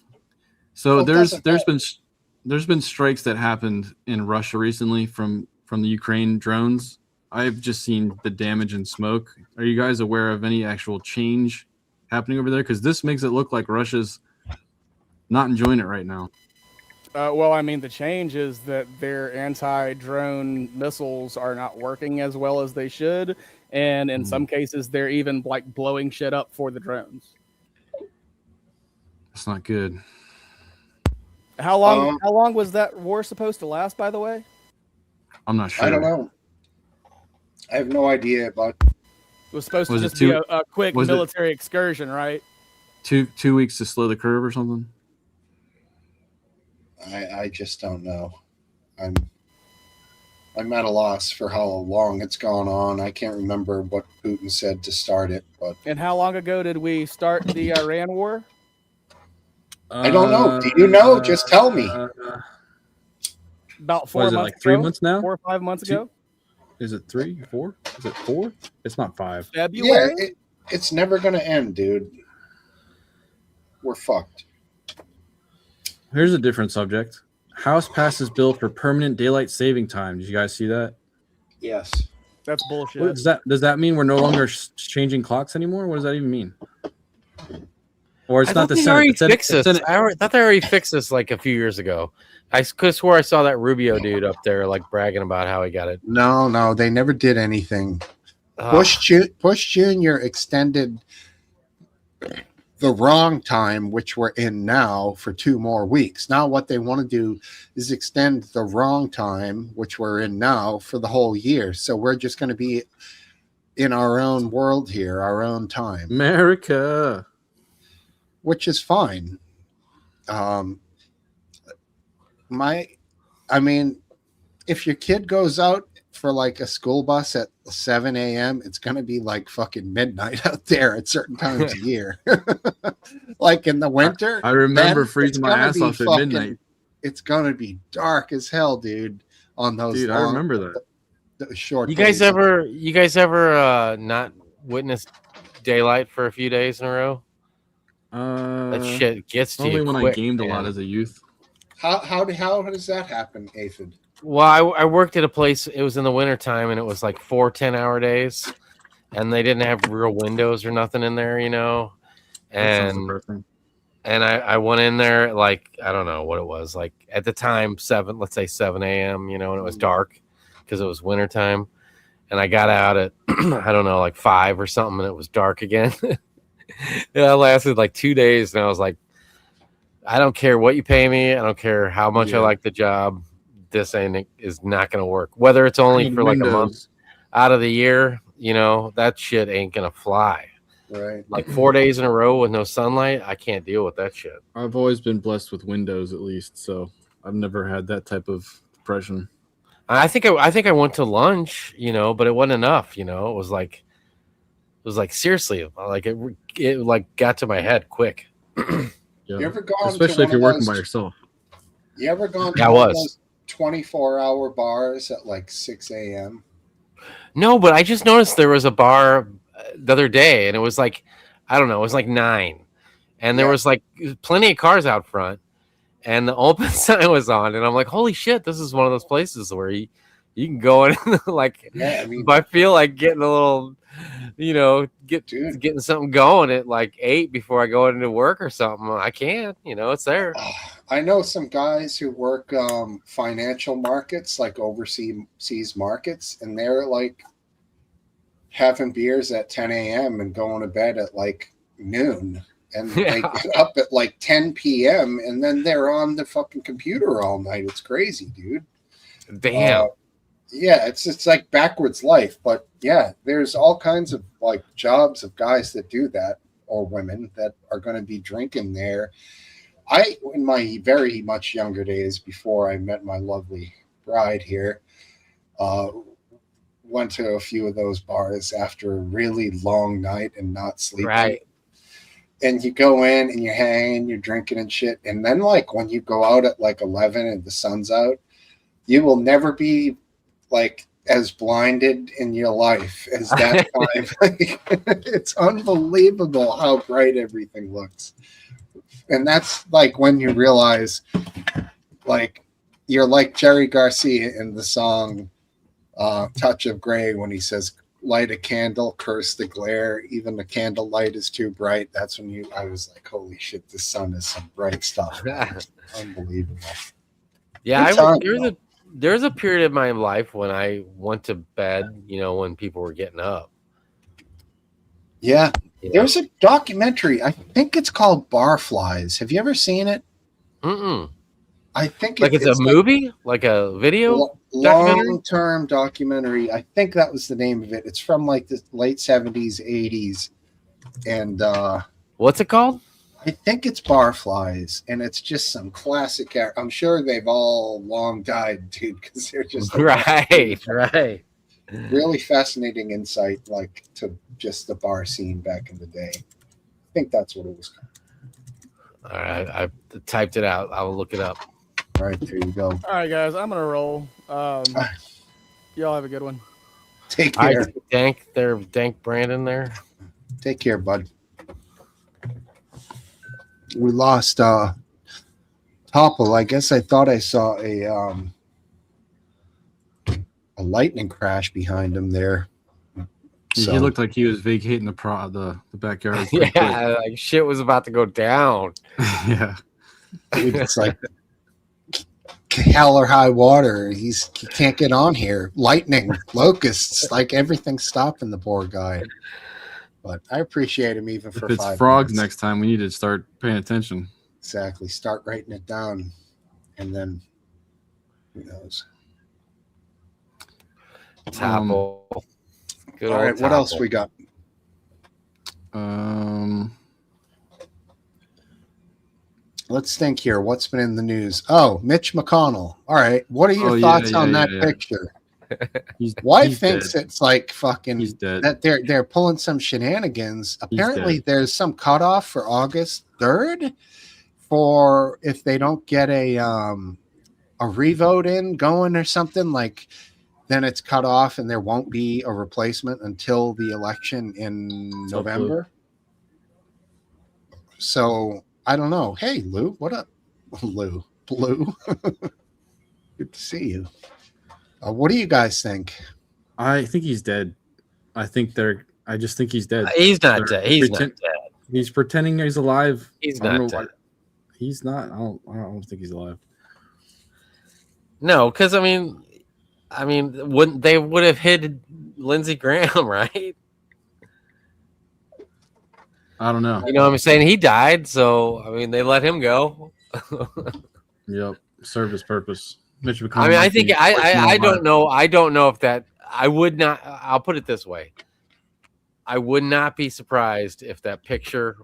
So Well, doesn't there's been strikes that happened in Russia recently from the Ukraine drones. I've just seen the damage and smoke. Are you guys aware of any actual change happening over there? Because this makes it look like Russia's not enjoying it right now. Well, I mean, the change is that their anti-drone missiles are not working as well as they should, and in some cases, they're even like blowing shit up for the drones. It's not good. How long was that war supposed to last? By the way, I'm not sure. I don't know. I have no idea about. it was supposed Was to it just be two- a quick was it- military excursion, right? Two weeks to slow the curve or something. I just don't know. I'm at a loss for how long it's gone on. I can't remember what Putin said to start it, but And how long ago did we start the Iran war? I don't know. Do you know? Just tell me. About 4 What is it, months like 3 ago? months now? 4 or 5 months ago? Is it 3, 4? Is it 4? It's not 5. February? Yeah, it's never going to end, dude. We're fucked. Here's a different subject. House passes bill for permanent daylight saving time. Did you guys see that? Yes. That's bullshit. What does that mean we're no longer changing clocks anymore? What does that even mean? Or it's I not thought the they Senate. already It's an- fixed it's this. an- I thought they already fixed this like a few years ago. I could have swore I saw that Rubio dude up there like bragging about how he got it. No, they never did anything. Ah. Bush Jr. extended the wrong time, which we're in now, for 2 more weeks. Now what they want to do is extend the wrong time, which we're in now, for the whole year. So we're just going to be in our own world here, our own time, America. which is fine. I mean, if your kid goes out for like a school bus at 7 a.m., it's going to be like fucking midnight out there at certain times of year. Like in the winter. I remember then freezing it's my gonna ass be off at fucking- midnight. It's going to be dark as hell, dude, on those Dude, I long- remember that. the short You guys days. ever not witnessed daylight for a few days in a row? That shit gets to Only you when I quick, gamed a lot man. as a youth. How does that happen, Aphid? Well, I worked at a place. It was in the wintertime, and it was like 4 10-hour days, and they didn't have real windows or nothing in there, you know. That sounds And depressing. and I went in there like I don't know what it was like at the time let's say 7 a.m. You know, and it was dark because it was wintertime. And I got out at I don't know like 5 or something, and it was dark again. And I lasted like 2 days, and I was like, I don't care what you pay me. I don't care how much I like the job. This is not going to work. Whether it's only for like a month out of the year, you know, that shit ain't going to fly. Right. Like 4 days in a row with no sunlight, I can't deal with that shit. I've always been blessed with windows, at least, so I've never had that type of depression. I think I went to lunch, you know, but it wasn't enough. You know, it was like seriously, like it like got to my head quick. Yeah. You ever gone especially if to you're one of working those- by yourself? You ever gone to Yeah, I one of was. those 24-hour bars at like 6 a.m.? No, but I just noticed there was a bar the other day, and it was like, I don't know, it was like 9, and there was like plenty of cars out front, and the open sign was on, and I'm like, holy shit, this is one of those places where you can go in like, Yeah, I mean, if I feel like getting a little, you know, getting something going at like 8 before I go into work or something, I can, you know, it's there. I know some guys who work financial markets, like overseas markets, and they're like having beers at 10 a.m. and going to bed at like noon. And they get up at like 10 p.m. and then they're on the fucking computer all night. It's crazy, dude. Damn. Yeah, it's like backwards life. But yeah, there's all kinds of like jobs of guys that do that, or women that are going to be drinking there. In my very much younger days, before I met my lovely bride here, went to a few of those bars after a really long night and not sleeping. Right. And you go in and you're hanging, you're drinking and shit. And then like when you go out at like 11 and the sun's out, you will never be like as blinded in your life as that time. It's unbelievable how bright everything looks. And that's like when you realize like you're like Jerry Garcia in the song Touch of Grey when he says, light a candle, curse the glare, even the candle light is too bright. That's when I was like, holy shit, the sun is some bright stuff. Unbelievable. Yeah, Good time, there's a period of my life when I went to bed, you know, when people were getting up. Yeah. You know? There's a documentary. I think it's called Barflies. Have you ever seen it? Mm-mm. I think like it's a movie, like a video documentary? Long-term documentary. I think that was the name of it. It's from like the late 70s, 80s. And what's it called? I think it's Barflies, and it's just some classic. I'm sure they've all long died, dude, because they're just right. Really fascinating insight, like to just the bar scene back in the day. I think that's what it was called. All right, I typed it out. I will look it up. All right, there you go. All right, guys, I'm gonna roll. Y'all have a good one. Take care. Dank Brandon there. Take care, bud. We lost Topple. I guess I thought I saw a lightning crash behind him there. So. He looked like he was vacating the backyard. Yeah, like shit was about to go down. Yeah. Dude, it's like hell or high water. He can't get on here. Lightning, locusts, like everything's stopping the poor guy. But I appreciate him even for 5 minutes. If it's frogs next time, we need to start paying attention. Exactly. Start writing it down, and then who knows? Topple. All right. What else we got? Let's think here. What's been in the news? Oh, Mitch McConnell. All right. What are your thoughts on that picture? Wife thinks dead. It's like fucking that they're pulling some shenanigans. Apparently, there's some cutoff for August 3rd for if they don't get a revote in going or something, like then it's cut off and there won't be a replacement until the election in November. So I don't know. Hey, Lou, what up? Lou. Blue. Good to see you. What do you guys think? I think he's dead. I just think he's dead. He's not dead. He's not dead. He's pretending he's alive. He's not dead. He's not. I don't think he's alive. No, because I mean, wouldn't they would have hid Lindsey Graham, right? I don't know. You know what I'm saying? He died, so I mean, they let him go. Yep, served his purpose. Mitch McConnell. I mean, I think I don't know. I don't know if that. I would not. I'll put it this way. I would not be surprised if that picture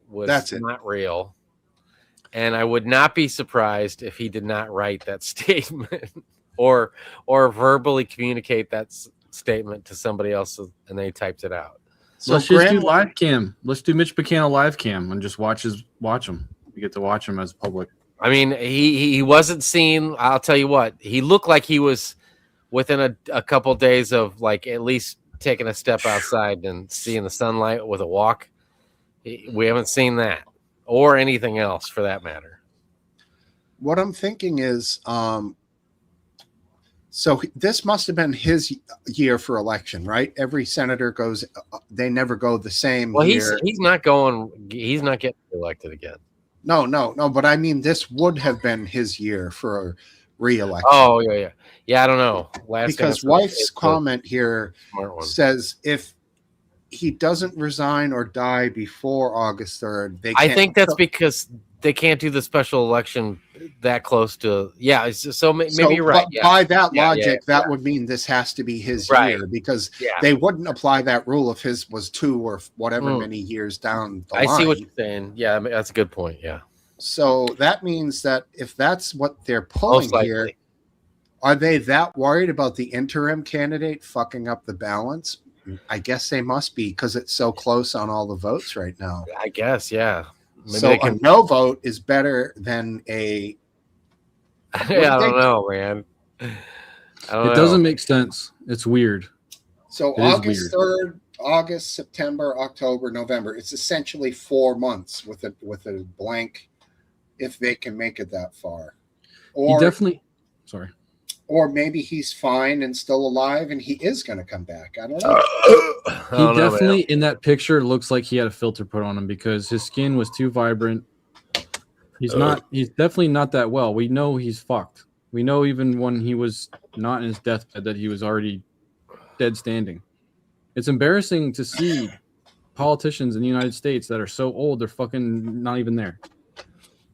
was not real, and I would not be surprised if he did not write that statement or verbally communicate that statement to somebody else, and they typed it out. So let's just do live cam. Let's do Mitch McConnell live cam and just watch him. We get to watch him as public. I mean, he wasn't seen. I'll tell you what, he looked like he was within a couple days of like at least taking a step outside and seeing the sunlight with a walk. We haven't seen that or anything else for that matter. What I'm thinking is, so this must have been his year for election, right? Every senator goes; they never go the same. Well, year. he's not going. He's not getting elected again. No. But I mean, this would have been his year for re-election. Oh yeah. I don't know. Because wife's comment here says if he doesn't resign or die before August 3rd, they can't. I think that's because they can't do the special election that close to. Yeah, so maybe you're right. Yeah. By that logic, that would mean this has to be his year because they wouldn't apply that rule if his was 2 or whatever many years down the line. I see what you're saying. Yeah, that's a good point. Yeah. So that means that if that's what they're pulling here, are they that worried about the interim candidate fucking up the balance? I guess they must be because it's so close on all the votes right now. I guess, yeah. Maybe so a no vote is better than a. Yeah, I don't know, man. It doesn't make sense. It's weird. So August 3rd, August, September, October, November. It's essentially 4 months with a blank, if they can make it that far. Or he definitely. Sorry. Or maybe he's fine and still alive, and he is going to come back. I don't know. He definitely, in that picture, looks like he had a filter put on him because his skin was too vibrant. He's not. He's definitely not that well. We know he's fucked. We know even when he was not in his deathbed that he was already dead standing. It's embarrassing to see politicians in the United States that are so old they're fucking not even there.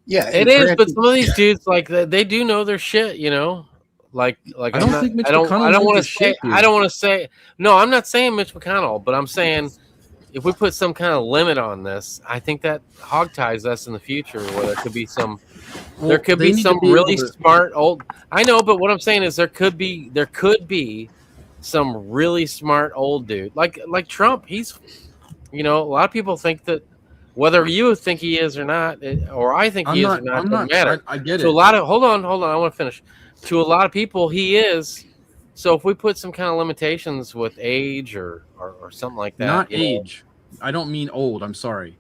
Yeah, it is. But some of these dudes, like they do know their shit, you know. Like I don't think Mitch McConnell. I don't want to say. I don't want to say. No, I'm not saying Mitch McConnell, but I'm saying if we put some kind of limit on this, I think that hogties us in the future, where there could be some. Well, there could be some really smart old. I know, but what I'm saying is there could be some really smart old dude like Trump. He's, a lot of people think that whether you think he is or not, or I think he is or not, doesn't matter. I get it. So a lot of hold on. I want to finish. To a lot of people, he is. So if we put some kind of limitations with age or something like that. Not age. I don't mean old. I'm sorry.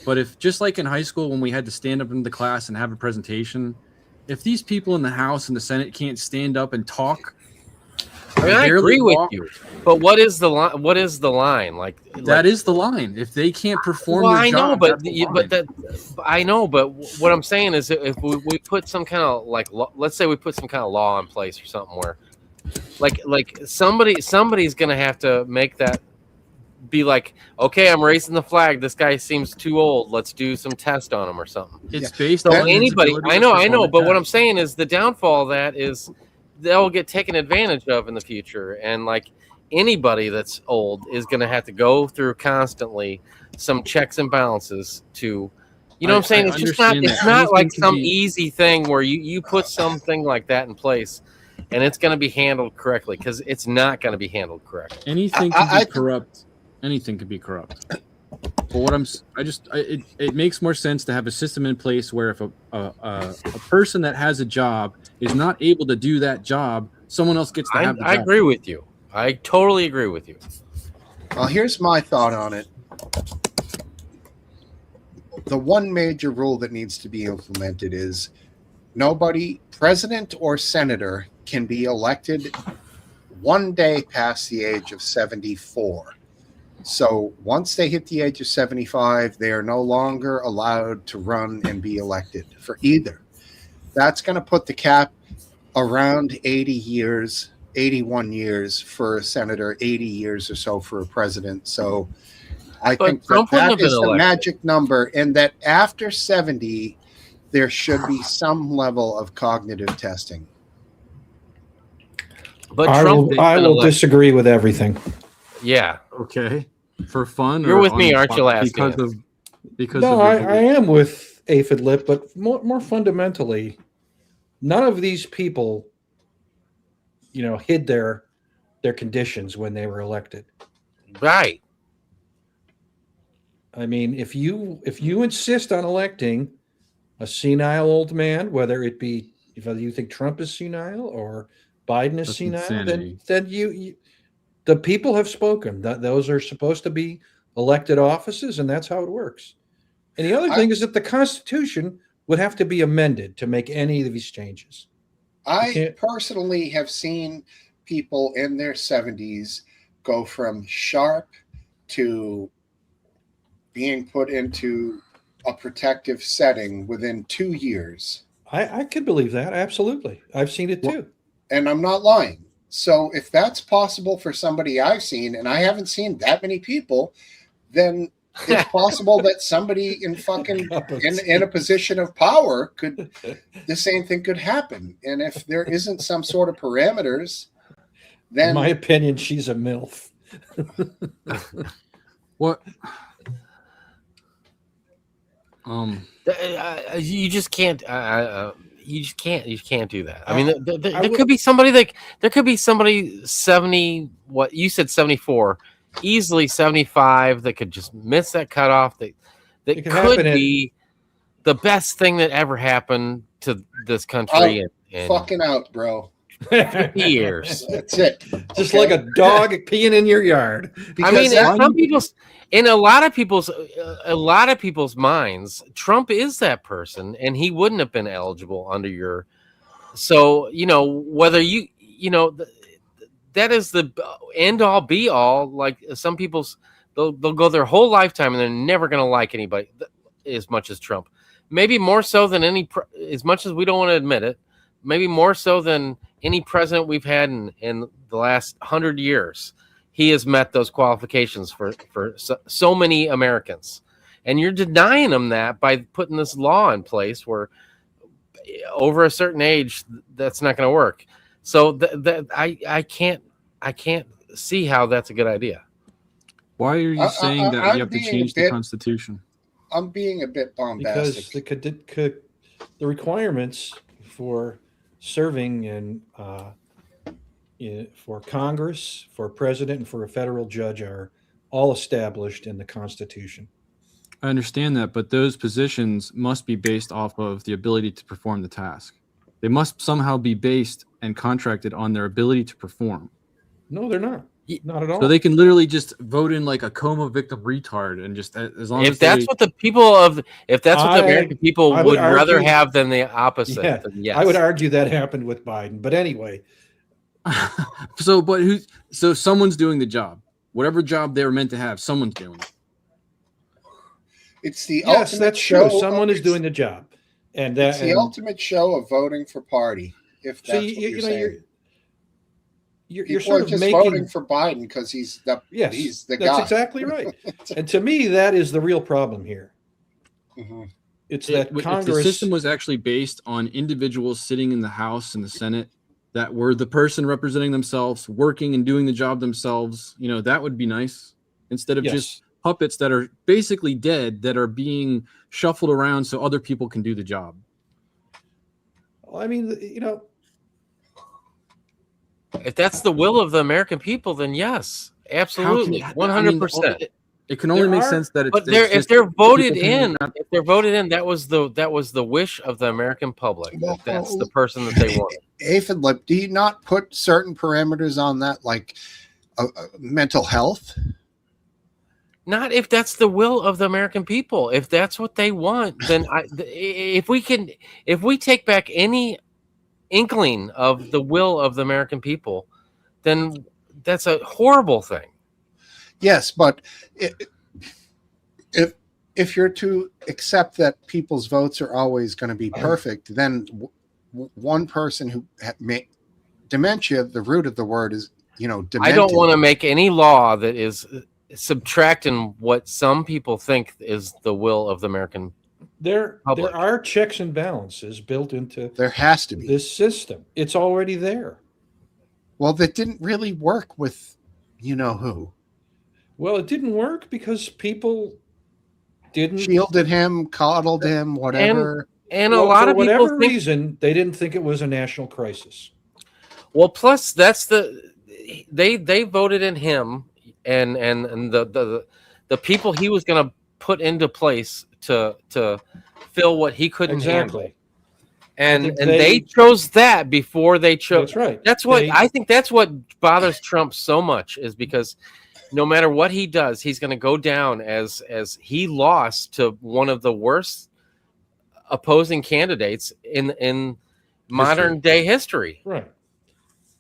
But if just like in high school when we had to stand up in the class and have a presentation, if these people in the House and the Senate can't stand up and talk. I agree with you. But what is the line? What is the line? That is the line. If they can't perform their job, I know, but what I'm saying is if we put some kind of let's say we put some kind of law in place or something where like somebody's going to have to make that be like, okay, I'm raising the flag. This guy seems too old. Let's do some test on him or something. It's based on anybody. I know. But what I'm saying is the downfall of that is they'll get taken advantage of in the future. And anybody that's old is going to have to go through constantly some checks and balances to, you know what I'm saying? It's just not, it's not like some easy thing where you put something like that in place and it's going to be handled correctly because it's not going to be handled correctly. Anything can be corrupt. Anything can be corrupt. But it makes more sense to have a system in place where if a person that has a job is not able to do that job, someone else gets to have the job. I agree with you. I totally agree with you. Well, here's my thought on it. The one major rule that needs to be implemented is nobody, president or senator, can be elected one day past the age of 74. So once they hit the age of 75, they are no longer allowed to run and be elected for either. That's going to put the cap around 80 years, 81 years for a senator, 80 years or so for a president. So I think that is the magic number, and that after 70, there should be some level of cognitive testing. But I will disagree with everything. Yeah. Okay. For fun? You're with me, aren't you, last because no, I am with Aphid Lip, but more fundamentally, none of these people, hid their conditions when they were elected. Right. I mean, if you insist on electing a senile old man, whether you think Trump is senile or Biden is senile, then you the people have spoken. Those are supposed to be elected offices, and that's how it works. And the other thing is that the Constitution would have to be amended to make any of these changes. I personally have seen people in their 70s go from sharp to being put into a protective setting within 2 years. I could believe that. Absolutely. I've seen it too. And I'm not lying. So if that's possible for somebody I've seen, and I haven't seen that many people, then it's possible that somebody in a position of power the same thing could happen. And if there isn't some sort of parameters, then in my opinion, she's a MILF. What? You just can't. You just can't do that. I mean, there could be somebody like there could be somebody 70. What you said, 74, easily 75 that could just miss that cutoff. That could be the best thing that ever happened to this country. In fucking out, bro. 50 years. That's it. Just like a dog peeing in your yard. I mean, in a lot of people's minds, Trump is that person, and he wouldn't have been eligible under your. So whether that is the end all be all. Like some people's, they'll go their whole lifetime and they're never going to like anybody as much as Trump. Maybe more so than as much as we don't want to admit it. Maybe more so than any president we've had in the last 100 years. He has met those qualifications for so many Americans. And you're denying them that by putting this law in place where over a certain age, that's not going to work. So I can't see how that's a good idea. Why are you saying that you have to change the Constitution? I'm being a bit bombastic. Because the requirements for serving for Congress, for president, and for a federal judge are all established in the Constitution. I understand that, but those positions must be based off of the ability to perform the task. They must somehow be based and contracted on their ability to perform. No, they're not. Not at all. So they can literally just vote in like a coma victim retard and just as long as that's what the American people would rather have than the opposite. Yeah, then yes. I would argue that happened with Biden. But anyway. So someone's doing the job. Whatever job they were meant to have, someone's doing it. It's the ultimate that's true. Someone is doing the job. And it's the ultimate show of voting for party. If that's what you're saying. You're sort of just voting for Biden because he's the guy. That's exactly right. And to me, that is the real problem here. Mm-hmm. It's that Congress. If the system was actually based on individuals sitting in the House and the Senate that were the person representing themselves, working and doing the job themselves, that would be nice. Instead of just puppets that are basically dead that are being shuffled around so other people can do the job. Well, I mean, if that's the will of the American people, then yes, absolutely, 100%. It can only make sense that it's. But if they're voted in, that was the wish of the American public. That's the person that they want. Aphid Lip, do you not put certain parameters on that, like mental health? Not if that's the will of the American people. If that's what they want, then if we take back any inkling of the will of the American people, then that's a horrible thing. Yes, but if you're to accept that people's votes are always going to be perfect, then one person who dementia, the root of the word is, demented. I don't want to make any law that is subtracting what some people think is the will of the American public. There are checks and balances built into There has to be this system. It's already there. Well, that didn't really work with who. Well, it didn't work because people didn't shielded him, coddled him, whatever. And a lot of people whatever reason, they didn't think it was a national crisis. Well, plus that's they voted in him and the people he was going to put into place to fill what he couldn't handle. And they chose that before they chose. That's right. That's what I think. That's what bothers Trump so much, is because no matter what he does, he's going to go down as he lost to one of the worst opposing candidates in modern day history. Right.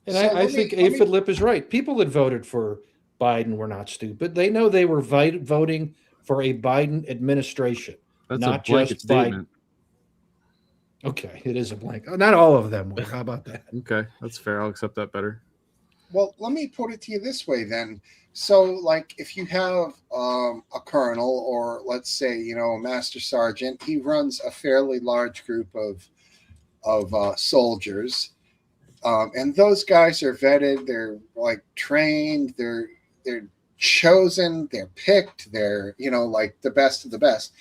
And I think Aphid Lip is right. People that voted for Biden were not stupid. They know they were voting for a Biden administration. That's not a blanket just statement. Biden. Okay, it is a blank. Not all of them were. How about that? Okay, that's fair. I'll accept that better. Well, let me put it to you this way then. So, like, if you have a colonel, or let's say, a master sergeant, he runs a fairly large group of soldiers, and those guys are vetted. They're like trained. They're chosen. They're picked. They're like the best of the best.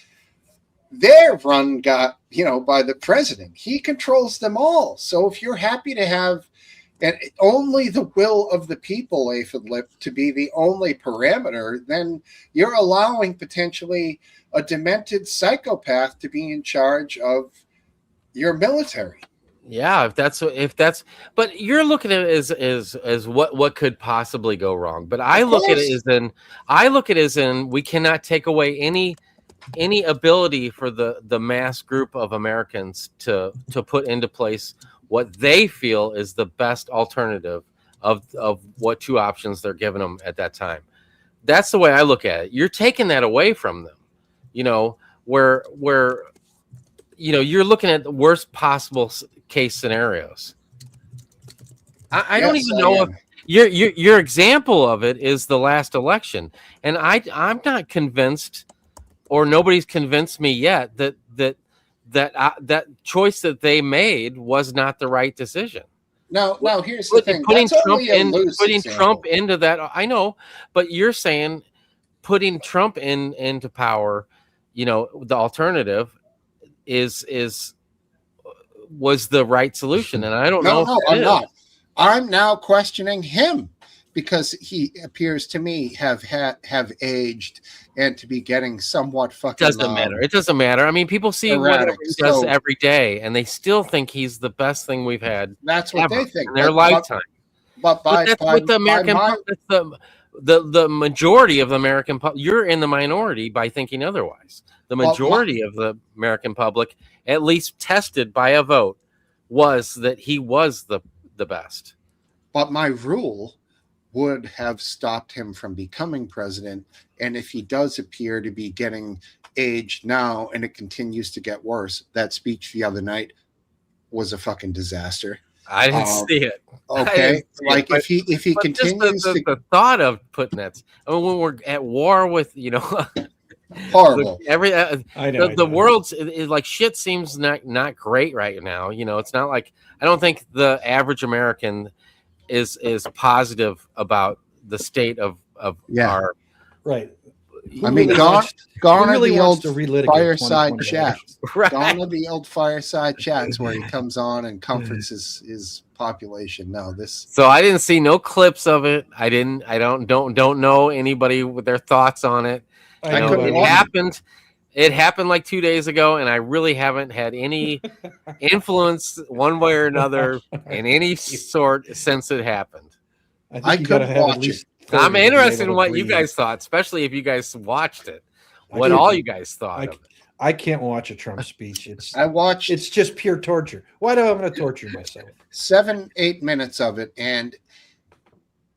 They're run by the president. He controls them all. So if you're happy to have and only the will of the people, Aphid Lip, to be the only parameter, then you're allowing potentially a demented psychopath to be in charge of your military. Yeah, if that's, but you're looking at it as what could possibly go wrong. But I look at it as in we cannot take away any ability for the mass group of Americans to put into place what they feel is the best alternative of what two options they're giving them at that time. That's the way I look at it. You're taking that away from them, where you're looking at the worst possible case scenarios. I don't even know if your example of it is the last election, and I'm not convinced, or nobody's convinced me yet that choice that they made was not the right decision. No, here's the thing. Putting Trump into that, I know, but you're saying putting Trump into power, the alternative was the right solution, and I don't know. No, I'm not. I'm now questioning him because he appears to me have aged and to be getting somewhat fucking. Doesn't matter. It doesn't matter. I mean, people see what he does every day, and they still think he's the best thing we've had. That's what they think in their lifetime. But that's what the American. The majority of the American public. You're in the minority by thinking otherwise. The majority of the American public, at least tested by a vote, was that he was the best. But my rule would have stopped him from becoming president. And if he does appear to be getting aged now and it continues to get worse, that speech the other night was a fucking disaster. I didn't see it. Okay. If he continues the thought of putting that, when we're at war with, horrible. The world's like shit seems not great right now. It's not like, I don't think the average American is positive about the state of our right. I mean, gone are the old fireside chats. Right. Gone are the old fireside chats where he comes on and comforts his population. No, this. So I didn't see no clips of it. I don't know anybody with their thoughts on it. It happened like 2 days ago, and I really haven't had any influence one way or another in any sort since it happened. I could watch it. I'm interested in what you guys thought, especially if you guys watched it. What all you guys thought of it. I can't watch a Trump speech. It's just pure torture. Why do I want to torture myself? 7-8 minutes of it, and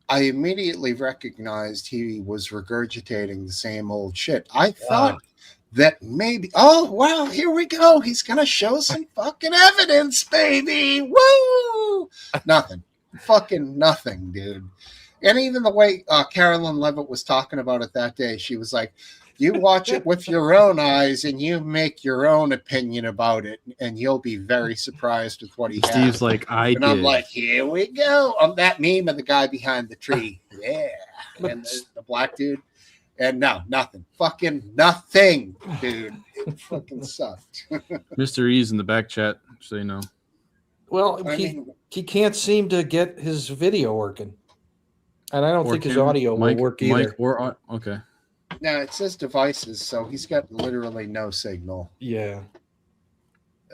I immediately recognized he was regurgitating the same old shit. I thought that maybe, oh, well, here we go. He's going to show some fucking evidence, baby. Woo! Nothing. Fucking nothing, dude. And even the way Carolyn Levitt was talking about it that day, she was like, you watch it with your own eyes and you make your own opinion about it, and you'll be very surprised with what he has. Steve's like, And I'm like, here we go. I'm that meme of the guy behind the tree. Yeah. And the black dude. And no, nothing. Fucking nothing, dude. It fucking sucked. Mr. E's in the back chat, so you know. Well, he can't seem to get his video working. And I don't think his audio will work either. Okay. No, it says devices, so he's got literally no signal. Yeah.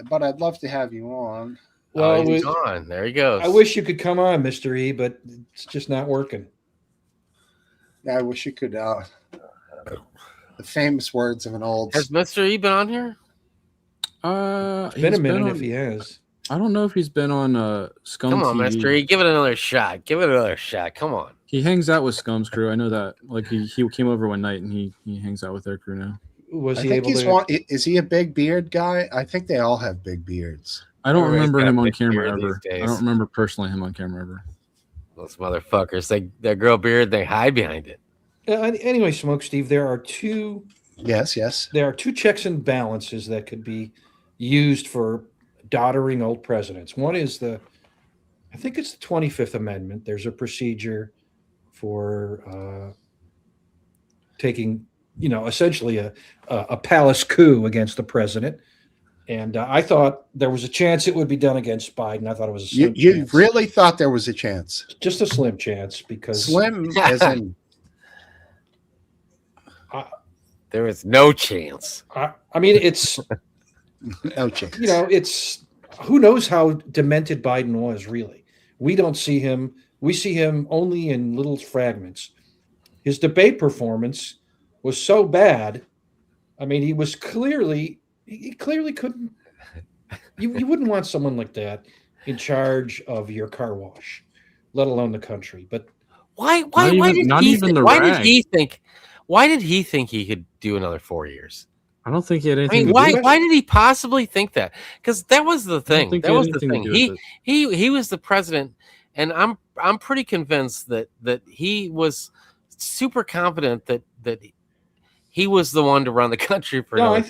But I'd love to have you on. Well, he's on. There he goes. I wish you could come on, Mr. E, but it's just not working. Yeah, I wish you could. The famous words of an old. Has Mr. E been on here? It's been a minute if he has. I don't know if he's been on Scum Come on, TV. Mr. E, give it another shot. Give it another shot. Come on. He hangs out with Scum's crew. I know that. Like he came over one night and he hangs out with their crew now. I think he's one. Is he a big beard guy? I think they all have big beards. I don't Everybody's remember got a him on big camera beard ever. these days. I don't remember personally him on camera ever. Those motherfuckers, they grow a beard, they hide behind it. Anyway, Smoke Steve, there are two. Yes. There are two checks and balances that could be used for doddering old presidents. One is I think it's the 25th Amendment. There's a procedure for taking, essentially a palace coup against the president. And I thought there was a chance it would be done against Biden. I thought it was a slim You chance. really thought there was a chance? Just a slim chance because Slim as in there was no chance. I mean, it's no chance. It's who knows how demented Biden was. Really, we don't see him. We see him only in little fragments. His debate performance was so bad. I mean, he clearly couldn't. You wouldn't want someone like that in charge of your car wash, let alone the country. But why did he think he could do another 4 years? I don't think he had anything. Why did he possibly think that? Because that was the thing. That was the thing. He was the president, and I'm pretty convinced that he was super confident that he was the one to run the country for. No, I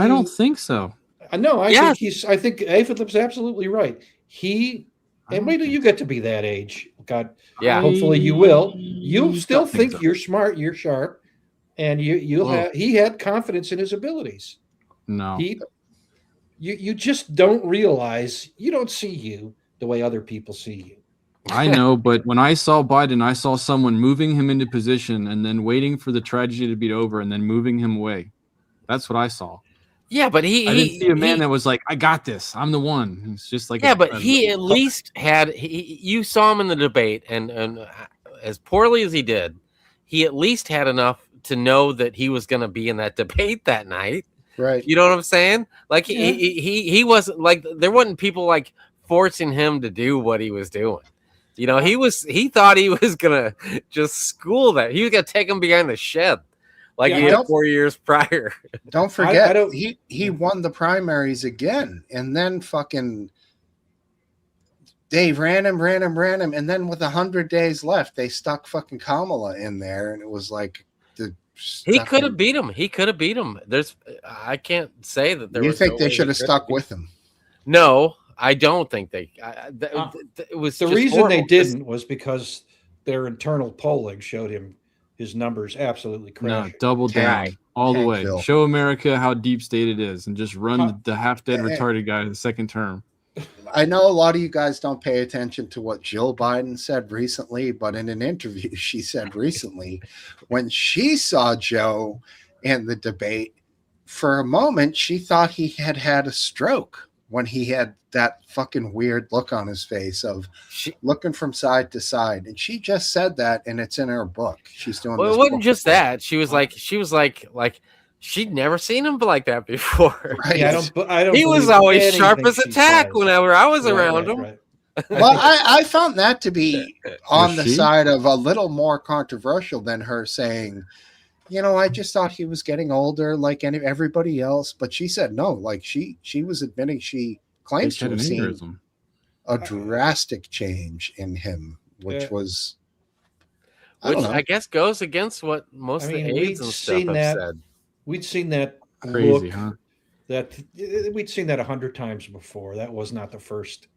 don't think so. No, I think Philip's absolutely right. And wait till you get to be that age. God, yeah. Hopefully you will. You'll still think you're smart, you're sharp, and he had confidence in his abilities. No. You just don't realize, you don't see you the way other people see you. I know, but when I saw Biden, I saw someone moving him into position and then waiting for the tragedy to be over and then moving him away. That's what I saw. Yeah, but I didn't see a man that was like, I got this. I'm the one. It's just like, but he at least had, you saw him in the debate, and as poorly as he did, he at least had enough to know that he was going to be in that debate that night. Right. You know what I'm saying? Like he wasn't like, there wasn't people like forcing him to do what he was doing. He thought he was going to just school that. He was going to take him behind the shed. Like he had 4 years prior. Don't forget, he won the primaries again, and then fucking Dave ran him, and then with 100 days left, they stuck fucking Kamala in there, and it was like he could have beat him. I can't say that there. You was think no they way should have he stuck with him? No, I don't think they. It was the just reason horrible. they didn't was because their internal polling showed him his numbers absolutely crash. No, double down all the way. Phil. Show America how deep state it is, and just run the half-dead retarded guy the second term. I know a lot of you guys don't pay attention to what Jill Biden said recently, but in an interview she said recently, when she saw Joe in the debate, for a moment she thought he had a stroke when he had that fucking weird look on his face of looking from side to side. And she just said that, and it's in her book. She's doing Well, this it wasn't book just report. that. She was like she'd never seen him like that before. Right. Yeah, I don't He was believe always sharp anything as a she tack says. whenever I was Right, around right, him. right. Well, I found that to be on the she? side of a little more controversial than her saying, I just thought he was getting older like everybody else. But she said no, like she was admitting she claims to Had an have seen aneurysm. a drastic change in him, which was, I don't know. I guess goes against what most of the aides and stuff have said. We'd seen that Crazy, look, huh? that we'd seen that 100 times before. That was not the first.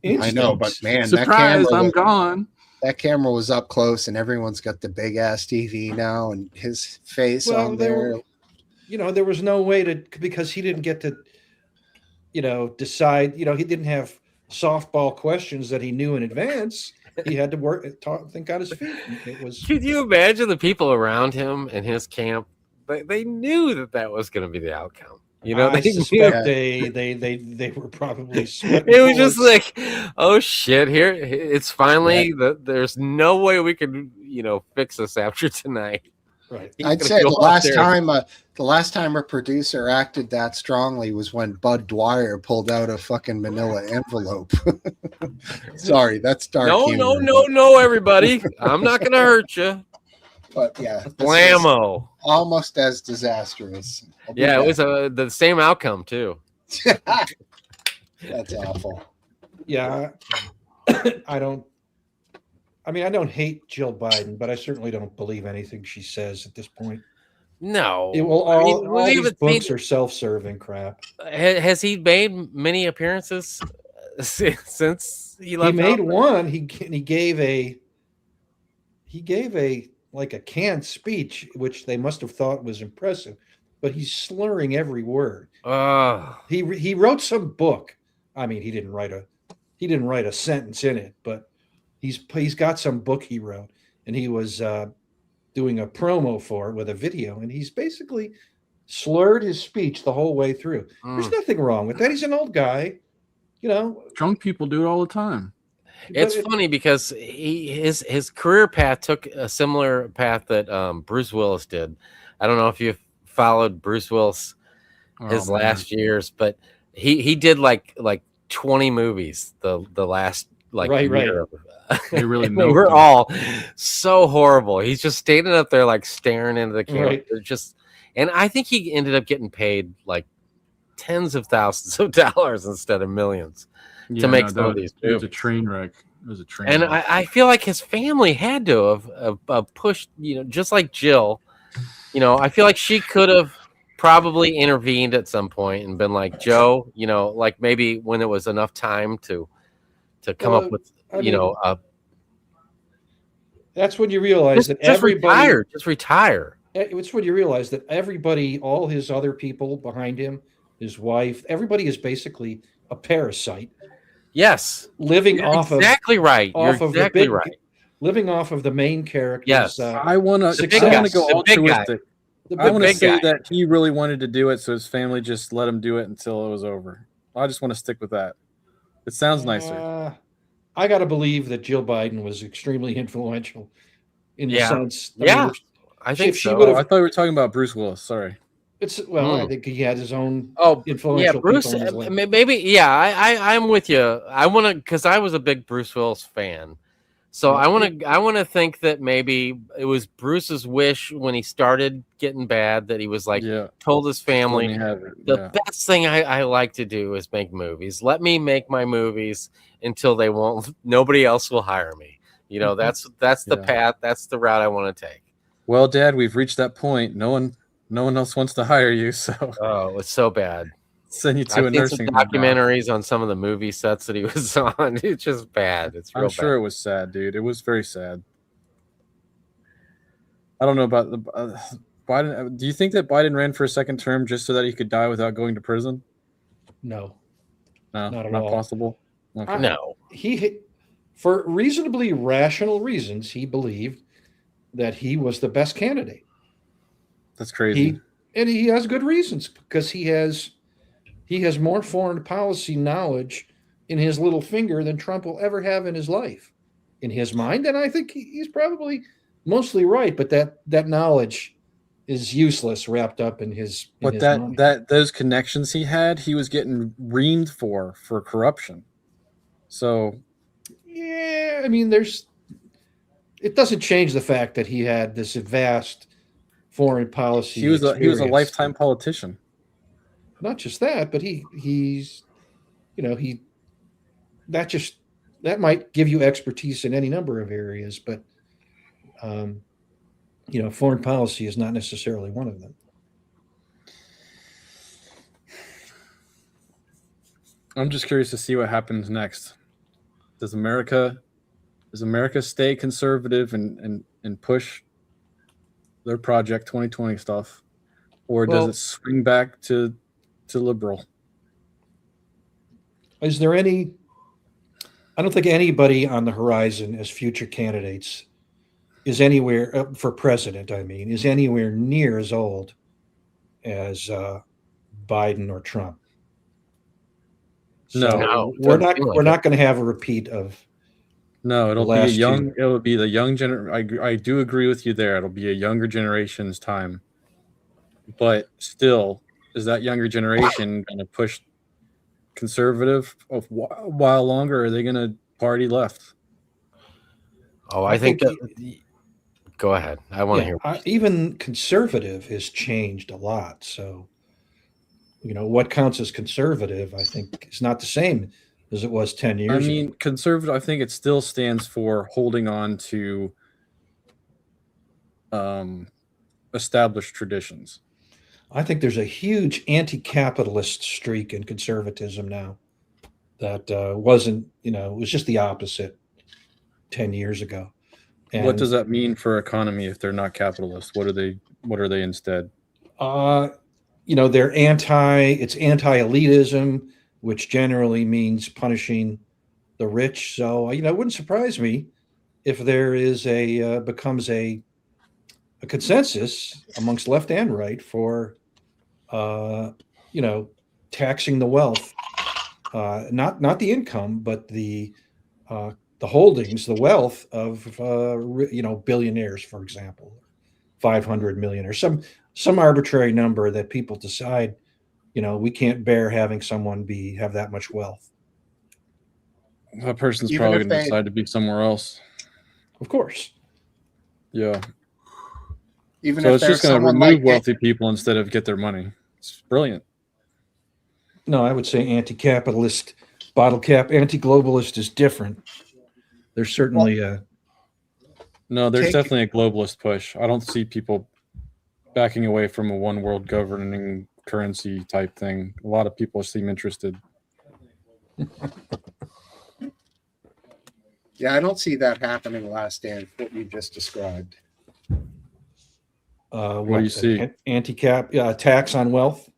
I know, but man, Surprise! I'm gone. That camera was up close, and everyone's got the big ass TV now, and his face on there. There was no way to, because he didn't get to, decide. He didn't have softball questions that he knew in advance. He had to think on his feet. It was. Could you imagine the people around him in his camp? They knew that was going to be the outcome. I suspect they were probably sweating. It was just like, oh shit! Here, it's finally there's no way we can, fix this after tonight. Right. I'd say the last time a producer acted that strongly was when Bud Dwyer pulled out a fucking manila envelope. Sorry, that's dark. No, everybody. I'm not going to hurt you. But yeah, blammo. Almost as disastrous. Yeah, it was the same outcome too. That's awful. Yeah, I don't hate Jill Biden, but I certainly don't believe anything she says at this point. No, all these books are self-serving crap. Has he made many appearances since he left? He made one. He gave a like a canned speech, which they must have thought was impressive, but he's slurring every word. He wrote some book. I mean, he didn't write a sentence in it, but he's got some book he wrote, and he was doing a promo for it with a video, and he's basically slurred his speech the whole way through. There's nothing wrong with that. He's an old guy, Drunk people do it all the time. It's funny because his career path took a similar path that Bruce Willis did. I don't know if you've followed Bruce Willis his last years, but he did like 20 movies the last year. They really they were all so horrible. He's just standing up there like staring into the camera. Right. And I think he ended up getting paid like tens of thousands of dollars instead of millions to make some of these movies. It was a train wreck. It was a train and wreck. I feel like his family had to have pushed, just like Jill. I feel like she could have probably intervened at some point and been like, Joe, like maybe when it was enough time to come up with, that's when you realize that everybody just retire. It's when you realize that everybody, all his other people behind him, his wife, everybody is basically a parasite. Yes, living off of exactly right. You're exactly right. Living off of the main character. Yes, I want to go altruistic. I want to say that he really wanted to do it, so his family just let him do it until it was over. I just want to stick with that. It sounds nicer. I got to believe that Jill Biden was extremely influential in the sense. I think so. I thought we were talking about Bruce Willis. Sorry. I think he had his own influential. Yeah, Bruce. Maybe. Yeah, I'm with you. I want to, because I was a big Bruce Willis fan. So I want to think that maybe it was Bruce's wish when he started getting bad that he was like told his family the best thing I like to do is make movies. Let me make my movies until they won't. Nobody else will hire me. That's the path. That's the route I want to take. Well, Dad, we've reached that point. No one else wants to hire you. So it's so bad. Send you to a nursing home. Documentaries on some of the movie sets that he was on. It's just bad. It's real I'm sure it was sad, dude. It was very sad. I don't know about the Biden. Do you think that Biden ran for a second term just so that he could die without going to prison? No, not at all. Possible. Okay. No, he, for reasonably rational reasons, he believed that he was the best candidate. That's crazy. He has good reasons because he has more foreign policy knowledge in his little finger than Trump will ever have in his life, in his mind. And I think he's probably mostly right, but that knowledge is useless wrapped up in his. But those connections he had, he was getting reamed for corruption. So, yeah, I mean, it doesn't change the fact that he had this vast foreign policy. he was a experience. lifetime politician. Not just that, but he's, that might give you expertise in any number of areas, but foreign policy is not necessarily one of them. I'm just curious to see what happens next. Does America stay conservative and push their Project 2020 stuff, or does it swing back to liberal? Is there any? I don't think anybody on the horizon as future candidates is anywhere for president. I mean, is anywhere near as old as Biden or Trump. So No, we're not going to have a repeat of. No, it'll be the young generation. I do agree with you there. It'll be a younger generation's time, but still, is that younger generation going to push conservative a while longer? Or are they going to party left? Oh, I think that. Go ahead. I want to hear. Even conservative has changed a lot. So, what counts as conservative, I think, is not the same as it was 10 years ago. I mean, conservative, I think it still stands for holding on to established traditions. I think there's a huge anti-capitalist streak in conservatism now that wasn't, it was just the opposite 10 years ago. And what does that mean for economy if they're not capitalist? What are they instead? They're it's anti-elitism, which generally means punishing the rich. So, it wouldn't surprise me if there is becomes a consensus amongst left and right for, taxing the wealth, not the income, but the holdings, the wealth of, billionaires, for example, 500 million or some arbitrary number that people decide, we can't bear having someone have that much wealth. That person's probably going to decide to be somewhere else. Of course. Yeah. So it's just going to remove wealthy people instead of get their money. It's brilliant. No, I would say anti-capitalist, bottle cap, anti-globalist is different. There's certainly No, there's definitely a globalist push. I don't see people backing away from a one world governing currency type thing. A lot of people seem interested. Yeah, I don't see that happening, Last Dance, what you just described. What do you see? Anti-cap tax on wealth?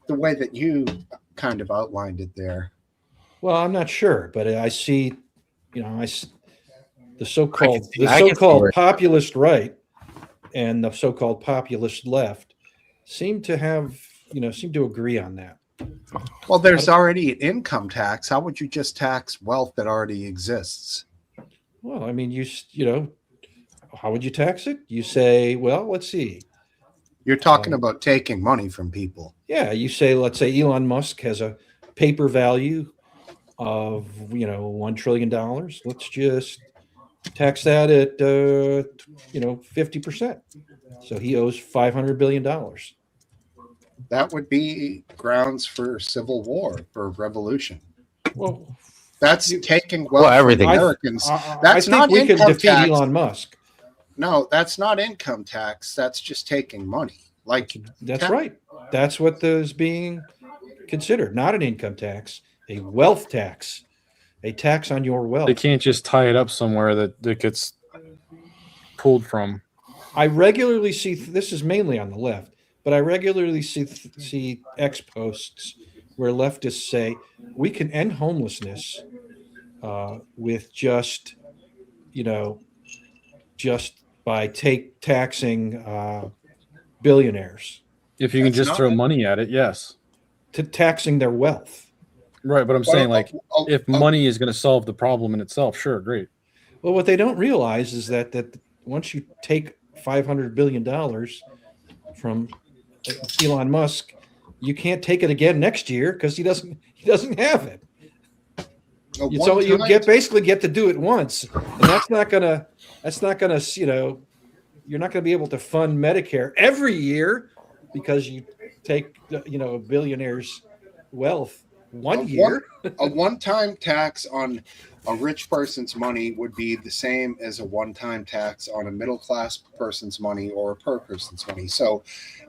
The way that you kind of outlined it there. Well, I'm not sure, but I see, the so-called populist right and the so-called populist left seem to agree on that. Well, there's already an income tax. How would you just tax wealth that already exists? Well, I mean, how would you tax it? You say, well, let's see. You're talking about taking money from people. Yeah, you say, let's say Elon Musk has a paper value of, $1 trillion. Let's just tax that at, 50%. So he owes $500 billion. That would be grounds for civil war, for revolution. Well, that's taking wealth from Americans. That's not we could defeat tax. Elon Musk. No, that's not income tax. That's just taking money. That's right. That's what is being considered. Not an income tax, a wealth tax, a tax on your wealth. They can't just tie it up somewhere that gets pulled from. I regularly see, this is mainly on the left, but I regularly see X posts where leftists say we can end homelessness with just by taxing billionaires. If you can just throw money at it, yes. To taxing their wealth. Right, but I'm saying if money is going to solve the problem in itself, sure, great. Well, what they don't realize is that once you take $500 billion from Elon Musk, you can't take it again next year because he doesn't have it. You basically get to do it once, and that's not gonna, you're not gonna be able to fund Medicare every year because you take, a billionaire's wealth one year. A one-time tax on a rich person's money would be the same as a one-time tax on a middle-class person's money or a poor person's money. So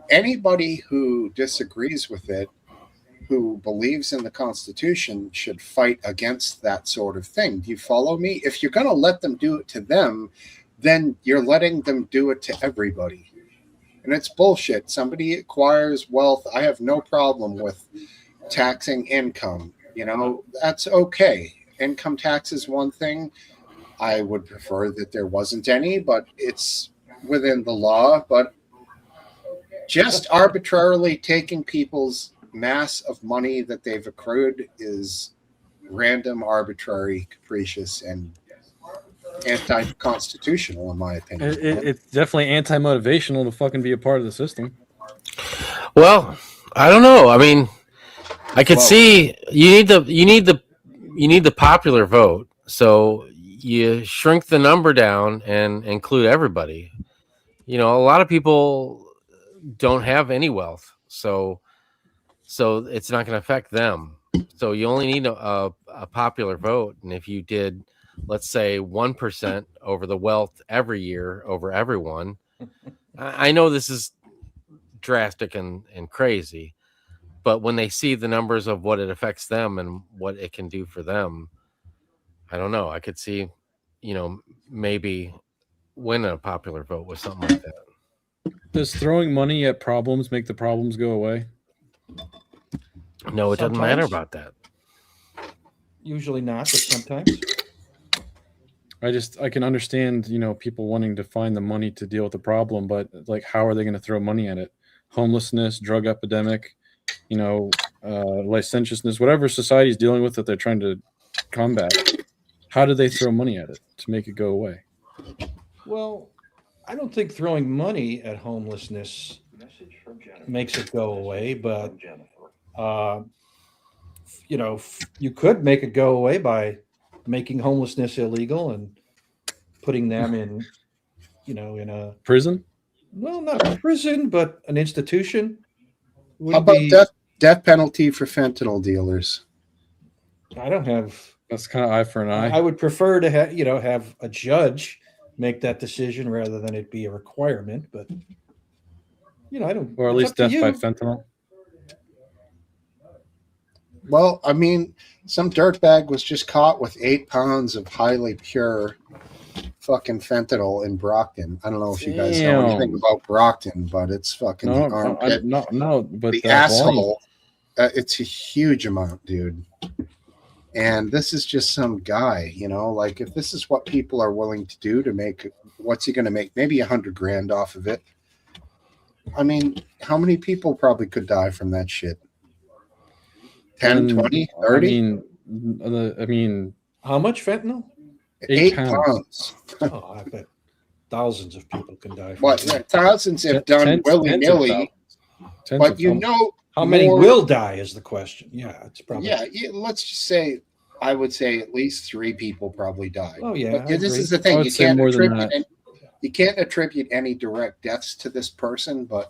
anybody who disagrees with it, who believes in the Constitution, should fight against that sort of thing. Do you follow me? If you're going to let them do it to them, then you're letting them do it to everybody. And it's bullshit. Somebody acquires wealth. I have no problem with taxing income. That's okay. Income tax is one thing. I would prefer that there wasn't any, but it's within the law. But just arbitrarily taking people's mass of money that they've accrued is random, arbitrary, capricious, and anti-constitutional, in my opinion. It's definitely anti-motivational to fucking be a part of the system. Well, I don't know. I mean, I could see you need the popular vote, so you shrink the number down and include everybody. A lot of people don't have any wealth, so it's not going to affect them. So you only need a popular vote, and if you did, let's say 1% over the wealth every year over everyone, I know this is drastic and crazy. But when they see the numbers of what it affects them and what it can do for them, I don't know. I could see, maybe win a popular vote with something like that. Does throwing money at problems make the problems go away? No, it doesn't matter about that. Usually not, but sometimes. I can understand, people wanting to find the money to deal with the problem, but how are they going to throw money at it? Homelessness, drug epidemic, licentiousness, whatever society is dealing with that they're trying to combat. How do they throw money at it to make it go away? Well, I don't think throwing money at homelessness makes it go away, but you could make it go away by making homelessness illegal and putting them in a prison. Well, not a prison, but an institution. How about death penalty for fentanyl dealers? I don't have. That's kind of eye for an eye. I would prefer to have a judge make that decision rather than it be a requirement. But I don't. Or at least death by fentanyl. Well, I mean, some dirtbag was just caught with 8 pounds of highly pure fucking fentanyl in Brockton. I don't know if you guys know anything about Brockton, but it's fucking but the asshole. It's a huge amount, dude. And this is just some guy, if this is what people are willing to do to make, what's he going to make? Maybe $100,000 off of it. I mean, how many people probably could die from that shit? 10, 20, 30? I mean, how much fentanyl? 8 pounds. Oh, I bet thousands of people can die from What? Yeah, thousands have done willy-nilly. But how many will die is the question. Yeah, it's probably. Yeah, let's just say, I would say at least 3 people probably died. Oh, yeah. But this is the thing. You can't attribute any direct deaths to this person, but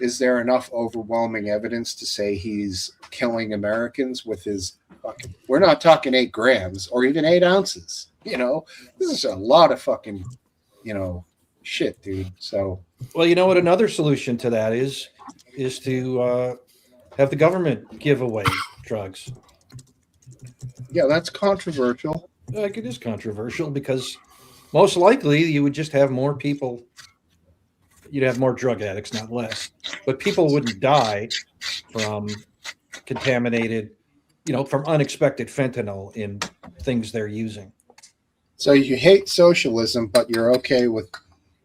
is there enough overwhelming evidence to say he's killing Americans with his fucking... We're not talking 8 grams or even 8 ounces. This is a lot of fucking, shit, dude. So, well, what another solution to that is to have the government give away drugs. Yeah, that's controversial. It is controversial because most likely you would just have more people. You'd have more drug addicts, not less. But people wouldn't die from contaminated, from unexpected fentanyl in things they're using. So you hate socialism, but you're okay with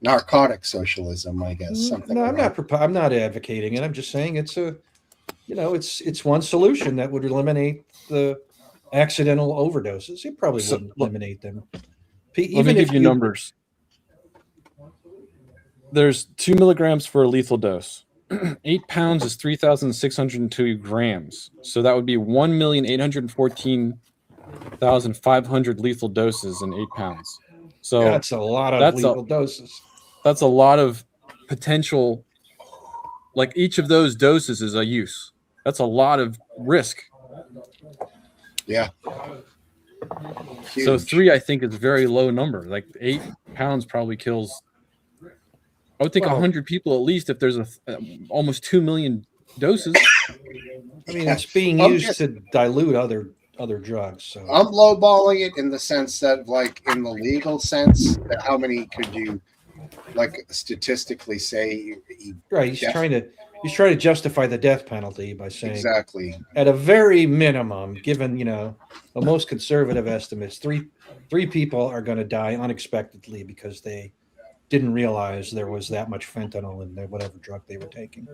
narcotic socialism, I guess. No, I'm not advocating it. I'm just saying it's it's one solution that would eliminate the accidental overdoses. It probably wouldn't eliminate them. Let me give you numbers. There's 2 milligrams for a lethal dose. 8 pounds is 3,602 grams. So that would be 1,814 1,500 lethal doses in 8 pounds. So that's a lot of lethal doses. That's a lot of potential. Like each of those doses is a use. That's a lot of risk. Yeah. So Huge. 3, I think, is a very low number. Like 8 pounds probably kills. I would think 100 people at least if there's almost 2 million doses. I mean, it's being used to dilute other drugs. So I'm lowballing it in the sense that, like, in the legal sense, that how many could you, like, statistically say? Right, he's trying to justify the death penalty by saying exactly at a very minimum, given the most conservative estimates, three people are going to die unexpectedly because they didn't realize there was that much fentanyl in whatever drug they were taking.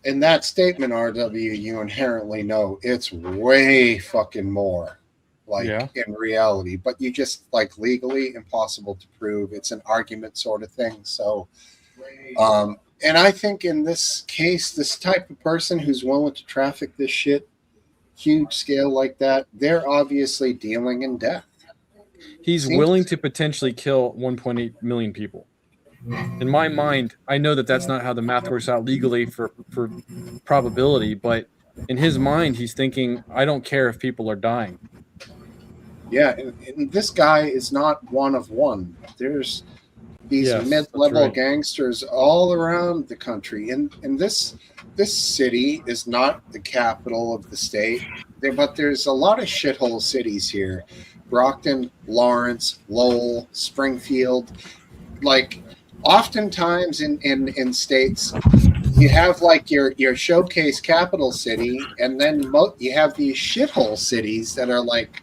In that statement, RW, you inherently know it's way fucking more, like in reality, but you just like legally impossible to prove. It's an argument sort of thing. So, and I think in this case, this type of person who's willing to traffic this shit, huge scale like that, they're obviously dealing in death. He's willing to potentially kill 1.8 million people. In my mind, I know that that's not how the math works out legally for probability, but in his mind, he's thinking, I don't care if people are dying. Yeah, and this guy is not one of one. There's these mid-level gangsters all around the country, and this city is not the capital of the state, but there's a lot of shithole cities here: Brockton, Lawrence, Lowell, Springfield. Like, oftentimes in states, you have like your showcase capital city, and then you have these shithole cities that are like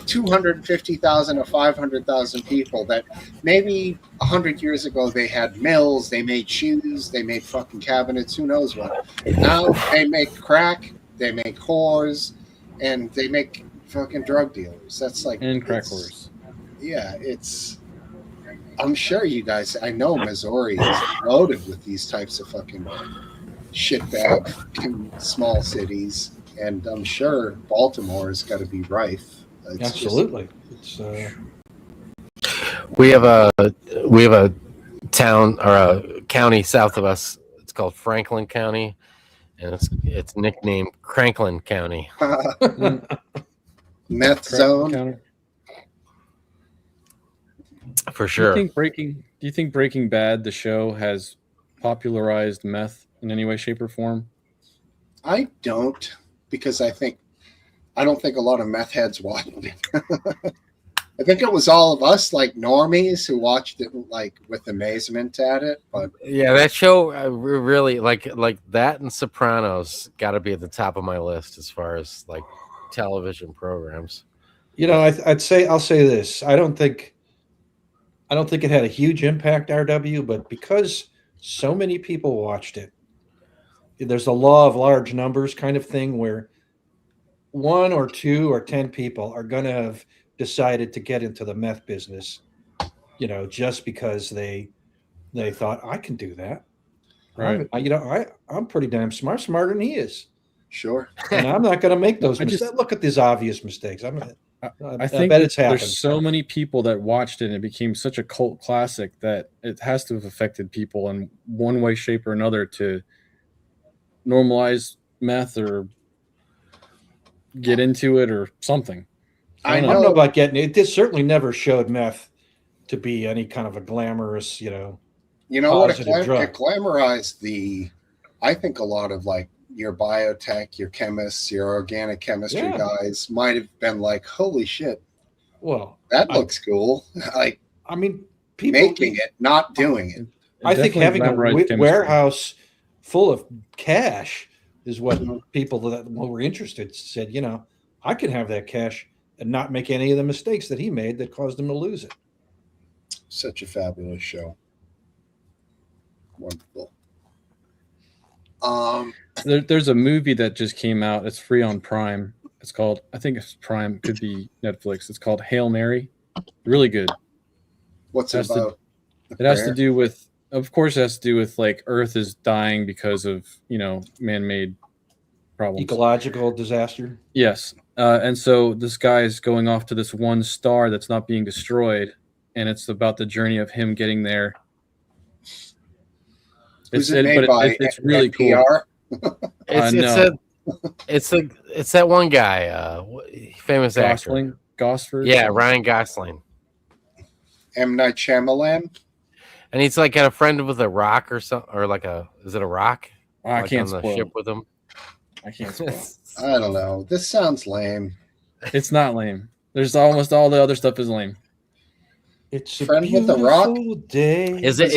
250,000 to 500,000 people that maybe 100 years ago they had mills, they made shoes, they made fucking cabinets, who knows what. Now they make crack, they make whores, and they make fucking drug dealers. That's like, and crack whores. Yeah, I'm sure you guys, I know Missouri is loaded with these types of fucking shitbag fucking small cities, and I'm sure Baltimore has got to be rife. Absolutely. We have a town or a county south of us. It's called Franklin County, and it's nicknamed Cranklin County. Meth zone. County. For sure. Do you think Breaking Bad, the show, has popularized meth in any way, shape, or form? I don't, because I don't think a lot of meth heads watched it. I think it was all of us, like normies, who watched it like with amazement at it. But yeah, that show really like that and Sopranos got to be at the top of my list as far as like television programs. I'll say this: I don't think it had a huge impact, RW, but because so many people watched it, there's a law of large numbers kind of thing where 1 or 2 or 10 people are going to have decided to get into the meth business, just because they thought, I can do that. Right. I'm pretty damn smarter than he is. Sure. And I'm not going to make those mistakes. Look at these obvious mistakes. I think bet it's happened. There's so many people that watched it and it became such a cult classic that it has to have affected people in one way, shape, or another to normalize meth or get into it or something. I don't know about getting it. This certainly never showed meth to be any kind of a glamorous, you know what? It drug. glamorized I think a lot of like your biotech, your chemists, your organic chemistry guys might have been like, holy shit. Well, that looks cool. Like, I mean, people making it, not doing it. I think having a warehouse full of cash is what people that were interested said, I can have that cash and not make any of the mistakes that he made that caused him to lose it. Such a fabulous show. Wonderful. There's a movie that just came out. It's free on Prime. It's called, I think it's Prime, could be Netflix. It's called Hail Mary. Really good. What's it about? It has to do with, of course, it has to do with like Earth is dying because of, man-made problems. Ecological disaster. Yes. And so this guy is going off to this one star that's not being destroyed, and it's about the journey of him getting there. Who's it made by? It's really cool. NPR? It's that one guy, famous Gosling, actor. Gosford. Yeah, Ryan Gosling. M. Night Shyamalan. And he's like got a friend with a rock or something, or like is it a rock? I like can't on the spoil. ship with him. I can't spoil. I don't know. This sounds lame. It's not lame. There's almost all the other stuff is lame. It's a Friend with the rock? beautiful day. Is it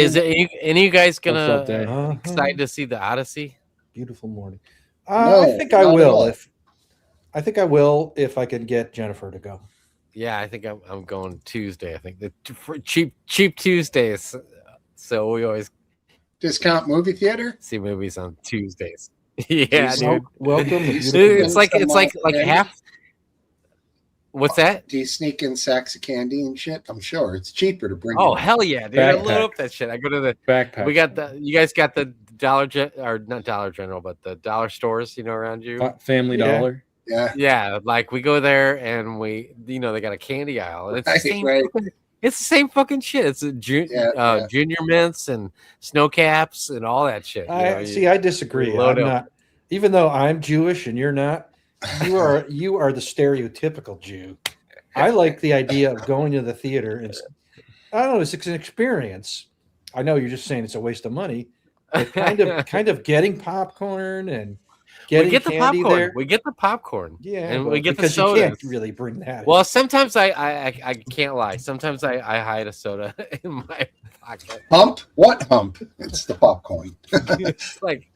any of you guys What's up, gonna Dave? excited to see the Odyssey? Beautiful morning. No, I think I not at will all. if I can get Jennifer to go. Yeah, I think I'm going Tuesday. I think for cheap Tuesdays. So we always Discount movie theater? see movies on Tuesdays. Yeah, Well, dude. Welcome. to Dude, beautiful- It's like Candy? half. What's that? Do you sneak in sacks of candy and shit? I'm sure it's cheaper to bring. Oh it. hell yeah, dude! I load Backpack. up that shit. I go to the. Backpack. We got you guys got the or not Dollar General, but the dollar stores, around you. Family Yeah. Dollar. Yeah, Yeah, like we go there and they got a candy aisle. And it's the Right, same. right. It's the same fucking shit. It's a Yeah. junior mints and snow caps and all that shit. I disagree. load I'm up. not, even though I'm Jewish and you're not. You are the stereotypical Jew. I like the idea of going to the theater and I don't know. It's an experience. I know you're just saying it's a waste of money, but kind of getting popcorn and getting we get the candy popcorn. there. We get the popcorn. Yeah, and well, we get the because you sodas. can't really bring that. Well, sometimes I can't lie. Sometimes I hide a soda in my pocket. hump? What hump? It's the popcorn. It's like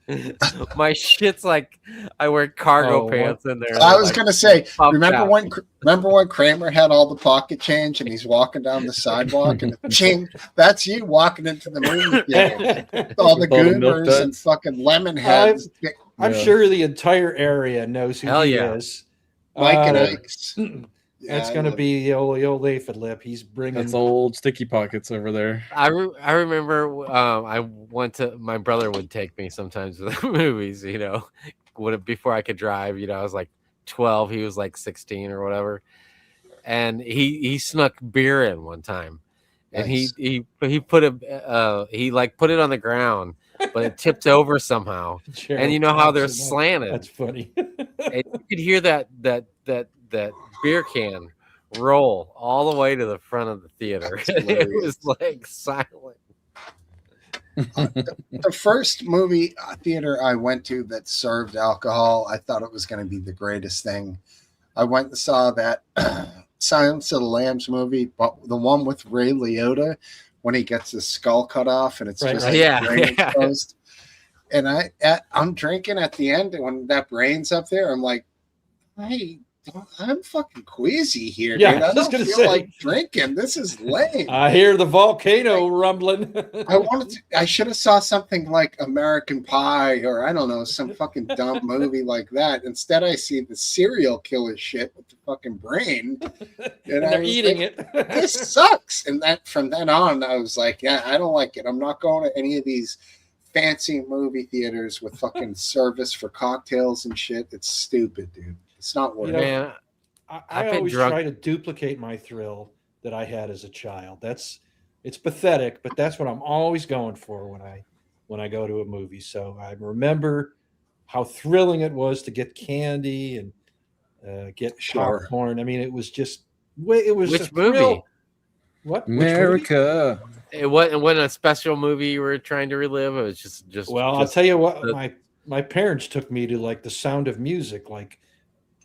my shit's like I wear cargo Oh, pants in there. I was gonna say, pumped remember out. when Kramer had all the pocket change and he's walking down the sidewalk and ching, that's you walking into the movie theater. With all the With all the milk goobers and duds. fucking lemon heads. I'm Yeah. sure the entire area knows who Hell he yeah. is. Mike and Uh, Ike's. That's Yeah, going I to love be the old aphid lip. He's bringing. That's old sticky pockets over there. I remember I went to my brother would take me sometimes to the movies, before I could drive, I was like 12, he was like 16 or whatever. And he snuck beer in one time. And Nice. he put put it on the ground, but it tipped over somehow. Gerald And you know how they're Thompson. slanted. That's funny. And you could hear that beer can roll all the way to the front of the theater. That's It hilarious. was like silent. The first movie theater I went to that served alcohol, I thought it was going to be the greatest thing. I went and saw that Silence of the Lambs movie, but the one with Ray Liotta when he gets his skull cut off and it's Right, just right. his Yeah, brain yeah. exposed. And I'm drinking at the end, and when that brain's up there, I'm like, hey, I'm fucking queasy here, Yeah, dude. I I was don't gonna feel say. like drinking. This is lame. I hear the volcano rumbling. I should have saw something like American Pie or I don't know, some fucking dumb movie like that. Instead, I see the serial killer shit with the fucking brain, and I they're was eating like, it. this sucks. And that from then on, I was like, yeah, I don't like it. I'm not going to any of these fancy movie theaters with fucking service for cocktails and shit. It's stupid, dude. It's not worth You know, it. Man, I I've been always drunk- try to duplicate my thrill that I had as a child. It's pathetic, but that's what I'm always going for when I go to a movie. So I remember how thrilling it was to get candy and get Sure. popcorn. I mean, it was just it was Which a thrill. movie? What? Which movie? America. it wasn't a special movie you were trying to relive. It was just. Well, I'll just tell you what. the- My parents took me to like The Sound of Music like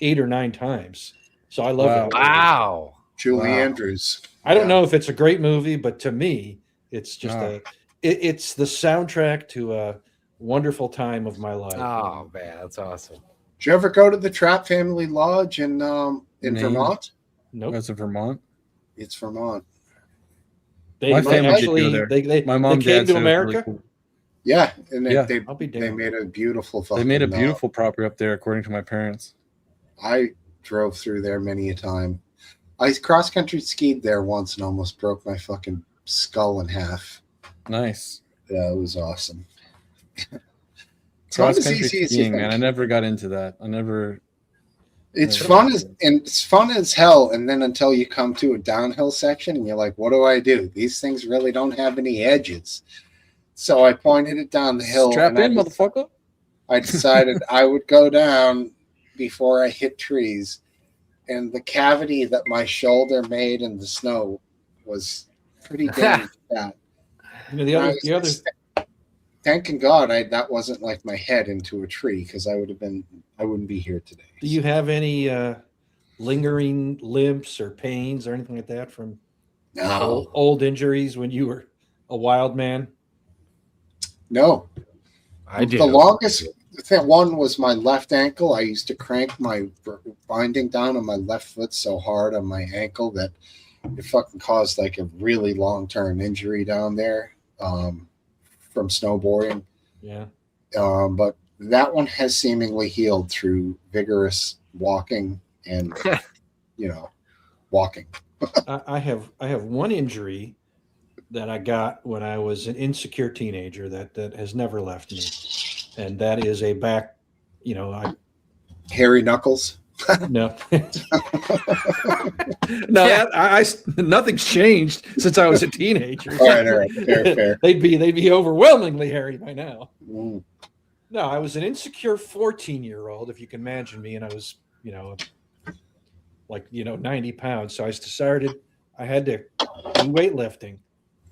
8 or 9 times. So I love it. Wow. Julie Wow. Andrews. I don't Yeah. know if it's a great movie, but to me, it's just Ah. it's the soundtrack to a wonderful time of my life. Oh man, that's awesome. Did you ever go to the Trapp Family Lodge in Maine. Vermont? Nope. That's in Vermont. It's Vermont. They My they family did actually go there. they My mom they came dad to said it was really America. cool. Yeah, and Yeah. they I'll be they damned. made a beautiful They fucking. made a beautiful property up there, according to my parents. I drove through there many a time. I cross country skied there once and almost broke my fucking skull in half. Nice. Yeah, it was awesome. Cross as country easy as you skiing, think. man. I never got into that. I never. It's Yeah. fun it's fun as hell, and then until you come to a downhill section and you're like, what do I do? These things really don't have any edges. So I pointed it down the hill. Strap and in, motherfucker. I decided I would go down before I hit trees, and the cavity that my shoulder made in the snow was pretty damn fat. You know, the other Thanking God that wasn't like my head into a tree, because I wouldn't be here today. Do you have any lingering limps or pains or anything like that from old injuries when you were a wild man? No. I do. The longest one was my left ankle. I used to crank my binding down on my left foot so hard on my ankle that it fucking caused like a really long-term injury down there from snowboarding. Yeah. But that one has seemingly healed through vigorous walking and, walking. I have one injury that I got when I was an insecure teenager that has never left me, and that is a back. Hairy knuckles. No, no, nothing's changed since I was a teenager. All right, fair. They'd be overwhelmingly hairy by now. Mm. No, I was an insecure 14-year-old, if you can imagine me, and I was, 90 pounds. So I decided I had to do weightlifting,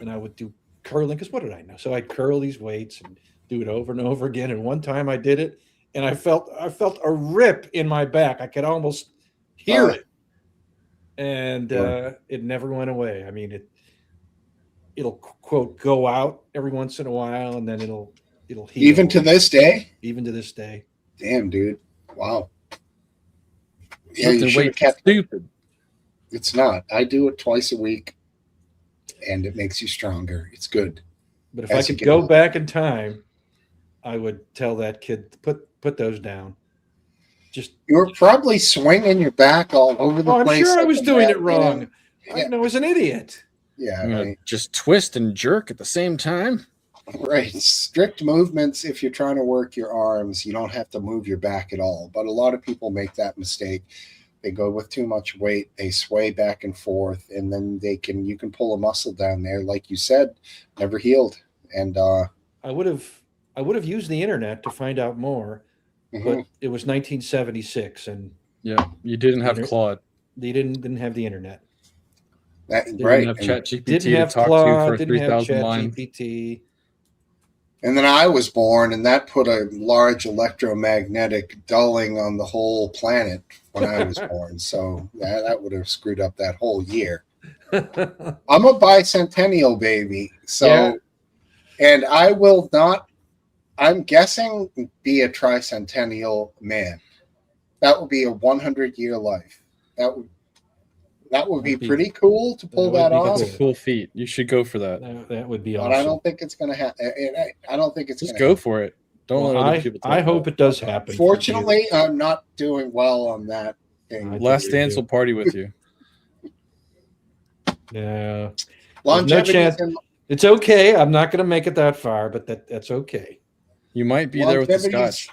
and I would do curling, because what did I know? So I'd curl these weights and do it over and over again. And one time I did it, and I felt a rip in my back. I could almost hear it, and it never went away. I mean, it'll quote go out every once in a while, and then it'll heal. Even to this day. Even to this day. Damn, dude. Wow. Yeah, Something you should have kept. Stupid. It's not. I do it twice a week, and it makes you stronger. It's good. But if I could go back in time, I would tell that kid to put those down. Just you were probably swinging your back all over the I'm place. sure I was doing it you know? wrong. Yeah. I was an idiot. Yeah, right. Just twist and jerk at the same time. Right. Strict movements. If you're trying to work your arms, you don't have to move your back at all. But a lot of people make that mistake. They go with too much weight. They sway back and forth, and then you can pull a muscle down there, like you said, never healed. And I would have used the internet to find out more, but it was 1976, and yeah, you didn't have Claude. They didn't have the internet. Right. Didn't have ChatGPT to talk to for 3,000 lines. GPT. And then I was born, and that put a large electromagnetic dulling on the whole planet when I was born. So that would have screwed up that whole year. I'm a bicentennial baby. So, yeah. And I will not, I'm guessing, be a tricentennial man. That would be a 100-year life. That would be pretty cool to pull that off. That's a cool feat. You should go for that. That would be awesome. But I don't think it's going to happen. I don't think it's just go for it. Don't let other people. I hope it does happen. Fortunately, I'm not doing well on that thing. Last Dance will party with you. Yeah. Longevity. No chance. It's okay. I'm not going to make it that far, but that's okay. You might be there with the scotch.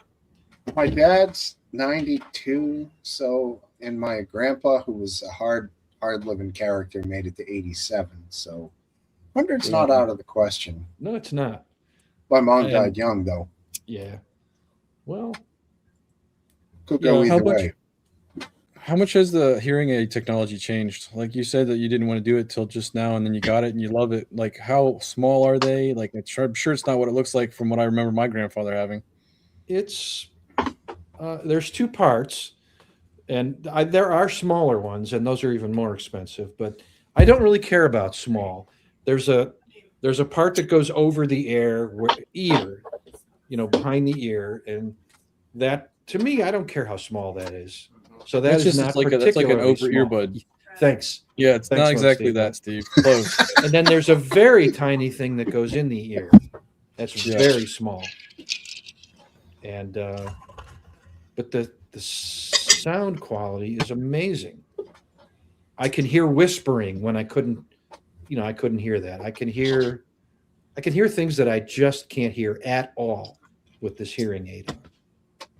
My dad's 92, so and my grandpa, who was a hard-living character, made it to 87. So 100's not out of the question. No, it's not. My mom died young, though. Yeah. Well, could go either way. How much has the hearing aid technology changed? Like you said that you didn't want to do it till just now, and then you got it and you love it. Like, how small are they? Like, I'm sure it's not what it looks like from what I remember my grandfather having. It's there's two parts, and there are smaller ones, and those are even more expensive. But I don't really care about small. There's a part that goes over the ear, behind the ear, and that, to me, I don't care how small that is. So that's just not that's like an over earbud. Thanks. Yeah, it's not exactly that, Steve. Close. And then there's a very tiny thing that goes in the ear. That's very small. And but the sound quality is amazing. I can hear whispering when I couldn't hear that. I can hear things that I just can't hear at all. with this hearing aid.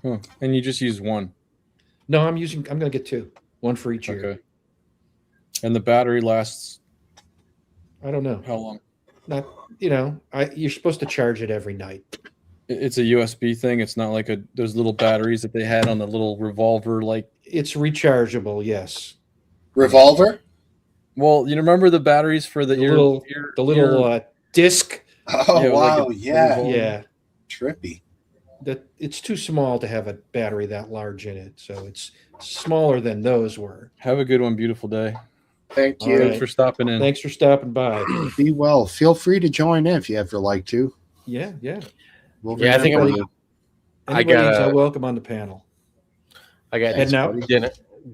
Huh. And you just use one. No, I'm going to get 2, 1 for each ear. Okay. And the battery lasts, I don't know how long? Not, you're supposed to charge it every night. It's a USB thing. It's not like those little batteries that they had on the little revolver. Like, it's rechargeable. Yes. Revolver? Well, you remember the batteries for the little disc. Oh, Yeah, wow. like Yeah. Yeah. Trippy. That it's too small to have a battery that large in it, so it's smaller than those were. Have a good one. Beautiful day. Thank you. Thanks for stopping in. Thanks for stopping by. Be well. Feel free to join in if you ever like to. Yeah. We'll Yeah, I think remember you. Anybody's welcome on the panel. I got Heading out.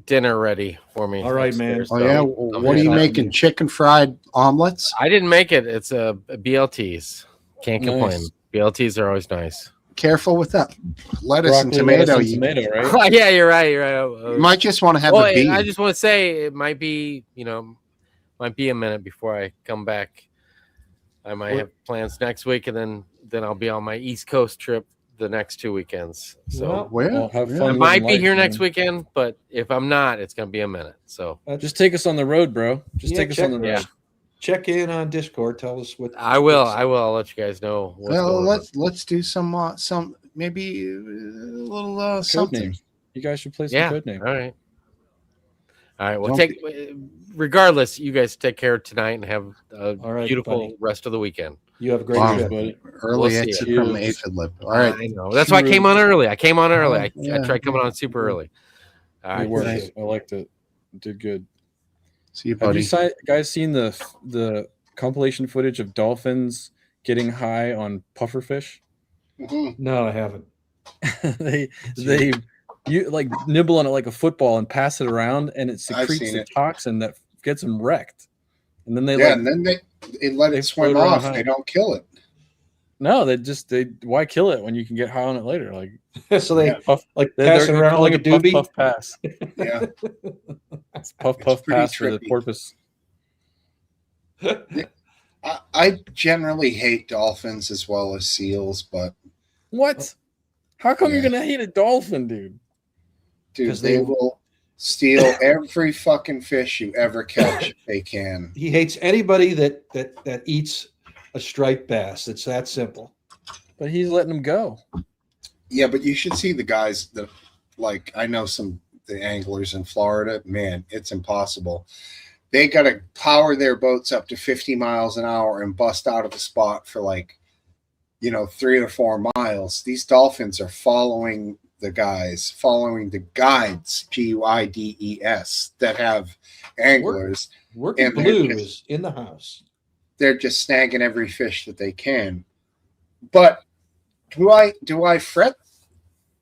dinner ready for me. All right, man. upstairs, Oh, so yeah. I'm What are you heading out. making? Chicken fried omelets? I didn't make it. It's a BLTs. Can't complain. Nice. BLTs are always nice. Careful with that lettuce and Broccoli, tomato. lettuce, and tomato, right? Yeah, you're right. You might just want to have Well, a bean. I just want to say it might be, might be a minute before I come back. I might have plans next week, and then I'll be on my East Coast trip the next 2 weekends. So Well, have fun. I might living be life, here man. next weekend, but if I'm not, it's gonna be a minute. So Just take us on the road, bro. Just take us on the road. Yeah. Check in on Discord. Tell us what. I will. I'll let you guys know. What's Well, going on. let's do some maybe a little Code something. names. You guys should play some Yeah. code names. All right. All right. Well, Don't regardless, you guys take care tonight and have a All right, beautiful buddy. rest of the weekend. You have a great Wow. trip. Buddy. Early We'll see exit you. from Aphid Lip. All right. I know. That's why I came on early. I came on early. I Yeah. tried coming on super early. All It right. worked. Nice. I liked it. Did good. See you, Have buddy. you guys seen the compilation footage of dolphins getting high on pufferfish? Mhm. No, I haven't. they you like nibble on it like a football and pass it around, and it I've secretes seen a it. toxin that gets them wrecked. And then they Yeah, like and then they let they it swim float around off. high. They don't kill it. no, they why kill it when you can get high on it later? Like So they Yeah. puff, like they're pass it around calling like a it puff, doobie. puff pass. Yeah. It's puff It's puff pretty pass for the trippy. porpoise. I generally hate dolphins as well as seals, but What? How come you're Yeah. gonna hate a dolphin, dude? dude, 'Cause they they- will steal every fucking fish you ever catch if they can. He hates anybody that eats a striped bass. It's that simple. But he's letting them go. Yeah, but you should see the guys that, like, I know the anglers in Florida. Man, it's impossible. They got to power their boats up to 50 miles an hour and bust out of a spot for 3 or 4 miles. These dolphins are following the guides, GUIDES, that have anglers. Working And they're Blue just- is in the house. They're just snagging every fish that they can. But do I fret?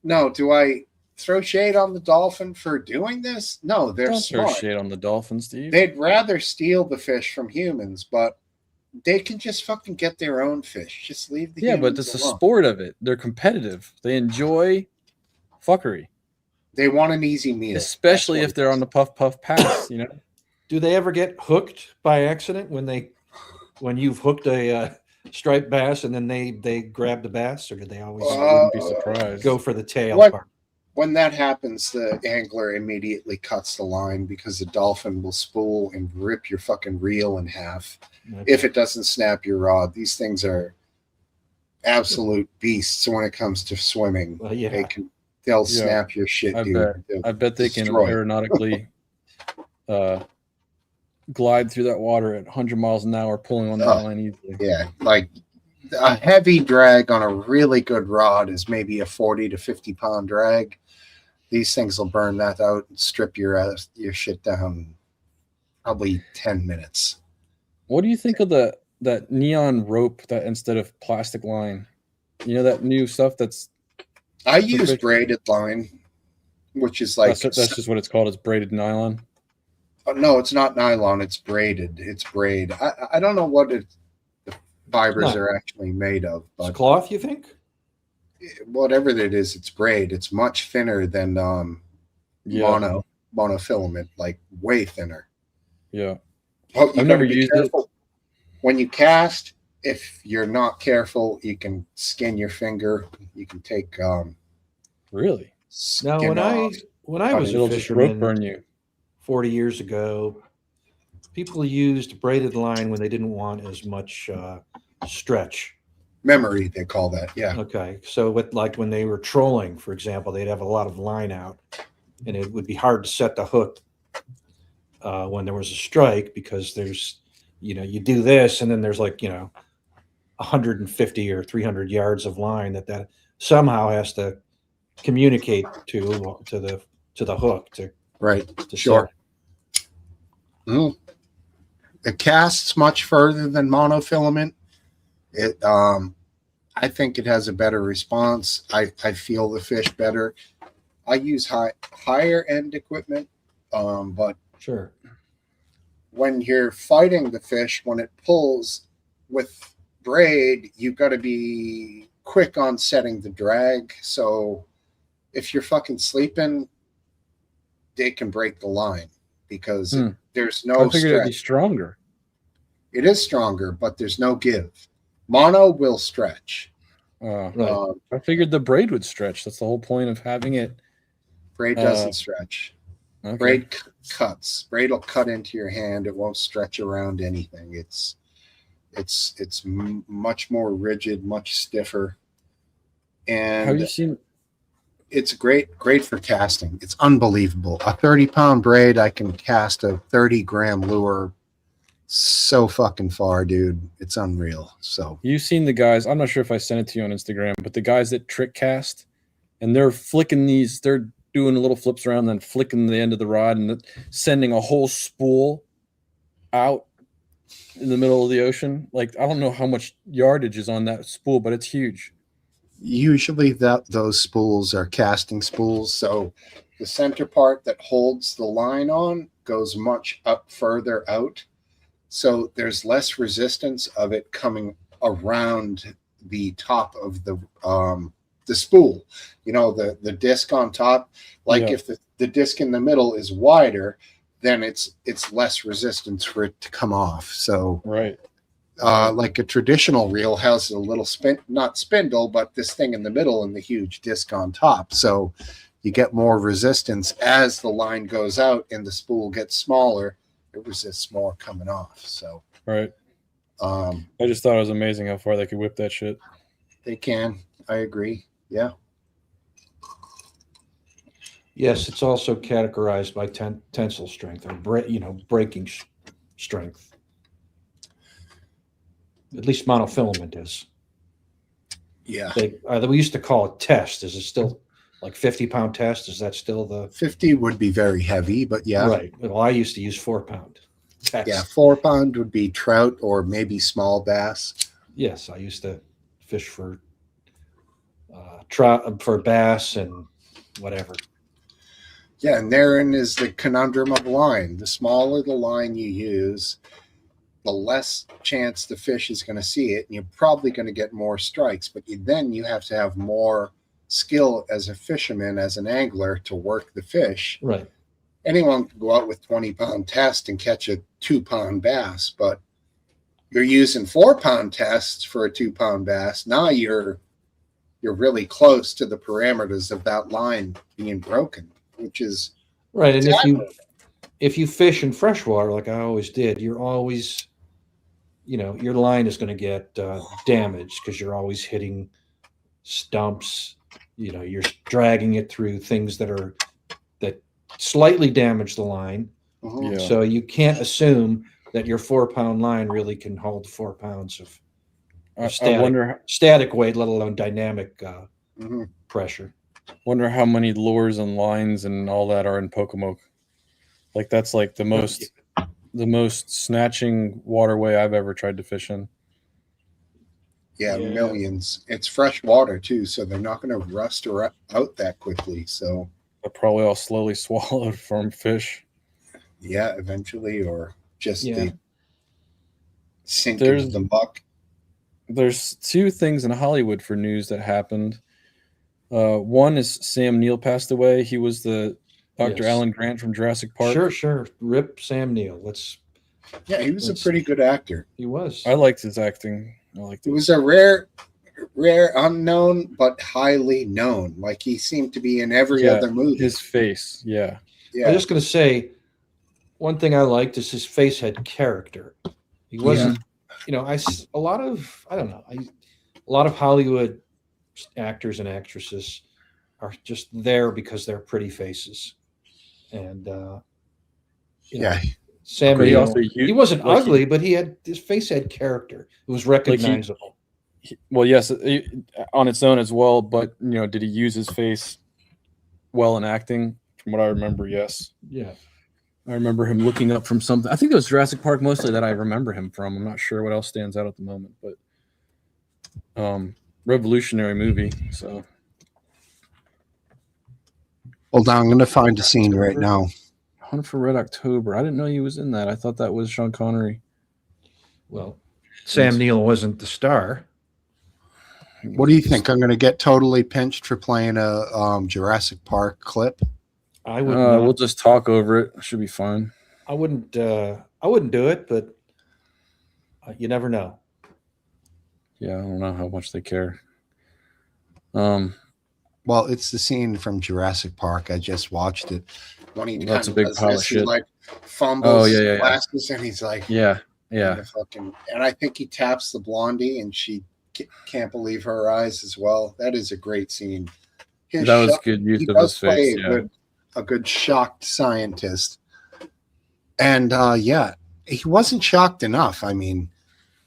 No. Do I throw shade on the dolphin for doing this? No, they're Don't throw smart. shade on the dolphins, Steve. They'd rather steal the fish from humans, but they can just fucking get their own fish. Just leave the Yeah, but humans it's the alone. sport of it. They're competitive. They enjoy fuckery, They want an easy meal, especially That's if they're on the puff puff pass. You know, Do they ever get hooked by accident when you've hooked a striped bass and then they grab the bass, or do they always I wouldn't be surprised. go for the tail What- part? when that happens, the angler immediately cuts the line because the dolphin will spool and rip your fucking reel in half if it doesn't snap your rod. These things are absolute beasts when it comes to swimming. Well, yeah. They'll Yeah. snap your shit, I dude. bet. They'll I bet they can destroy it. aeronautically glide through that water at 100 miles an hour, pulling on that Oh. line easily. Yeah, like a heavy drag on a really good rod is maybe a 40 to 50 pound drag. These things will burn that out and strip your shit down in probably 10 minutes. What do you think of that neon rope that instead of plastic line? You know that new stuff that's I use fish- braided line, which is like that's just what it's called. It's braided nylon. no, it's not nylon. It's braided. It's braid. I don't know what the fibers No. are actually made of, It's but cloth, you think? whatever it is, it's braid. It's much thinner than Yeah, monofilament, like way thinner. yeah. Oh, you I've never better be used it. careful. When you cast, if you're not careful, you can skin your finger. You can take Really? Now, skin off. when I was a It'll just rope burn fisherman you. 40 years ago, people used braided line when they didn't want as much stretch. Memory, they call that. Yeah. Okay, so with like when they were trolling, for example, they'd have a lot of line out, and it would be hard to set the hook when there was a strike because there's, you do this, and then there's like 150 or 300 yards of line that somehow has to communicate to the hook to Right. to Sure. set. It casts much further than monofilament. It I think it has a better response. I feel the fish better. I use higher end equipment, but Sure. when you're fighting the fish, when it pulls with braid, you've got to be quick on setting the drag. So if you're fucking sleeping, they can break the line because there's no I figured it'd be stretch. stronger. It is stronger, but there's no give. Mono will stretch. Right. I figured the braid would stretch. That's the whole point of having it. Braid doesn't stretch. Okay. Braid cuts. Braid will cut into your hand. It won't stretch around anything. It's much more rigid, much stiffer, Have and you seen? it's great for casting. It's unbelievable. A 30-pound braid, I can cast a 30-gram lure so fucking far, dude. It's unreal. So You've seen the guys. I'm not sure if I sent it to you on Instagram, but the guys that trick cast, and they're flicking these. They're doing little flips around, then flicking the end of the rod, and sending a whole spool out in the middle of the ocean. Like, I don't know how much yardage is on that spool, but it's huge. usually those spools are casting spools. So the center part that holds the line on goes much up further out. So there's less resistance of it coming around the top of the spool. You know, the disc on top. Like Yeah. if the disc in the middle is wider, then it's less resistance for it to come off. So Right. like a traditional reel has a little not spindle, but this thing in the middle and the huge disc on top. So you get more resistance as the line goes out and the spool gets smaller. It resists more coming off. So Right. I just thought it was amazing how far they could whip that shit. They can. I agree. Yeah. Yes, it's also categorized by tensile strength or breaking strength. At least monofilament is. Yeah. We used to call it test. Is it still like 50-pound test? Is that still the 50 would be very heavy, but yeah. Right. Well, I used to use 4-pound test. Yeah, 4-pound would be trout or maybe small bass. Yes, I used to fish for trout, for bass and whatever. Yeah, and therein is the conundrum of line. The smaller the line you use, the less chance the fish is going to see it, and you're probably going to get more strikes. But then you have to have more skill as a fisherman, as an angler, to work the fish. Right. Anyone can go out with 20-pound test and catch a 2-pound bass, but you're using 4-pound tests for a 2-pound bass. Now you're really close to the parameters of that line being broken, which is right. And if you fish in freshwater like I always did, you're always, your line is going to get damaged because you're always hitting stumps. You're dragging it through things that slightly damage the line. Yeah. So you can't assume that your 4-pound line really can hold 4 pounds of I static, static weight, let alone dynamic pressure. Wonder how many lures and lines and all that are in Pocomoke. Like that's like the most snatching waterway I've ever tried to fish in. Yeah, millions. It's fresh water too, so they're not going to rust out that quickly. So They're probably all slowly swallowed from fish. yeah, eventually, or just Yeah. they sink into the muck. There's 2 things in Hollywood for news that happened. One is Sam Neill passed away. He was the Dr. Yes. Alan Grant from Jurassic Park. Sure. Rip Sam Neill. Yeah, he was a pretty good actor. He was. I liked his acting. I like It was a rare unknown, but highly known. Like he seemed to be in every other movie. His face, yeah. I'm just going to say one thing I liked is his face had character. He wasn't, a lot of Hollywood actors and actresses are just there because they're pretty faces. And, Sam Neill, he wasn't ugly, but his face had character. It was recognizable. Well, yes, on its own as well. But did he use his face well in acting? From what I remember, yes. Yeah, I remember him looking up from something. I think it was Jurassic Park mostly that I remember him from. I'm not sure what else stands out at the moment, but revolutionary movie. So, Hold on, I'm going to find a scene right now. Hunt for Red October. I didn't know he was in that. I thought that was Sean Connery. Well, Sam Neill wasn't the star. What do you think? I'm going to get totally pinched for playing a Jurassic Park clip. I would. We'll just talk over it. Should be fine. I wouldn't do it, but you never know. Yeah, I don't know how much they care. Well, it's the scene from Jurassic Park. I just watched it. When he That's a big pile of shit. He like fumbles his glasses, and he's like, yeah. And I think he taps the blondie, and she can't believe her eyes as well. That is a great scene. That was good use of his face. Yeah. A good shocked scientist. And he wasn't shocked enough. I mean,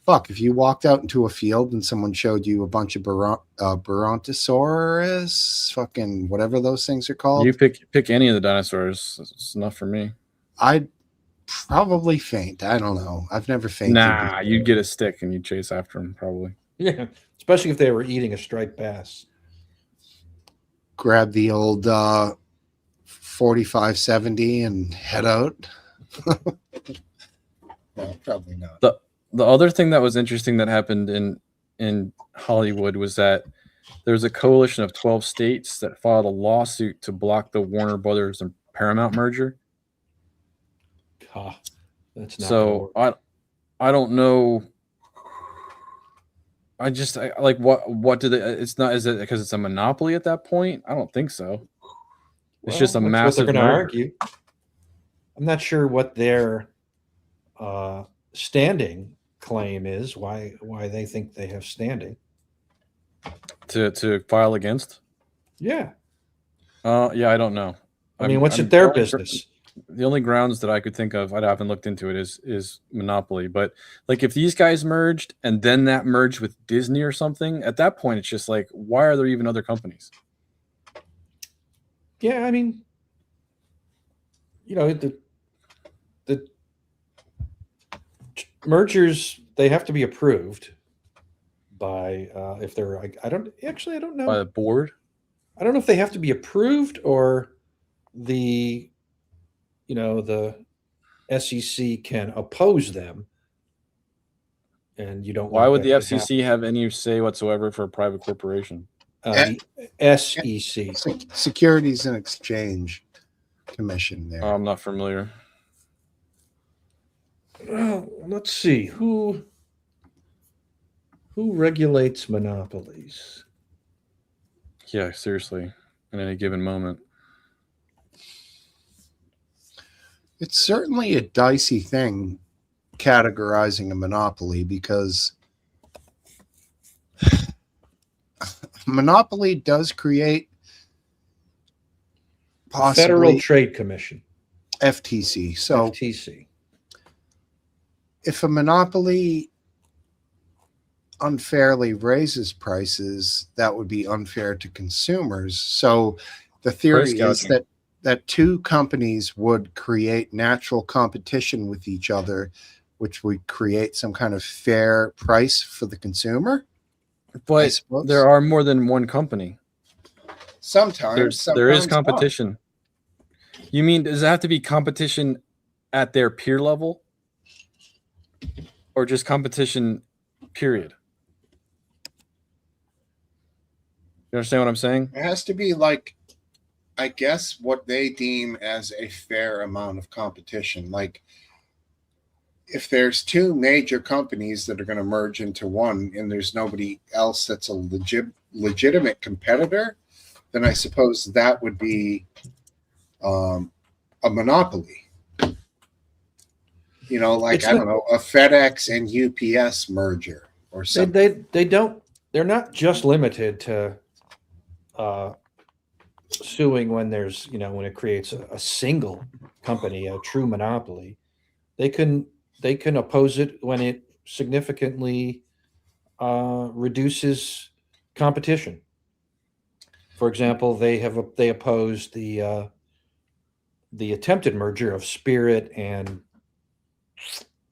fuck, if you walked out into a field and someone showed you a bunch of Brontosaurus, fucking whatever those things are called. You pick any of the dinosaurs. It's enough for me. I'd probably faint. I don't know. I've never fainted. Nah, you'd get a stick and you'd chase after them probably. Yeah, especially if they were eating a striped bass. Grab the old 4570 and head out. No, probably not. The other thing that was interesting that happened in Hollywood was that there was a coalition of 12 states that filed a lawsuit to block the Warner Brothers and Paramount merger. That's not so I don't know. I like what do they? It's not. Is it because it's a monopoly at that point? I don't think so. It's just a massive. What they're going to argue. I'm not sure what their standing claim is. Why they think they have standing to file against? Yeah. Yeah, I don't know. I mean, what's their business? The only grounds that I could think of, I haven't looked into it, is monopoly. But like, if these guys merged and then that merged with Disney or something, at that point, it's just like, why are there even other companies? Yeah, I mean, the mergers, they have to be approved by if they're I don't know by the board. I don't know if they have to be approved or the SEC can oppose them, and you don't. Why would the FCC have any say whatsoever for a private corporation? The SEC, Securities and Exchange Commission. There, I'm not familiar. Well, let's see who regulates monopolies. Yeah, seriously, in any given moment. It's certainly a dicey thing categorizing a monopoly, because monopoly does create possibly Federal Trade Commission, FTC. So FTC. If a monopoly unfairly raises prices, that would be unfair to consumers. So the theory is that two companies would create natural competition with each other, which would create some kind of fair price for the consumer. But there are more than one company. Sometimes there is competition. Not. You mean, does it have to be competition at their peer level, or just competition, period? You understand what I'm saying? It has to be like, I guess, what they deem as a fair amount of competition. Like, if there's two major companies that are going to merge into one and there's nobody else that's a legitimate competitor, then I suppose that would be a monopoly. You know, like, I don't know, a FedEx and UPS merger or something. They're not just limited to suing when there's, when it creates a single company, a true monopoly. They can oppose it when it significantly reduces competition. For example, they opposed the attempted merger of Spirit and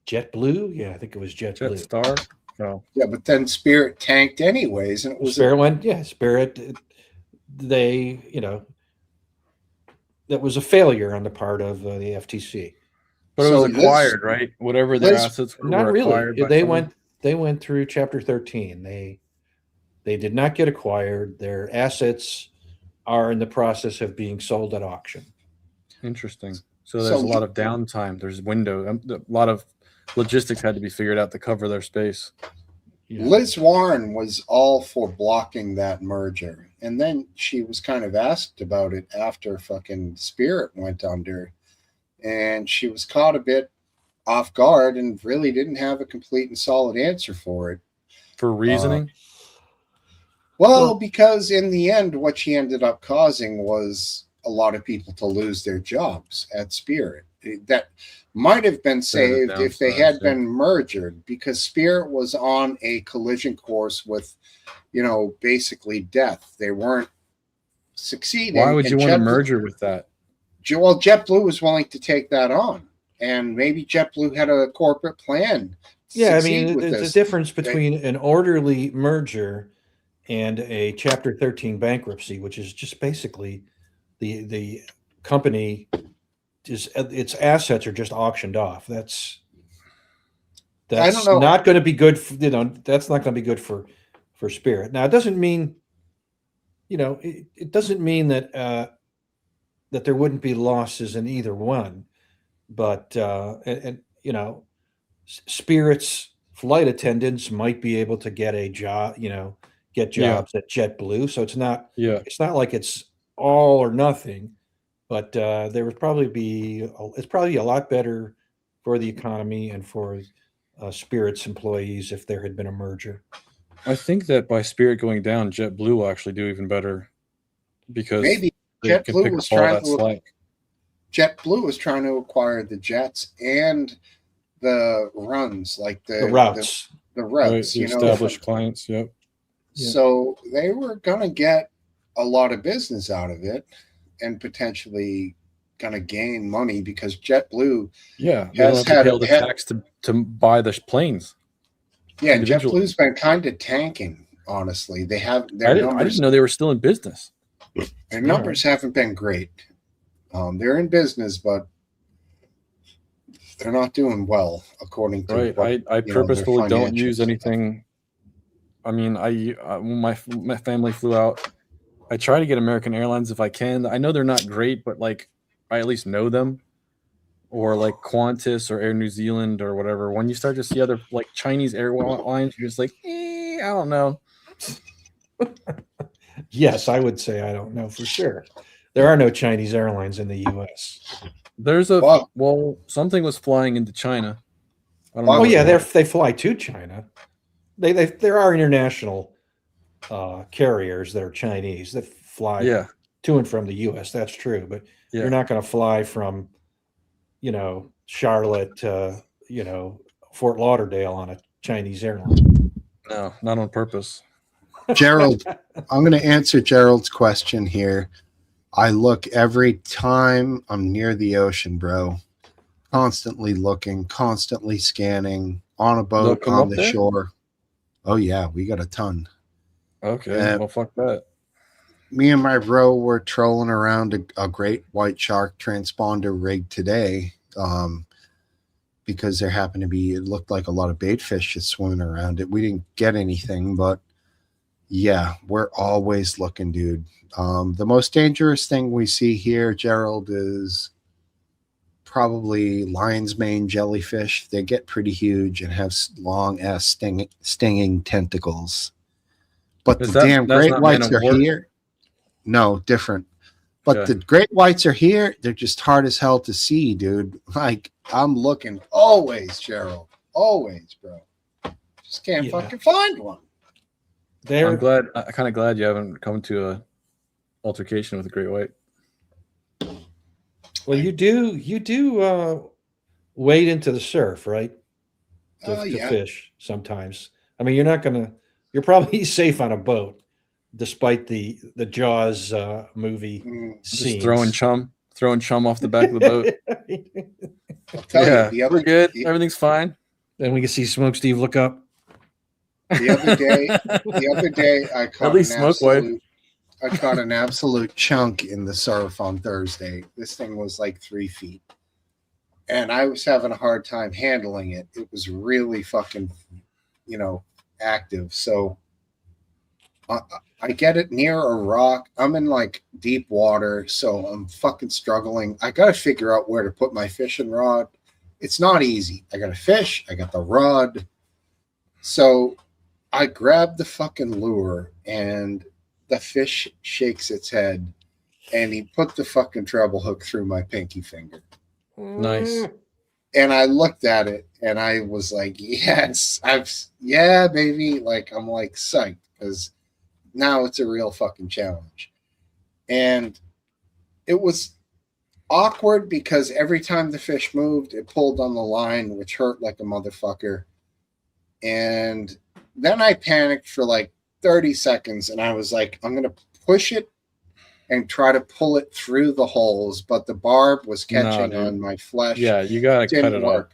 JetBlue. Yeah, I think it was JetBlue. Jetstar. No. Yeah, but then Spirit tanked anyways, and it was Spirit. That was a failure on the part of the FTC. But it was acquired, right? Whatever their assets were, not really. Acquired by They went through Chapter 13. They did not get acquired. Their assets are in the process of being sold at auction. Interesting. So there's a lot of downtime. There's a lot of logistics had to be figured out to cover their space. Yeah. Liz Warren was all for blocking that merger. And then she was kind of asked about it after fucking Spirit went under. And she was caught a bit off guard and really didn't have a complete and solid answer for it. For reasoning? Well, because in the end, what she ended up causing was a lot of people to lose their jobs at Spirit. That might have been saved if they had been merged, because Spirit was on a collision course with, basically death. They weren't succeeding. Why would you want to merger with that? Well, JetBlue was willing to take that on, and maybe JetBlue had a corporate plan. Yeah, I mean, there's a difference between an orderly merger and a Chapter 13 bankruptcy, which is just basically the company its assets are just auctioned off. That's not going to be good. That's not going to be good for Spirit. Now, it doesn't mean, it doesn't mean that that there wouldn't be losses in either one, but Spirit's flight attendants might be able to get a job, get jobs at JetBlue. So it's not like it's all or nothing, but there would probably it's probably a lot better for the economy and for Spirit's employees if there had been a merger. I think that by Spirit going down, JetBlue will actually do even better, because maybe JetBlue was trying to acquire the jets and the runs, like the routes, right, the established clients. Yep. So they were going to get a lot of business out of it and potentially going to gain money, because JetBlue has had to pay the tax to buy the planes. Yeah, JetBlue's been kind of tanking, honestly. They have I didn't know they were still in business. Their numbers haven't been great. They're in business, but they're not doing well, according to I purposefully don't use anything. I mean, when my family flew out, I try to get American Airlines if I can. I know they're not great, but like I at least know them, or like Qantas or Air New Zealand or whatever. When you start to see other like Chinese airlines, you're just like, I don't know. Yes, I would say I don't know for sure. There are no Chinese airlines in the U.S. There's something was flying into China. I don't know. Oh yeah, they fly to China. There are international carriers that are Chinese that fly to and from the U.S. That's true, but you're not going to fly from, Charlotte to, Fort Lauderdale on a Chinese airline. No, not on purpose. Gerald, I'm going to answer Gerald's question here. I look every time I'm near the ocean, bro. Constantly looking, constantly scanning, on a boat, on the shore. Oh, yeah, we got a ton. Okay, well, fuck that. Me and my bro were trolling around a great white shark transponder rig today, because there happened to be, it looked like a lot of bait fish just swimming around it. We didn't get anything, but yeah, we're always looking, dude. The most dangerous thing we see here, Gerald, is probably lion's mane jellyfish. They get pretty huge and have long ass stinging tentacles. But Is the damn that's great not whites man of are war? here. No, different. But Okay. the great whites are here. They're just hard as hell to see, dude. Like, I'm looking always, Gerald. Always, bro. Just can't fucking find one. I'm kind of glad you haven't come to a altercation with a great white. Well, you do wade into the surf, right? To Yeah. fish sometimes. I mean, you're probably safe on a boat, despite the Jaws movie Just scenes. throwing chum off the back of the boat. Tell Yeah, we're good. Everything's fine. Then we can see Smoke Steve look up. The other day, I caught I caught an absolute chunk in the surf on Thursday. This thing was like 3 feet, and I was having a hard time handling it. It was really fucking, active. So I get it near a rock. I'm in like deep water, so I'm fucking struggling. I got to figure out where to put my fishing rod. It's not easy. I got a fish. I got the rod. So I grabbed the fucking lure, and the fish shakes its head, and he put the fucking treble hook through my pinky finger. Nice. And I looked at it, and I was like, yes, yeah, baby. Like, I'm like psyched, because now it's a real fucking challenge. And it was awkward because every time the fish moved, it pulled on the line, which hurt like a motherfucker. And then I panicked for like 30 seconds, and I was like, I'm going to push it and try to pull it through the holes, but the barb was catching on my flesh. Yeah, you got to cut it off.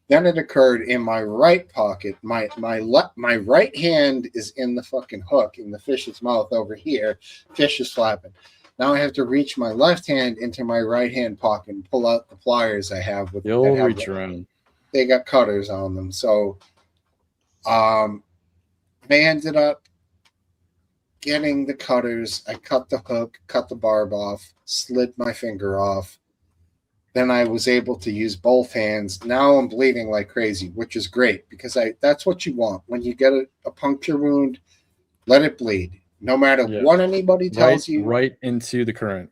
Then it occurred in my right pocket. My right hand is in the fucking hook in the fish's mouth over here. Fish is flapping. Now I have to reach my left hand into my right hand pocket and pull out the pliers I have. You'll reach around. They got cutters on them. So I ended up getting the cutters. I cut the hook, cut the barb off, slid my finger off. Then I was able to use both hands. Now I'm bleeding like crazy, which is great because that's what you want. When you get a puncture wound, let it bleed. No matter what anybody tells you. Right into the current.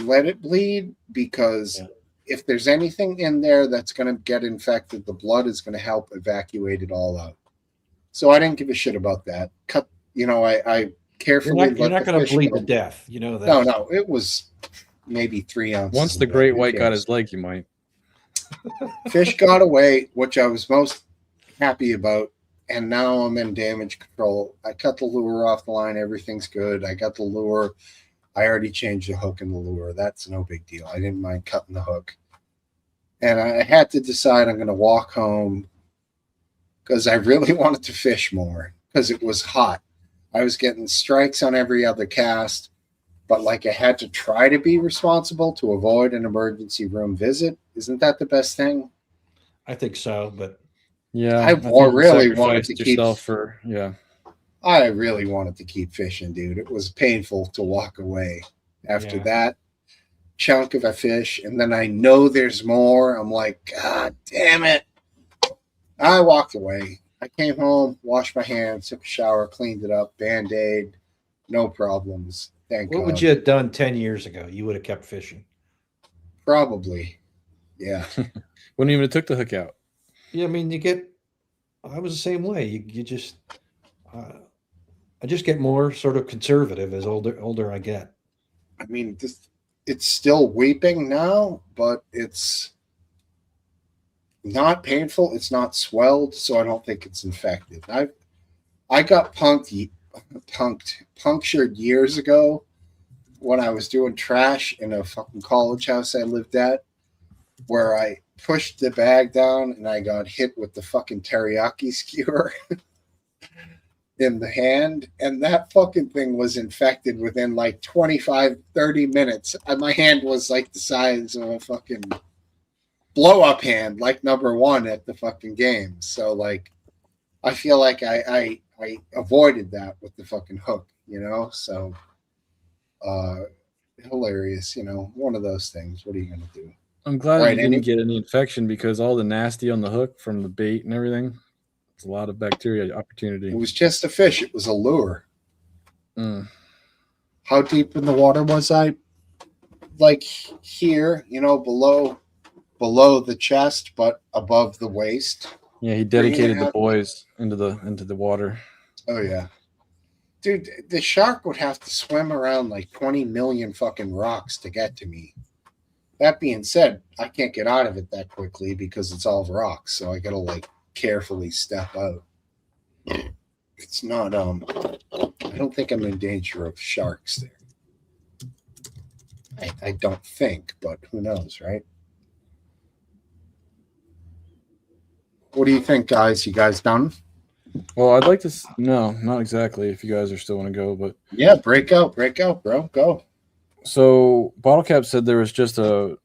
Let it bleed, because if there's anything in there that's going to get infected, the blood is going to help evacuate it all out. So I didn't give a shit about that. I carefully. You're not going to bleed to death. You know that. No. It was maybe 3 ounces. Once the great white got his leg, you might. Fish got away, which I was most happy about. And now I'm in damage control. I cut the lure off the line. Everything's good. I got the lure. I already changed the hook in the lure. That's no big deal. I didn't mind cutting the hook. And I had to decide I'm going to walk home because I really wanted to fish more because it was hot. I was getting strikes on every other cast, but like I had to try to be responsible to avoid an emergency room visit. Isn't that the best thing? I think so, but yeah, I really wanted to keep. I really wanted to keep fishing, dude. It was painful to walk away after that chunk of a fish, and then I know there's more. I'm like, God damn it! I walked away. I came home, washed my hands, took a shower, cleaned it up, Band-Aid, no problems. Thank God. What would you have done 10 years ago? You would have kept fishing. Probably, yeah. Wouldn't even have took the hook out. Yeah, I mean, I was the same way. You just, I just get more sort of conservative as older I get. I mean, it's still weeping now, but it's not painful. It's not swelled, so I don't think it's infected. I got punctured years ago when I was doing trash in a fucking college house I lived at, where I pushed the bag down and I got hit with the fucking teriyaki skewer in the hand, and that fucking thing was infected within like 25-30 minutes. And my hand was like the size of a fucking blow-up hand, like number 1 at the fucking game. So like I feel like I avoided that with the fucking hook, so hilarious, one of those things. What are you gonna do? I'm glad Right, you didn't get any infection because all the nasty on the hook from the bait and everything. It's a lot of bacteria opportunity. It was just a fish. It was a lure. Mm. How deep in the water was I? Like here, below the chest, but above the waist. Yeah, he dedicated the boys into the water. Oh yeah. Dude, the shark would have to swim around like 20 million fucking rocks to get to me. That being said, I can't get out of it that quickly because it's all rocks, so I gotta like carefully step out. It's not I don't think I'm in danger of sharks there. I don't think, but who knows, right? What do you think, guys? You guys done? Well, I'd like to. No, not exactly. If you guys are still want to go, but yeah, break out, bro. Go. So, Bottle Cap said there was just a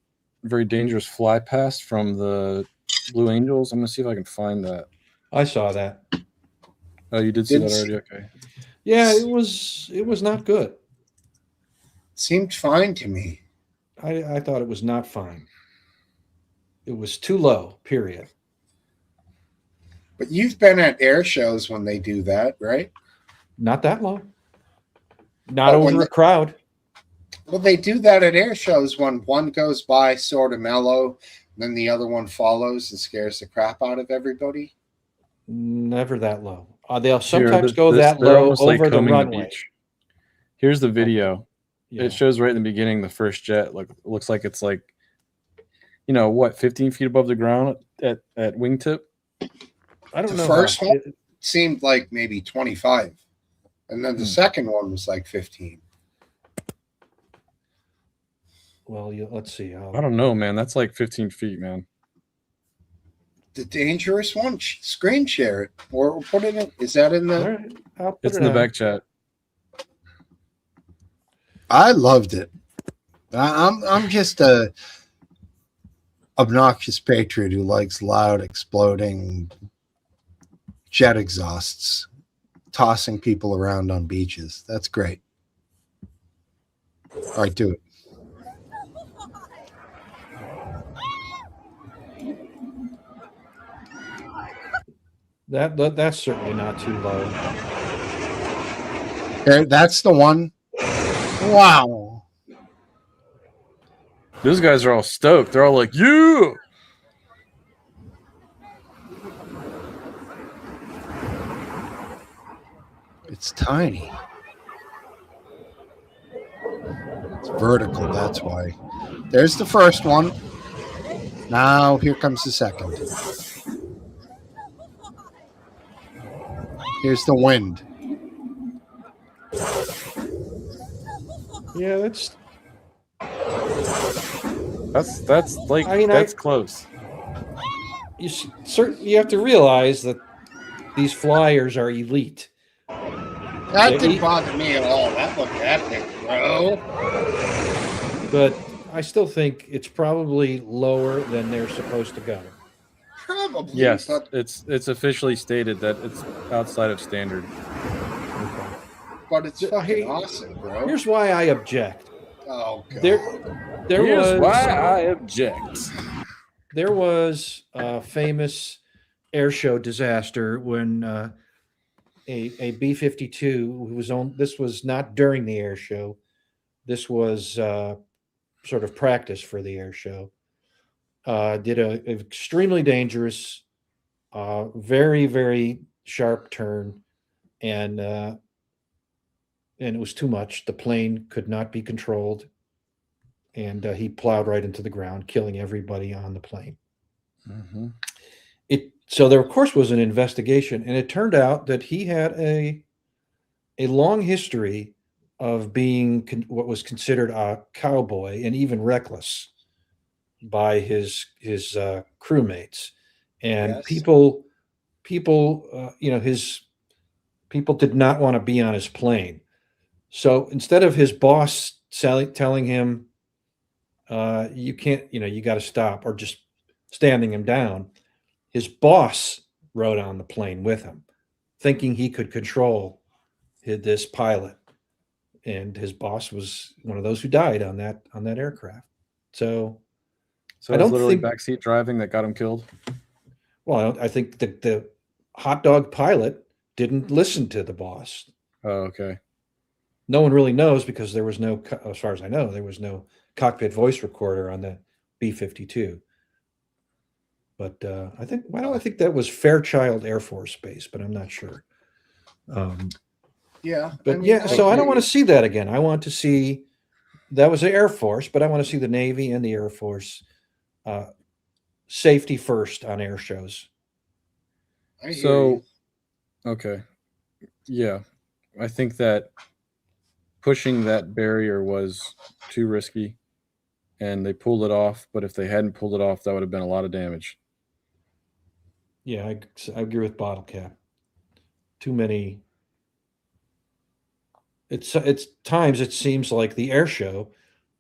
very dangerous fly pass from the Blue Angels. I'm gonna see if I can find that. I saw that. Oh, you did see that already? Okay. Yeah, it was not good. Seemed fine to me. I thought it was not fine. It was too low, period. But you've been at air shows when they do that, right? Not that long. Not over a crowd. Well, they do that at air shows when one goes by sort of mellow, then the other one follows and scares the crap out of everybody. Never that low. They'll sometimes go that low over the runway. Here's the video. Yeah. It shows right in the beginning the first jet. Looks like it's 15 feet above the ground at wingtip. I don't know. The first one seemed like maybe 25, and then the second one was like 15. Well, let's see. I don't know, man. That's like 15 feet, man. The dangerous one. Screen share it or put it in. Is that in the? Right, it's in the back chat. I loved it. I'm just a obnoxious patriot who likes loud, exploding jet exhausts, tossing people around on beaches. That's great. All right, do it. That's certainly not too low. Okay, that's the one. Wow. Those guys are all stoked. They're all like, "Yeah!" It's tiny. It's vertical, that's why. There's the first one. Now here comes the second. Here's the wind. Yeah, that's like, I mean, that's close. You have to realize that these flyers are elite. That didn't bother me at all. That looked epic, bro. But I still think it's probably lower than they're supposed to go. Probably. Yes, it's officially stated that it's outside of standard. But it's fucking awesome, bro. Here's why I object. Oh god. Here's why I object. There was a famous air show disaster when a B-52 was on. This was not during the air show. This was sort of practice for the air show. Did an extremely dangerous, very, very sharp turn, and it was too much. The plane could not be controlled, and he plowed right into the ground, killing everybody on the plane. Mm-hmm. So there, of course, was an investigation, and it turned out that he had a long history of being what was considered a cowboy and even reckless by his crewmates, and yes. people, his people did not want to be on his plane. So instead of his boss telling him, you can't, you got to stop, or just standing him down, his boss rode on the plane with him, thinking he could control this pilot. And his boss was one of those who died on that aircraft. So So I it was don't literally think- backseat driving that got him killed. Well, I think the hot dog pilot didn't listen to the boss. Oh, okay. No one really knows because there was no, as far as I know, there was no cockpit voice recorder on the B-52. But I think, why don't I think that was Fairchild Air Force Base, but I'm not sure. Yeah. But so I don't want to see that again. I want to see, that was the Air Force, but I want to see the Navy and the Air Force safety first on air shows. So, okay. Yeah. I think that pushing that barrier was too risky and they pulled it off. But if they hadn't pulled it off, that would have been a lot of damage. Yeah, I agree with Bottle Cap. Too many. It's times it seems like the air show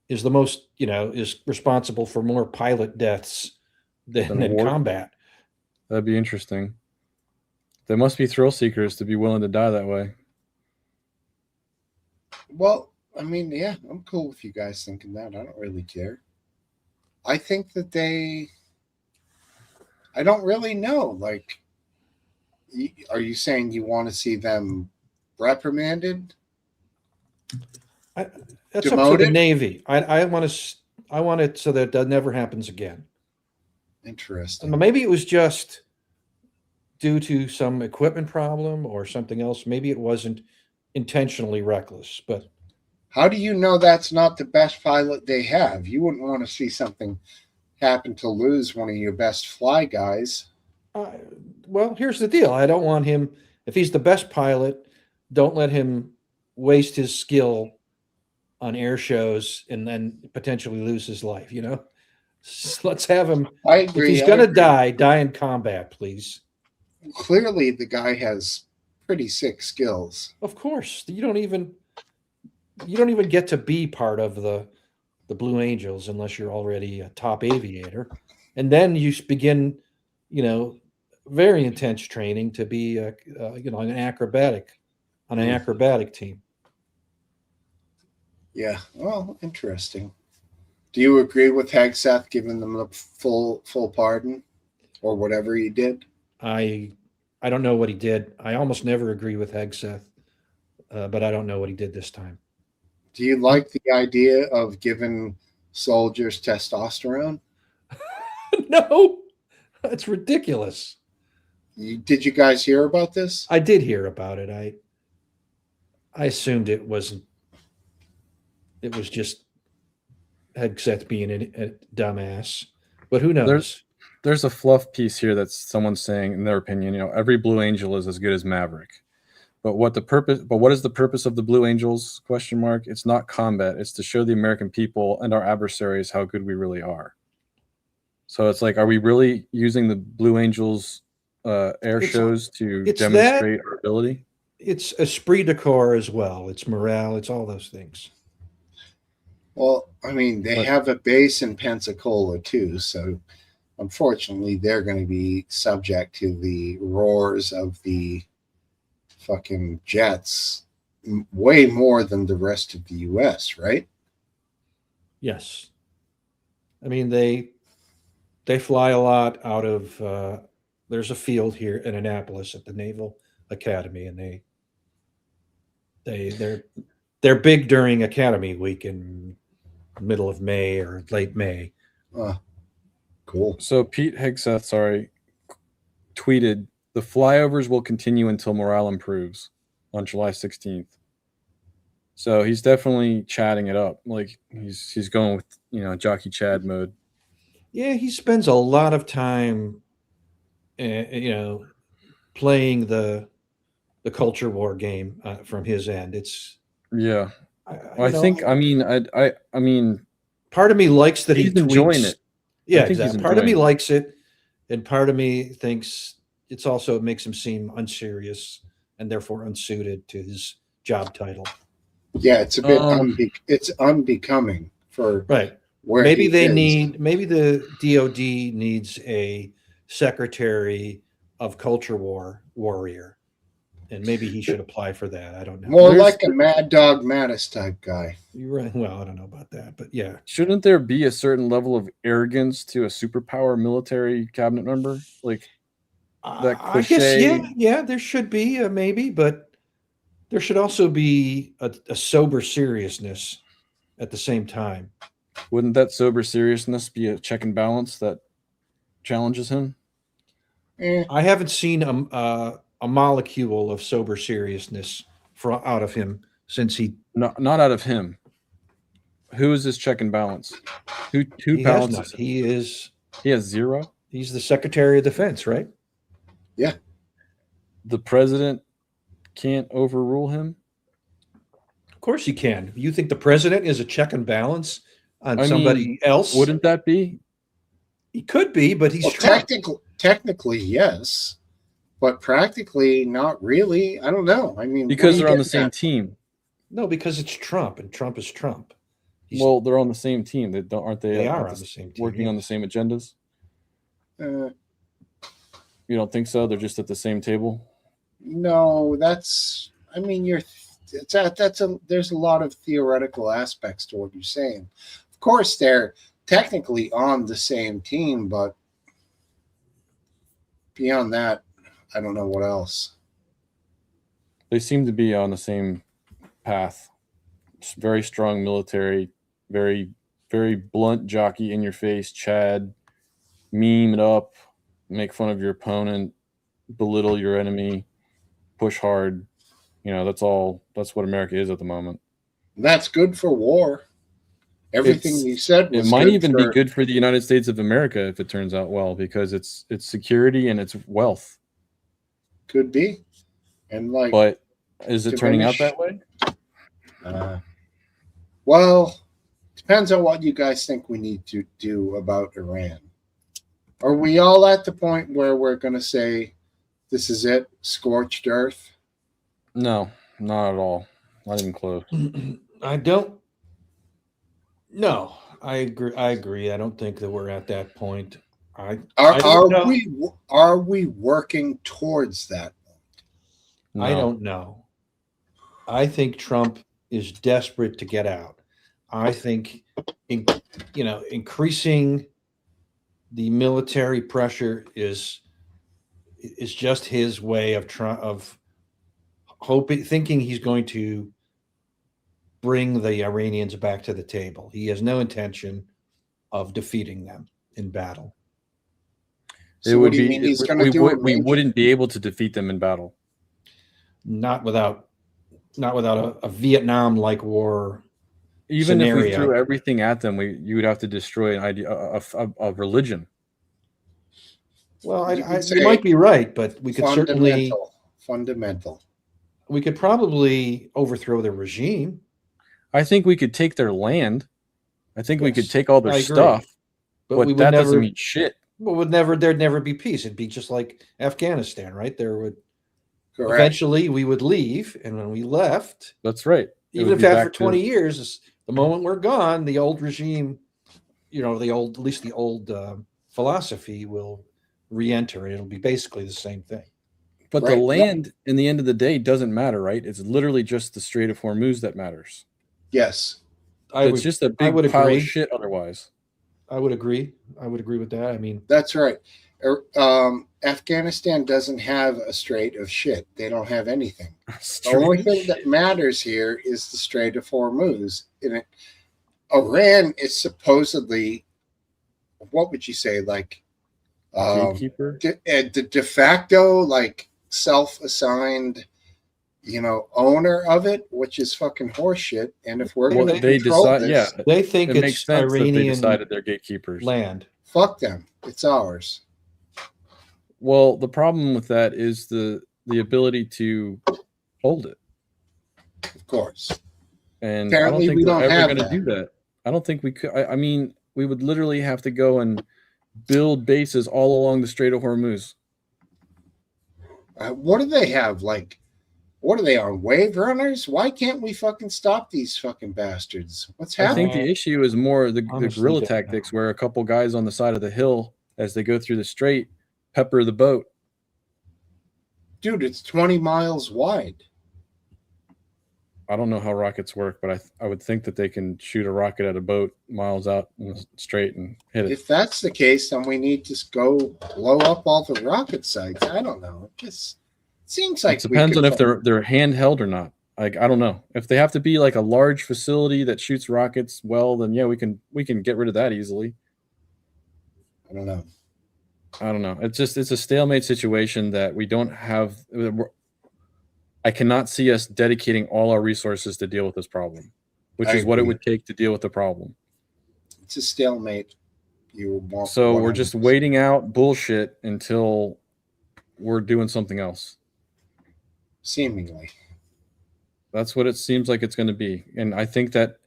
is the most, is responsible for more pilot deaths than in combat. That'd be interesting. There must be thrill seekers to be willing to die that way. Well, I mean, yeah, I'm cool with you guys thinking that. I don't really care. I think that I don't really know. Like, are you saying you want to see them reprimanded? That's up to the Navy. I want it so that that never happens again. Interesting. Maybe it was just due to some equipment problem or something else. Maybe it wasn't intentionally reckless, but how do you know that's not the best pilot they have? You wouldn't want to see something happen to lose one of your best fly guys. Well, here's the deal. I don't want him, if he's the best pilot, don't let him waste his skill on air shows and then potentially lose his life, Let's have him. I agree. If he's going to die in combat, please. Clearly, the guy has pretty sick skills. Of course. You don't even get to be part of the Blue Angels unless you're already a top aviator. And then you begin, very intense training to be, an acrobatic team. Yeah. Well, interesting. Do you agree with Hegseth giving them the full pardon or whatever he did? I don't know what he did. I almost never agree with Hegseth, but I don't know what he did this time. Do you like the idea of giving soldiers testosterone? No, that's ridiculous. Did you guys hear about this? I did hear about it. I assumed it wasn't. It was just Hegseth being a dumbass, but who knows? There's a fluff piece here that someone's saying, in their opinion, every Blue Angel is as good as Maverick. But what is the purpose of the Blue Angels? ? It's not combat. It's to show the American people and our adversaries how good we really are. So it's like, are we really using the Blue Angels air shows to demonstrate our ability? It's esprit de corps as well. It's morale. It's all those things. Well, I mean, they have a base in Pensacola too, so unfortunately, they're going to be subject to the roars of the fucking jets way more than the rest of the U.S., right? Yes. I mean, they fly a lot out of, there's a field here in Annapolis at the Naval Academy, and they're big during Academy Week in middle of May or late May. Cool. So Pete Hegseth, tweeted, "The flyovers will continue until morale improves" on July 16th. So he's definitely chatting it up. Like he's going with, jockey Chad mode. Yeah, he spends a lot of time, playing the culture war game from his end. It's I mean, part of me likes that he's enjoying it. Yeah, exactly. Part of me likes it, and part of me thinks it makes him seem unserious and therefore unsuited to his job title. Yeah, it's a bit it's unbecoming for where maybe the DOD needs a secretary of culture warrior, and maybe he should apply for that. I don't know. More like a Mad Dog Mattis type guy. You're right. Well, I don't know about that, but yeah. Shouldn't there be a certain level of arrogance to a superpower military cabinet member? Like that cliche. I guess, yeah, there should be maybe, but there should also be a sober seriousness at the same time. Wouldn't that sober seriousness be a check and balance that challenges him? I haven't seen a molecule of sober seriousness out of him since he. Not out of him. Who is this check and balance? Who balances? He is. He has zero. He's the Secretary of Defense, right? Yeah. The president can't overrule him. Of course he can. You think the president is a check and balance on somebody else? Wouldn't that be? He could be, but he's technically yes, but practically not really. I don't know. I mean, because they're on the same team. No, because it's Trump, and Trump is Trump. Well, they're on the same team. They don't, aren't they? They are on the same team, working on the same agendas. You don't think so? They're just at the same table. No, that's. I mean, there's a lot of theoretical aspects to what you're saying. Of course, they're technically on the same team, but beyond that, I don't know what else. They seem to be on the same path. It's very strong military, very, very blunt jockey in your face, Chad, meme it up, make fun of your opponent, belittle your enemy, push hard. You know, that's what America is at the moment. That's good for war. Everything you said was it might even be good for the United States of America if it turns out well, because it's security and it's wealth. Could be. And but is it turning out that way? Well, depends on what you guys think we need to do about Iran. Are we all at the point where we're going to say, this is it, scorched earth? No, not at all. Not even close. I don't. No, I agree. I don't think that we're at that point. Are we working towards that? No. I don't know. I think Trump is desperate to get out. I think, increasing the military pressure is just his way of thinking he's going to bring the Iranians back to the table. He has no intention of defeating them in battle. So we wouldn't be able to defeat them in battle. Not without a Vietnam-like war. Even scenario. If we threw everything at them, you would have to destroy an idea of religion. Well, you might be right, but we could certainly fundamental. We could probably overthrow their regime. I think we could take their land. I think we could take all their stuff, but that doesn't mean shit. Well, there'd never be peace. It'd be just like Afghanistan, right? Eventually we would leave, and when we left, that's right. Even if after 20 years, the moment we're gone, the old regime, at least the old philosophy will re-enter, and it'll be basically the same thing. But the land, in the end of the day, doesn't matter, right? It's literally just the Strait of Hormuz that matters. Yes. It's just a big pile of shit otherwise. I would agree. I would agree with that. I mean, that's right. Afghanistan doesn't have a strait of shit. They don't have anything. The only thing that matters here is the Strait of Hormuz. Iran is supposedly, what would you say, like gatekeeper? The de facto, like self-assigned, owner of it, which is fucking horseshit. And if we're going to control this, they think it makes sense Iranian that they decided they're gatekeepers. Land. Fuck them. It's ours. Well, the problem with that is the ability to hold it. Of course. And apparently I don't think we're ever going to do that. I don't think we could. I mean, we would literally have to go and build bases all along the Strait of Hormuz. What do they have? What are they on, wave runners? Why can't we fucking stop these fucking bastards? What's happening? I think the issue is more the guerrilla tactics, where a couple guys on the side of the hill, as they go through the strait, pepper the boat. Dude, it's 20 miles wide. I don't know how rockets work, but I would think that they can shoot a rocket at a boat miles out straight and hit it. If that's the case, then we need to go blow up all the rocket sites. I don't know. It just seems like it depends on if they're handheld or not. Like, I don't know. If they have to be like a large facility that shoots rockets, well, then yeah, we can get rid of that easily. I don't know. It's a stalemate situation that we don't have. I cannot see us dedicating all our resources to deal with this problem, which is what it would take to deal with the problem. It's a stalemate. So we're just waiting out bullshit until we're doing something else. Seemingly. That's what it seems like it's going to be. And I think that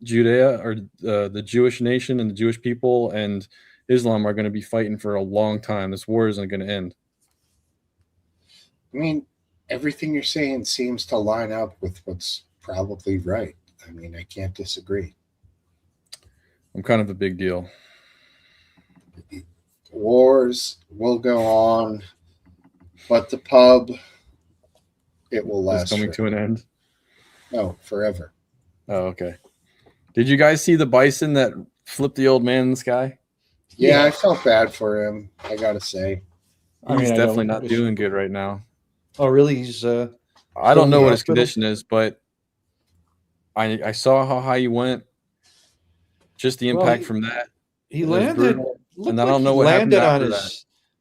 Judea, or the Jewish nation and the Jewish people and Islam, are going to be fighting for a long time. This war isn't going to end. I mean, everything you're saying seems to line up with what's probably right. I mean, I can't disagree. I'm kind of a big deal. Wars will go on, but the pub, it will last. It's coming to an end? No, forever. Oh, okay. Did you guys see the bison that flipped the old man in the sky? Yeah, I felt bad for him, I gotta say. He's definitely not doing good right now. Oh, really? He's I don't know what his condition is, but I saw how high he went. Just the impact from that. He landed, and I don't know what happened after that.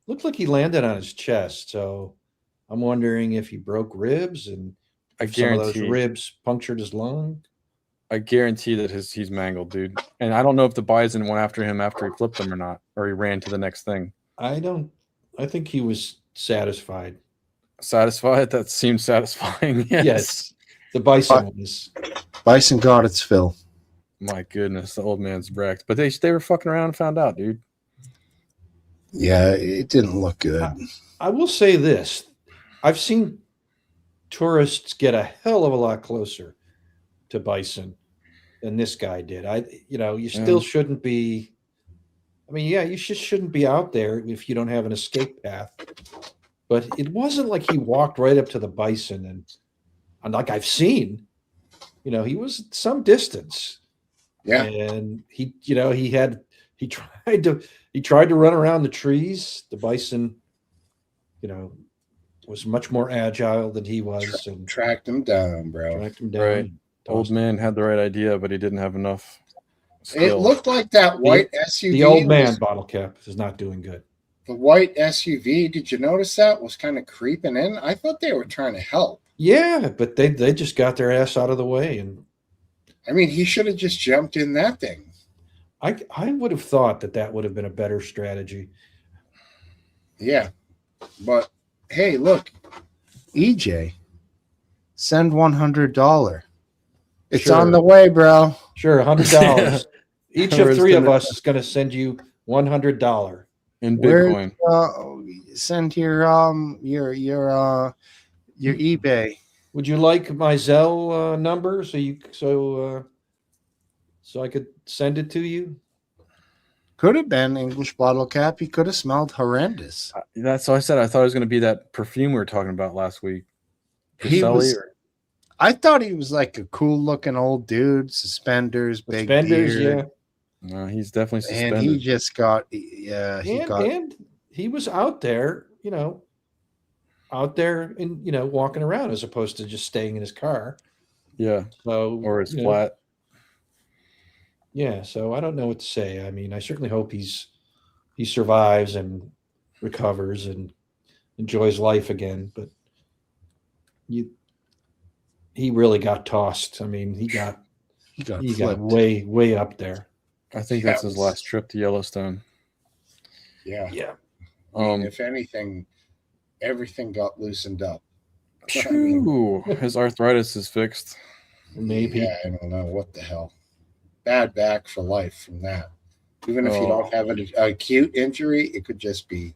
Looked like he landed on his chest. So I'm wondering if he broke ribs and some of those ribs punctured his lung. I guarantee that he's mangled, dude. And I don't know if the bison went after him after he flipped him or not, or he ran to the next thing. I think he was satisfied. Satisfied? That seems satisfying. Yes. The bison was. Bison got its fill. My goodness, the old man's wrecked. But they were fucking around and found out, dude. Yeah, it didn't look good. I will say this. I've seen tourists get a hell of a lot closer to bison than this guy did. You still shouldn't be. I mean, yeah, you shouldn't be out there if you don't have an escape path. But it wasn't like he walked right up to the bison and like I've seen, he was some distance. Yeah. And he tried to run around the trees. The bison, was much more agile than he was. And tracked him down, bro. Tracked him down. Right. Old man had the right idea, but he didn't have enough skill. It looked like that white SUV. The old man bottle cap is not doing good. The white SUV, did you notice that was kind of creeping in? I thought they were trying to help. Yeah, but they just got their ass out of the way. And I mean, he should have just jumped in that thing. I would have thought that would have been a better strategy. Yeah. But hey, look, EJ, send $100. It's on the way, bro. Sure, $100. Each of three of us is going to send you $100 in Bitcoin. Send your eBay. Would you like my Zelle number so I could send it to you? Could have been English bottle cap. He could have smelled horrendous. That's what I said. I thought it was going to be that perfume we were talking about last week. I thought he was like a cool looking old dude, suspenders, big beard. Yeah. No, he's definitely suspended. And he just got, and he was out there, walking around as opposed to just staying in his car. Yeah. So, or his flat. Yeah. So I don't know what to say. I mean, I certainly hope he survives and recovers and enjoys life again. But he really got tossed. I mean, he got way up there. I think that's his last trip to Yellowstone. Yeah. Yeah. If anything, everything got loosened up. His arthritis is fixed. Maybe. Yeah, I don't know what the hell. Bad back for life from that. Even if you don't have an acute injury, it could just be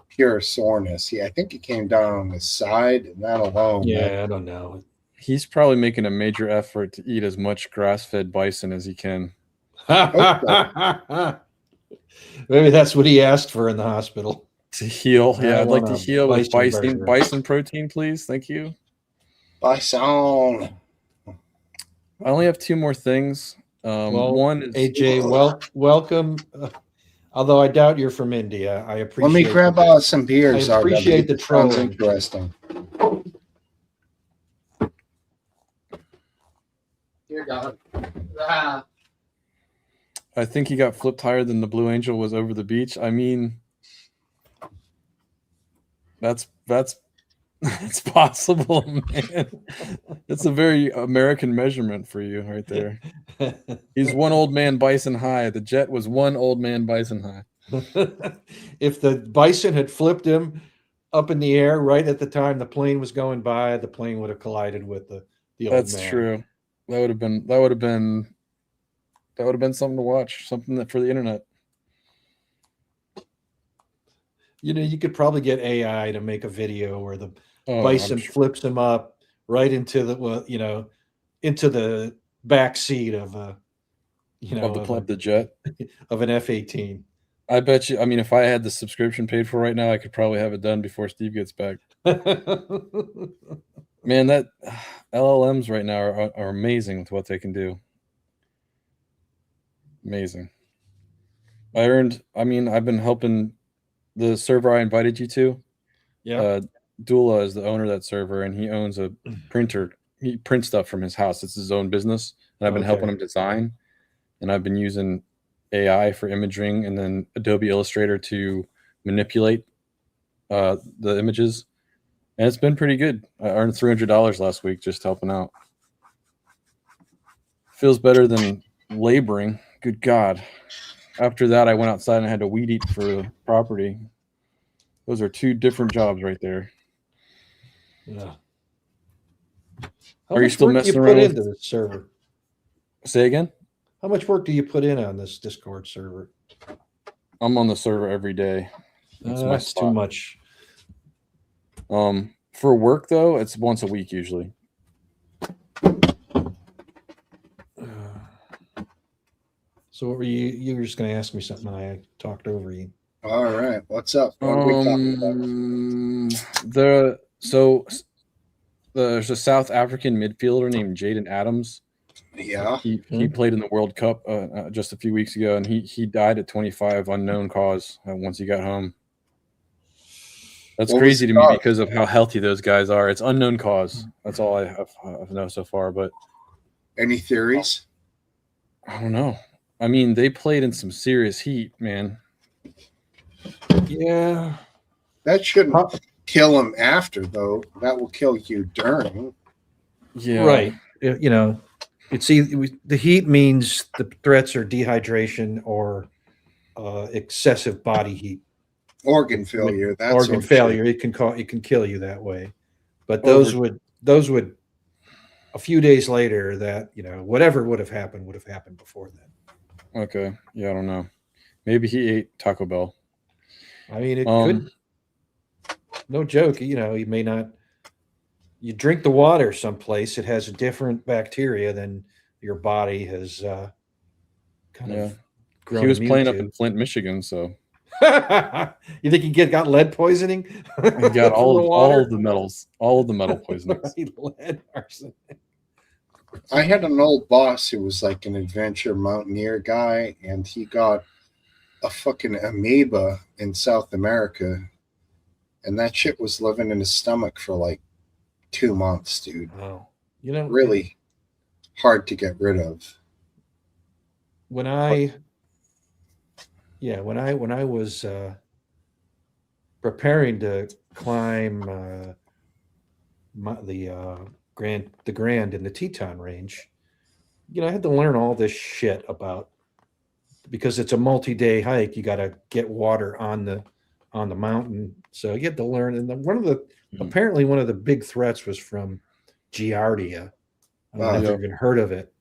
pure soreness. Yeah, I think it came down on his side, and that alone. Yeah, I don't know. He's probably making a major effort to eat as much grass-fed bison as he can. Maybe that's what he asked for in the hospital. To heal. I Yeah, I'd like want to a heal with bison burger. bison protein, please. Thank you. Bison. I only have 2 more things. Well, One is AJ, welcome. Although I doubt you're from India, I appreciate. Let me grab some beers. I appreciate the Sounds trolling. interesting. Dear God. Ah. I think he got flipped higher than the Blue Angel was over the beach. I mean, that's it's possible, man. That's a very American measurement for you right there. He's one old man bison high. The jet was one old man bison high. If the bison had flipped him up in the air right at the time the plane was going by, the plane would have collided with the old That's man. true. That would have been something to watch, something that for the internet. You know, you could probably get AI to make a video where the Oh, bison I'm sure. flips him up right into the into the back seat of a Of the jet. of an F-18. I bet you. I mean, if I had the subscription paid for right now, I could probably have it done before Steve gets back. Man, that LLMs right now are amazing with what they can do. Amazing. I've been helping the server I invited you to. Yeah. Dula is the owner of that server, and he owns a printer. He prints stuff from his house. It's his own business, and I've been helping him design. And I've been using AI for imaging, and then Adobe Illustrator to manipulate the images. And it's been pretty good. I earned $300 last week just helping out. Feels better than laboring. Good God. After that, I went outside and I had to weed eat for the property. Those are 2 different jobs right there. Yeah. Are you still messing around put with into this server? Say again? How much work do you put in on this Discord server? I'm on the server every day. That's too much. For work though, it's once a week usually. So what were you were just going to ask me something and I talked over you. All right. What's up? What are we talking about? There's a South African midfielder named Jaden Adams. Yeah. He played in the World Cup just a few weeks ago, and he died at 25, unknown cause, once he got home. That's crazy to me because of how healthy those guys are. It's unknown cause. That's all I've known so far. But any theories? I don't know. I mean, they played in some serious heat, man. Yeah. That shouldn't kill him after, though. That will kill you during. Yeah. Right. You know, it's either the heat means the threats are dehydration or excessive body heat. Organ failure. That's organ failure. It can kill you that way. But those would a few days later that, whatever would have happened before then. Okay. Yeah, I don't know. Maybe he ate Taco Bell. I mean, it could. No joke. He may not. You drink the water someplace, it has a different bacteria than your body has kind of grown. He was playing up in Flint, Michigan, so. You think he got lead poisoning? He got all of the metals, all of the metal poisonings. Lead arsenic. I had an old boss who was like an adventure mountaineer guy, and he got a fucking amoeba in South America, and that shit was living in his stomach for like 2 months, dude. Wow. Really hard to get rid of. When I was preparing to climb the Grand in the Teton Range, I had to learn all this shit about, because it's a multi-day hike. You got to get water on the mountain, so you had to learn. And apparently one of the big threats was from Giardia. I don't know if you've even heard of it.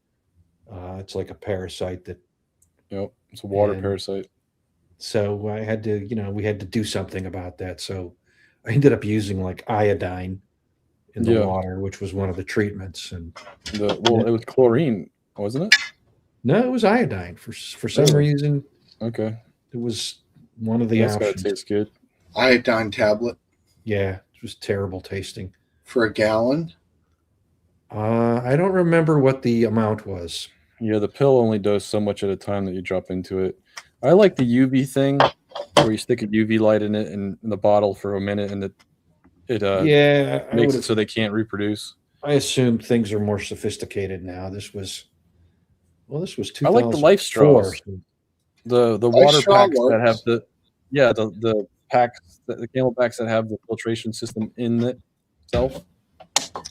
It's like a parasite that. Yep, it's a water parasite. So I had to, we had to do something about that. So I ended up using like iodine in the water, which was one of the treatments. And it was chlorine, wasn't it? No, it was iodine for some reason. Okay, it was one of the options. That tastes good. Iodine tablet Yeah, it was terrible tasting. for a gallon. I don't remember what the amount was. Yeah, the pill only does so much at a time that you drop into it. I like the UV thing where you stick a UV light in it in the bottle for a minute and it makes it so they can't reproduce. I assume things are more sophisticated now. This was 2004. I like the life straws. The water packs that have the packs the Camelbacks that have the filtration system in it itself.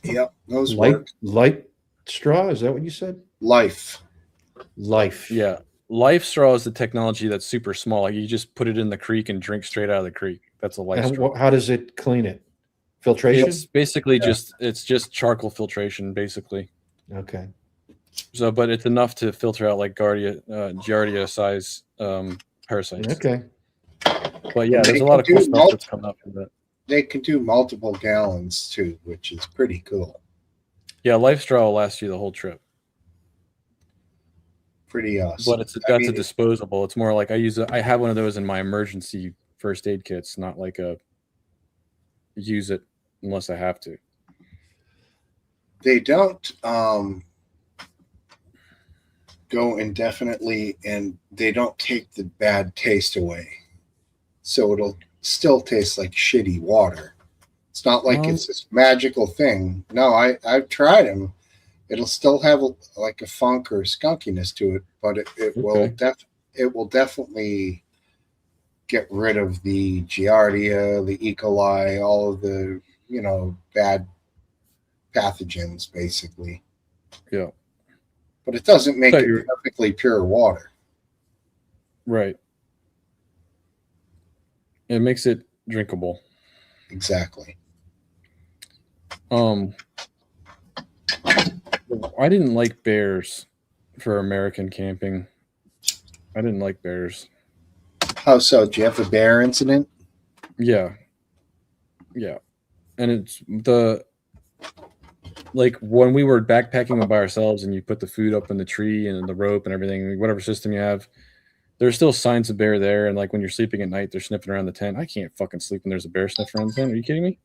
Yep, those light straw. Is that what you said? Life. Yeah, Life straw is the technology that's super small. Like you just put it in the creek and drink straight out of the creek. That's a Life straw. How does it clean it? Filtration. It's basically just charcoal filtration, basically. Okay. So, but it's enough to filter out like Giardia size parasites. Okay. But yeah, there's a lot of cool stuff that's coming up from that. They can do multiple gallons too, which is pretty cool. Yeah, Life straw will last you the whole trip. Pretty awesome. But that's a disposable. It's more like I have one of those in my emergency first aid kits, not like a use it unless I have to. They don't go indefinitely, and they don't take the bad taste away. So it'll still taste like shitty water. It's not like it's this magical thing. No, I've tried them. It'll still have like a funk or skunkiness to it, but it will definitely get rid of the Giardia, the E. coli, all of the bad pathogens, basically. Yeah. But it doesn't make it perfectly pure water. Right. It makes it drinkable. Exactly. I didn't like bears for American camping. I didn't like bears. How so? Did you have the bear incident? Yeah. Yeah. And it's like when we were backpacking by ourselves and you put the food up in the tree and the rope and everything, whatever system you have, there's still signs of bear there. And like when you're sleeping at night, they're sniffing around the tent. I can't fucking sleep when there's a bear sniffing around the tent. Are you kidding me?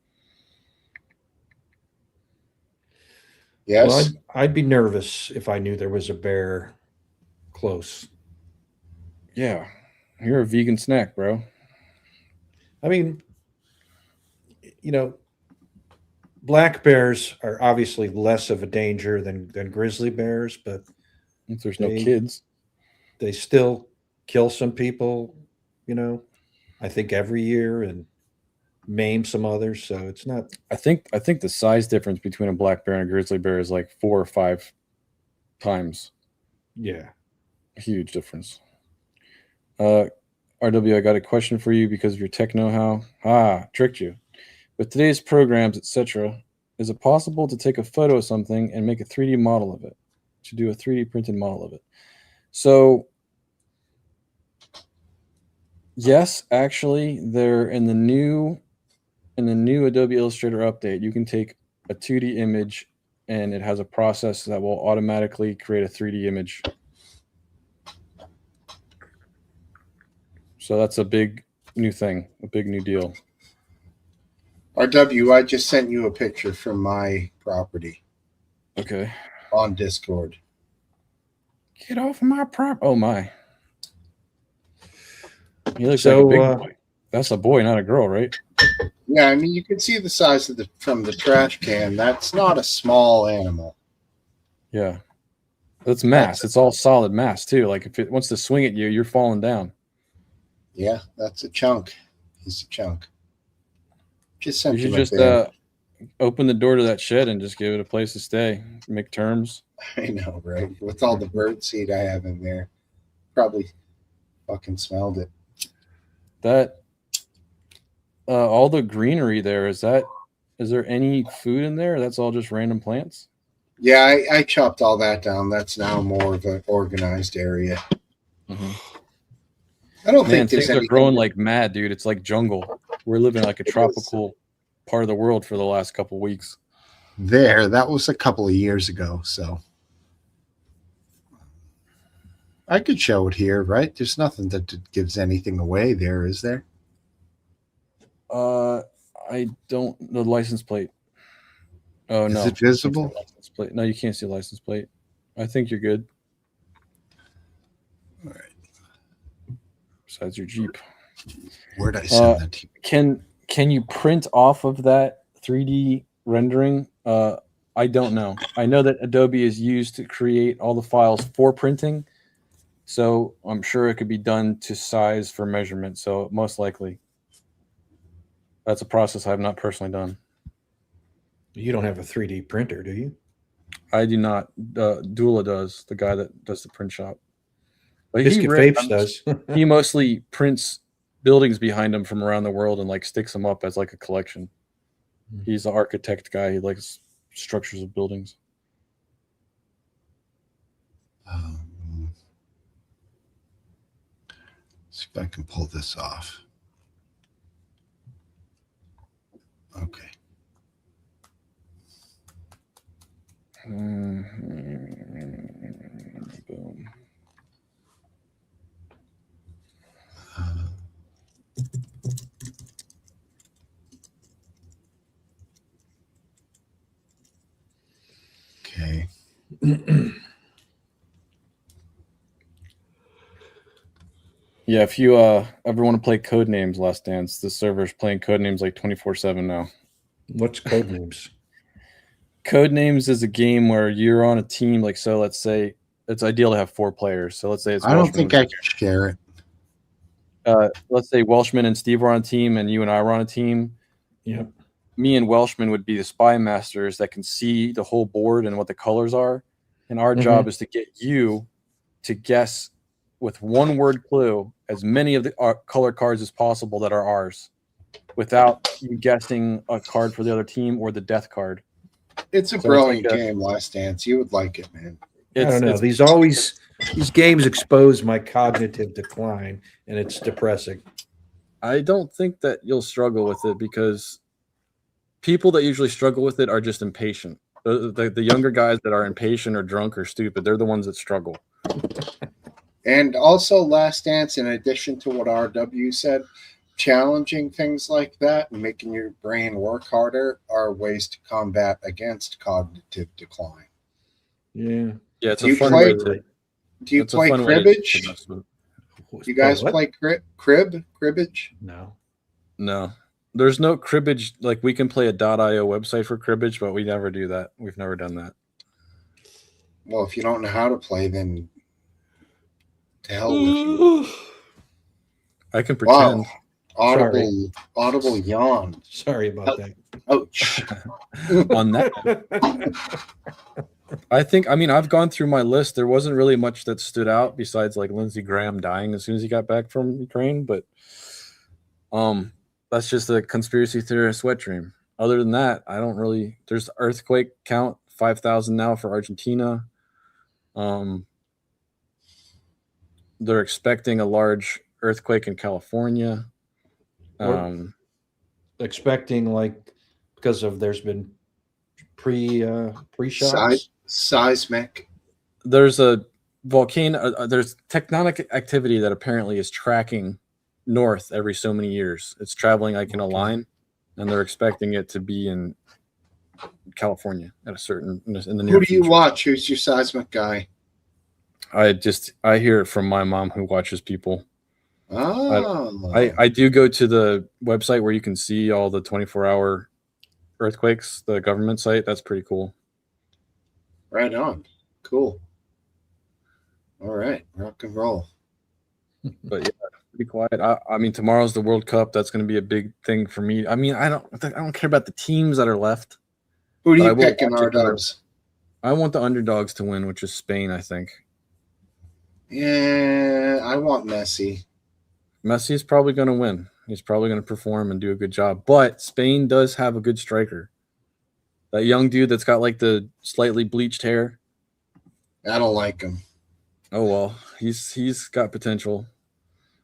Yes. Well, I'd be nervous if I knew there was a bear close. Yeah. You're a vegan snack, bro. I mean, black bears are obviously less of a danger than grizzly bears, but if there's no kids, they still kill some people, I think every year, and maim some others. So it's not. I think the size difference between a black bear and a grizzly bear is like 4 or 5 times. Yeah. A huge difference. RW, I got a question for you because of your tech know-how. Tricked you. With today's programs, etc., is it possible to take a photo of something and make a 3D model of it? To do a 3D printed model of it? So, yes, actually, they're in the new Adobe Illustrator update. You can take a 2D image, and it has a process that will automatically create a 3D image. So that's a big new thing, a big new deal. RW, I just sent you a picture from my property. Okay. On Discord. Get off my property. Oh, my. He looks like a big boy. That's a boy, not a girl, right? Yeah, I mean, you can see the size of from the trash can. That's not a small animal. Yeah. That's mass. It's all solid mass, too. Like, if it wants to swing at you, you're falling down. Yeah, that's a chunk. He's a chunk. You should just open the door to that shed and just give it a place to stay. Make terms. I know, right? With all the bird seed I have in there, probably fucking smelled it. That all the greenery there, is there any food in there? That's all just random plants? Yeah, I chopped all that down. That's now more of an organized area. Mm-hmm. I don't think things are growing like mad, dude. It's like jungle. We're living like a tropical part of the world for the last couple of weeks. That was a couple of years ago, so I could show it here, right? There's nothing that gives anything away there, is there? I don't know the license plate. Oh no, Is it visible? License plate. No, you can't see the license plate. I think you're good. All right. Besides your Jeep. Where'd I send that to you? Can you print off of that 3D rendering? I don't know. I know that Adobe is used to create all the files for printing, so I'm sure it could be done to size for measurement. So most likely, that's a process I've not personally done. You don't have a 3D printer, do you? I do not. Dula does, the guy that does the print shop. But Biscuit Vapes does. He mostly prints buildings behind him from around the world and like sticks them up as like a collection. He's the architect guy. He likes structures of buildings. See if I can pull this off. Okay. Boom. Okay. Yeah, if you ever want to play Codenames Last Dance, the server's playing Codenames like 24/7 now. What's Codenames? Codenames is a game where you're on a team. Like, so let's say it's ideal to have 4 players. So let's say it's I don't think I can share it. Let's say Welshman and Steve are on a team and you and I were on a team. Yeah. Me and Welshman would be the spy masters that can see the whole board and what the colors are. And our job is to get you to guess with one word clue as many of the color cards as possible that are ours without you guessing a card for the other team or the death card. It's a brilliant game, Last Dance. You would like it, man. I don't know. These games expose my cognitive decline, and it's depressing. I don't think that you'll struggle with it because people that usually struggle with it are just impatient. The younger guys that are impatient or drunk or stupid, they're the ones that struggle. And also, Last Dance, in addition to what RW said, challenging things like that and making your brain work harder are ways to combat against cognitive decline. Yeah. Yeah, it's Do a you fun play- way to. Do you it's a play fun way to cribbage? mess with it. You guys What? play cribbage? No. No, there's no cribbage. Like we can play a .io website for cribbage, but we never do that. We've never done that. Well, if you don't know how to play, then to hell with you. I can pretend. Wow. Audible yawn. Sorry about that. Ouch. On that. I mean, I've gone through my list. There wasn't really much that stood out besides like Lindsey Graham dying as soon as he got back from Ukraine, but that's just a conspiracy theorist wet dream. Other than that, I don't really. There's earthquake count 5,000 now for Argentina. They're expecting a large earthquake in California. Expecting like because of there's been pre-shocks. Seismic. There's a volcano. There's tectonic activity that apparently is tracking north every so many years. It's traveling like in a line, and they're expecting it to be in California at a certain in the near Who do you future. watch? Who's your seismic guy? I hear it from my mom who watches people. Oh. I do go to the website where you can see all the 24-hour earthquakes, the government site. That's pretty cool. Right on. Cool. All right. Rock and roll. But yeah, pretty quiet. I mean, tomorrow's the World Cup. That's going to be a big thing for me. I mean, I don't care about the teams that are left. Who do but I you will pick in watch our it no matter- dubs? I want the underdogs to win, which is Spain, I think. Yeah, I want Messi. Messi is probably going to win. He's probably going to perform and do a good job. But Spain does have a good striker. That young dude that's got like the slightly bleached hair. I don't like him. Oh well, he's got potential.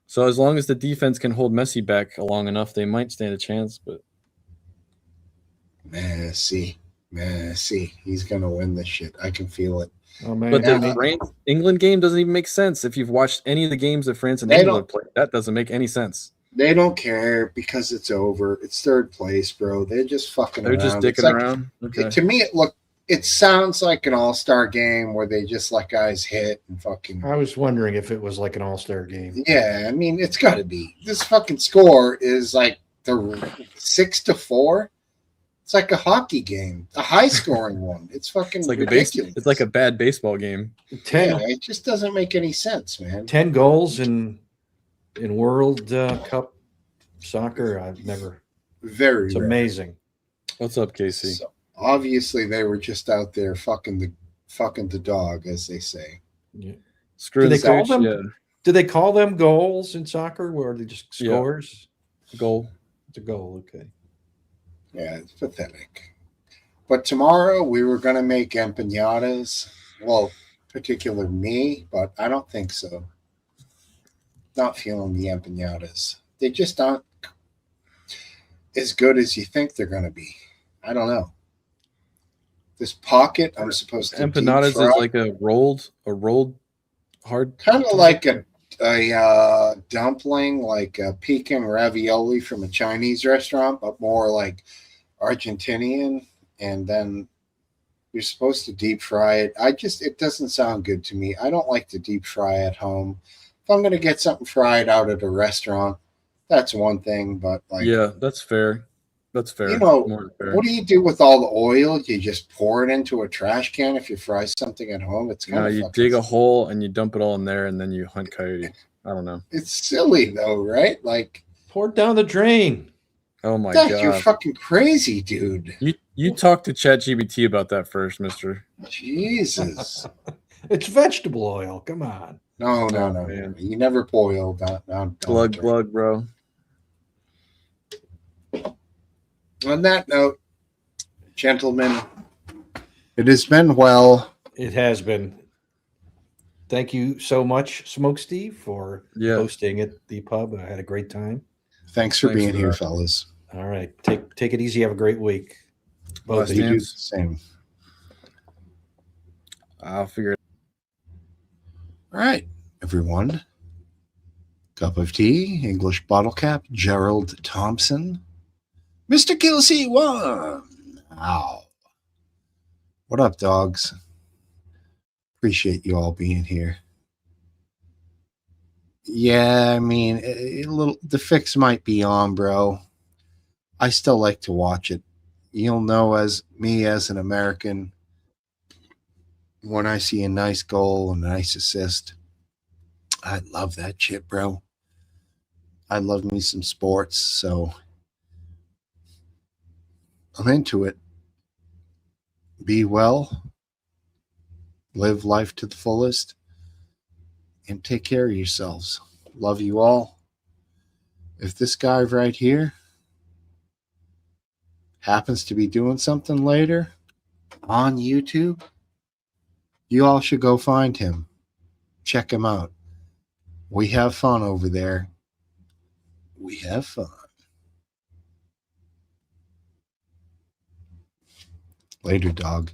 So as long as the defense can hold Messi back long enough, they might stand a chance. But Messi. He's gonna win this shit. I can feel it. Oh man. but Yeah. the France-England game doesn't even make sense. If you've watched any of the games that France and They England don't- play, that doesn't make any sense. They don't care because it's over. It's third place, bro. They're just fucking They're around. just It's dicking like, around. Okay. to me, it sounds like an all-star game where they just let guys hit and fucking. I was wondering if it was like an all-star game. Yeah, I mean, it's got to be. This fucking score is like the 6-4. It's like a hockey game, a high-scoring one. It's fucking It's like ridiculous. it's like a bad baseball game. 10, Yeah, it just doesn't make any sense, man. 10 goals in World Cup soccer. I've never. Very It's rare. amazing. What's up, Casey? So, obviously, they were just out there fucking the dog, as they say. Yeah. Screw Do the they call coach. them? Yeah. Do they call them goals in soccer, where are they just Yeah. scores? Goal. It's a goal. Okay. Yeah, it's pathetic. But tomorrow we were going to make empanadas. Well, particular me, but I don't think so. Not feeling the empanadas. They just aren't as good as you think they're going to be. I don't know. This pocket, I'm supposed to Empanadas deep fry. is like a rolled hard. Kind of like a dumpling, like a Peking ravioli from a Chinese restaurant, but more like Argentinian. And then you're supposed to deep fry it. It doesn't sound good to me. I don't like to deep fry at home. If I'm going to get something fried out at a restaurant, that's one thing. But like, Yeah, that's fair. That's fair. you know, More than fair. what do you do with all the oil? You just pour it into a trash can if you fry something at home? It's kind No, of you dig a hole and you dump it all in there, and then you hunt coyote. I don't know. It's silly though, right? Like, pour it down the drain. Oh my Dad, god, you're fucking crazy, dude. You talk to ChatGPT about that first, Mister. Jesus. It's vegetable oil. Come on. No. Man. You never boil that. Glug, bro. On that note, gentlemen, it has been well. It has been. Thank you so much, Smoke Steve, for hosting at the pub. I had a great time. Thanks for being here, fellas. All right. Take it easy. Have a great week. Both of You you. do the same. I'll figure it. All right, everyone. Cup of tea, English bottle cap, Gerald Thompson, Mr. Kelsey one. Wow. What up, dogs? Appreciate you all being here. Yeah, I mean, the fix might be on, bro. I still like to watch it. You'll know as an American, when I see a nice goal and a nice assist, I love that shit, bro. I love me some sports, so I'm into it. Be well, live life to the fullest, and take care of yourselves. Love you all. If this guy right here happens to be doing something later on YouTube, you all should go find him. Check him out. We have fun over there. We have fun. Later, dog.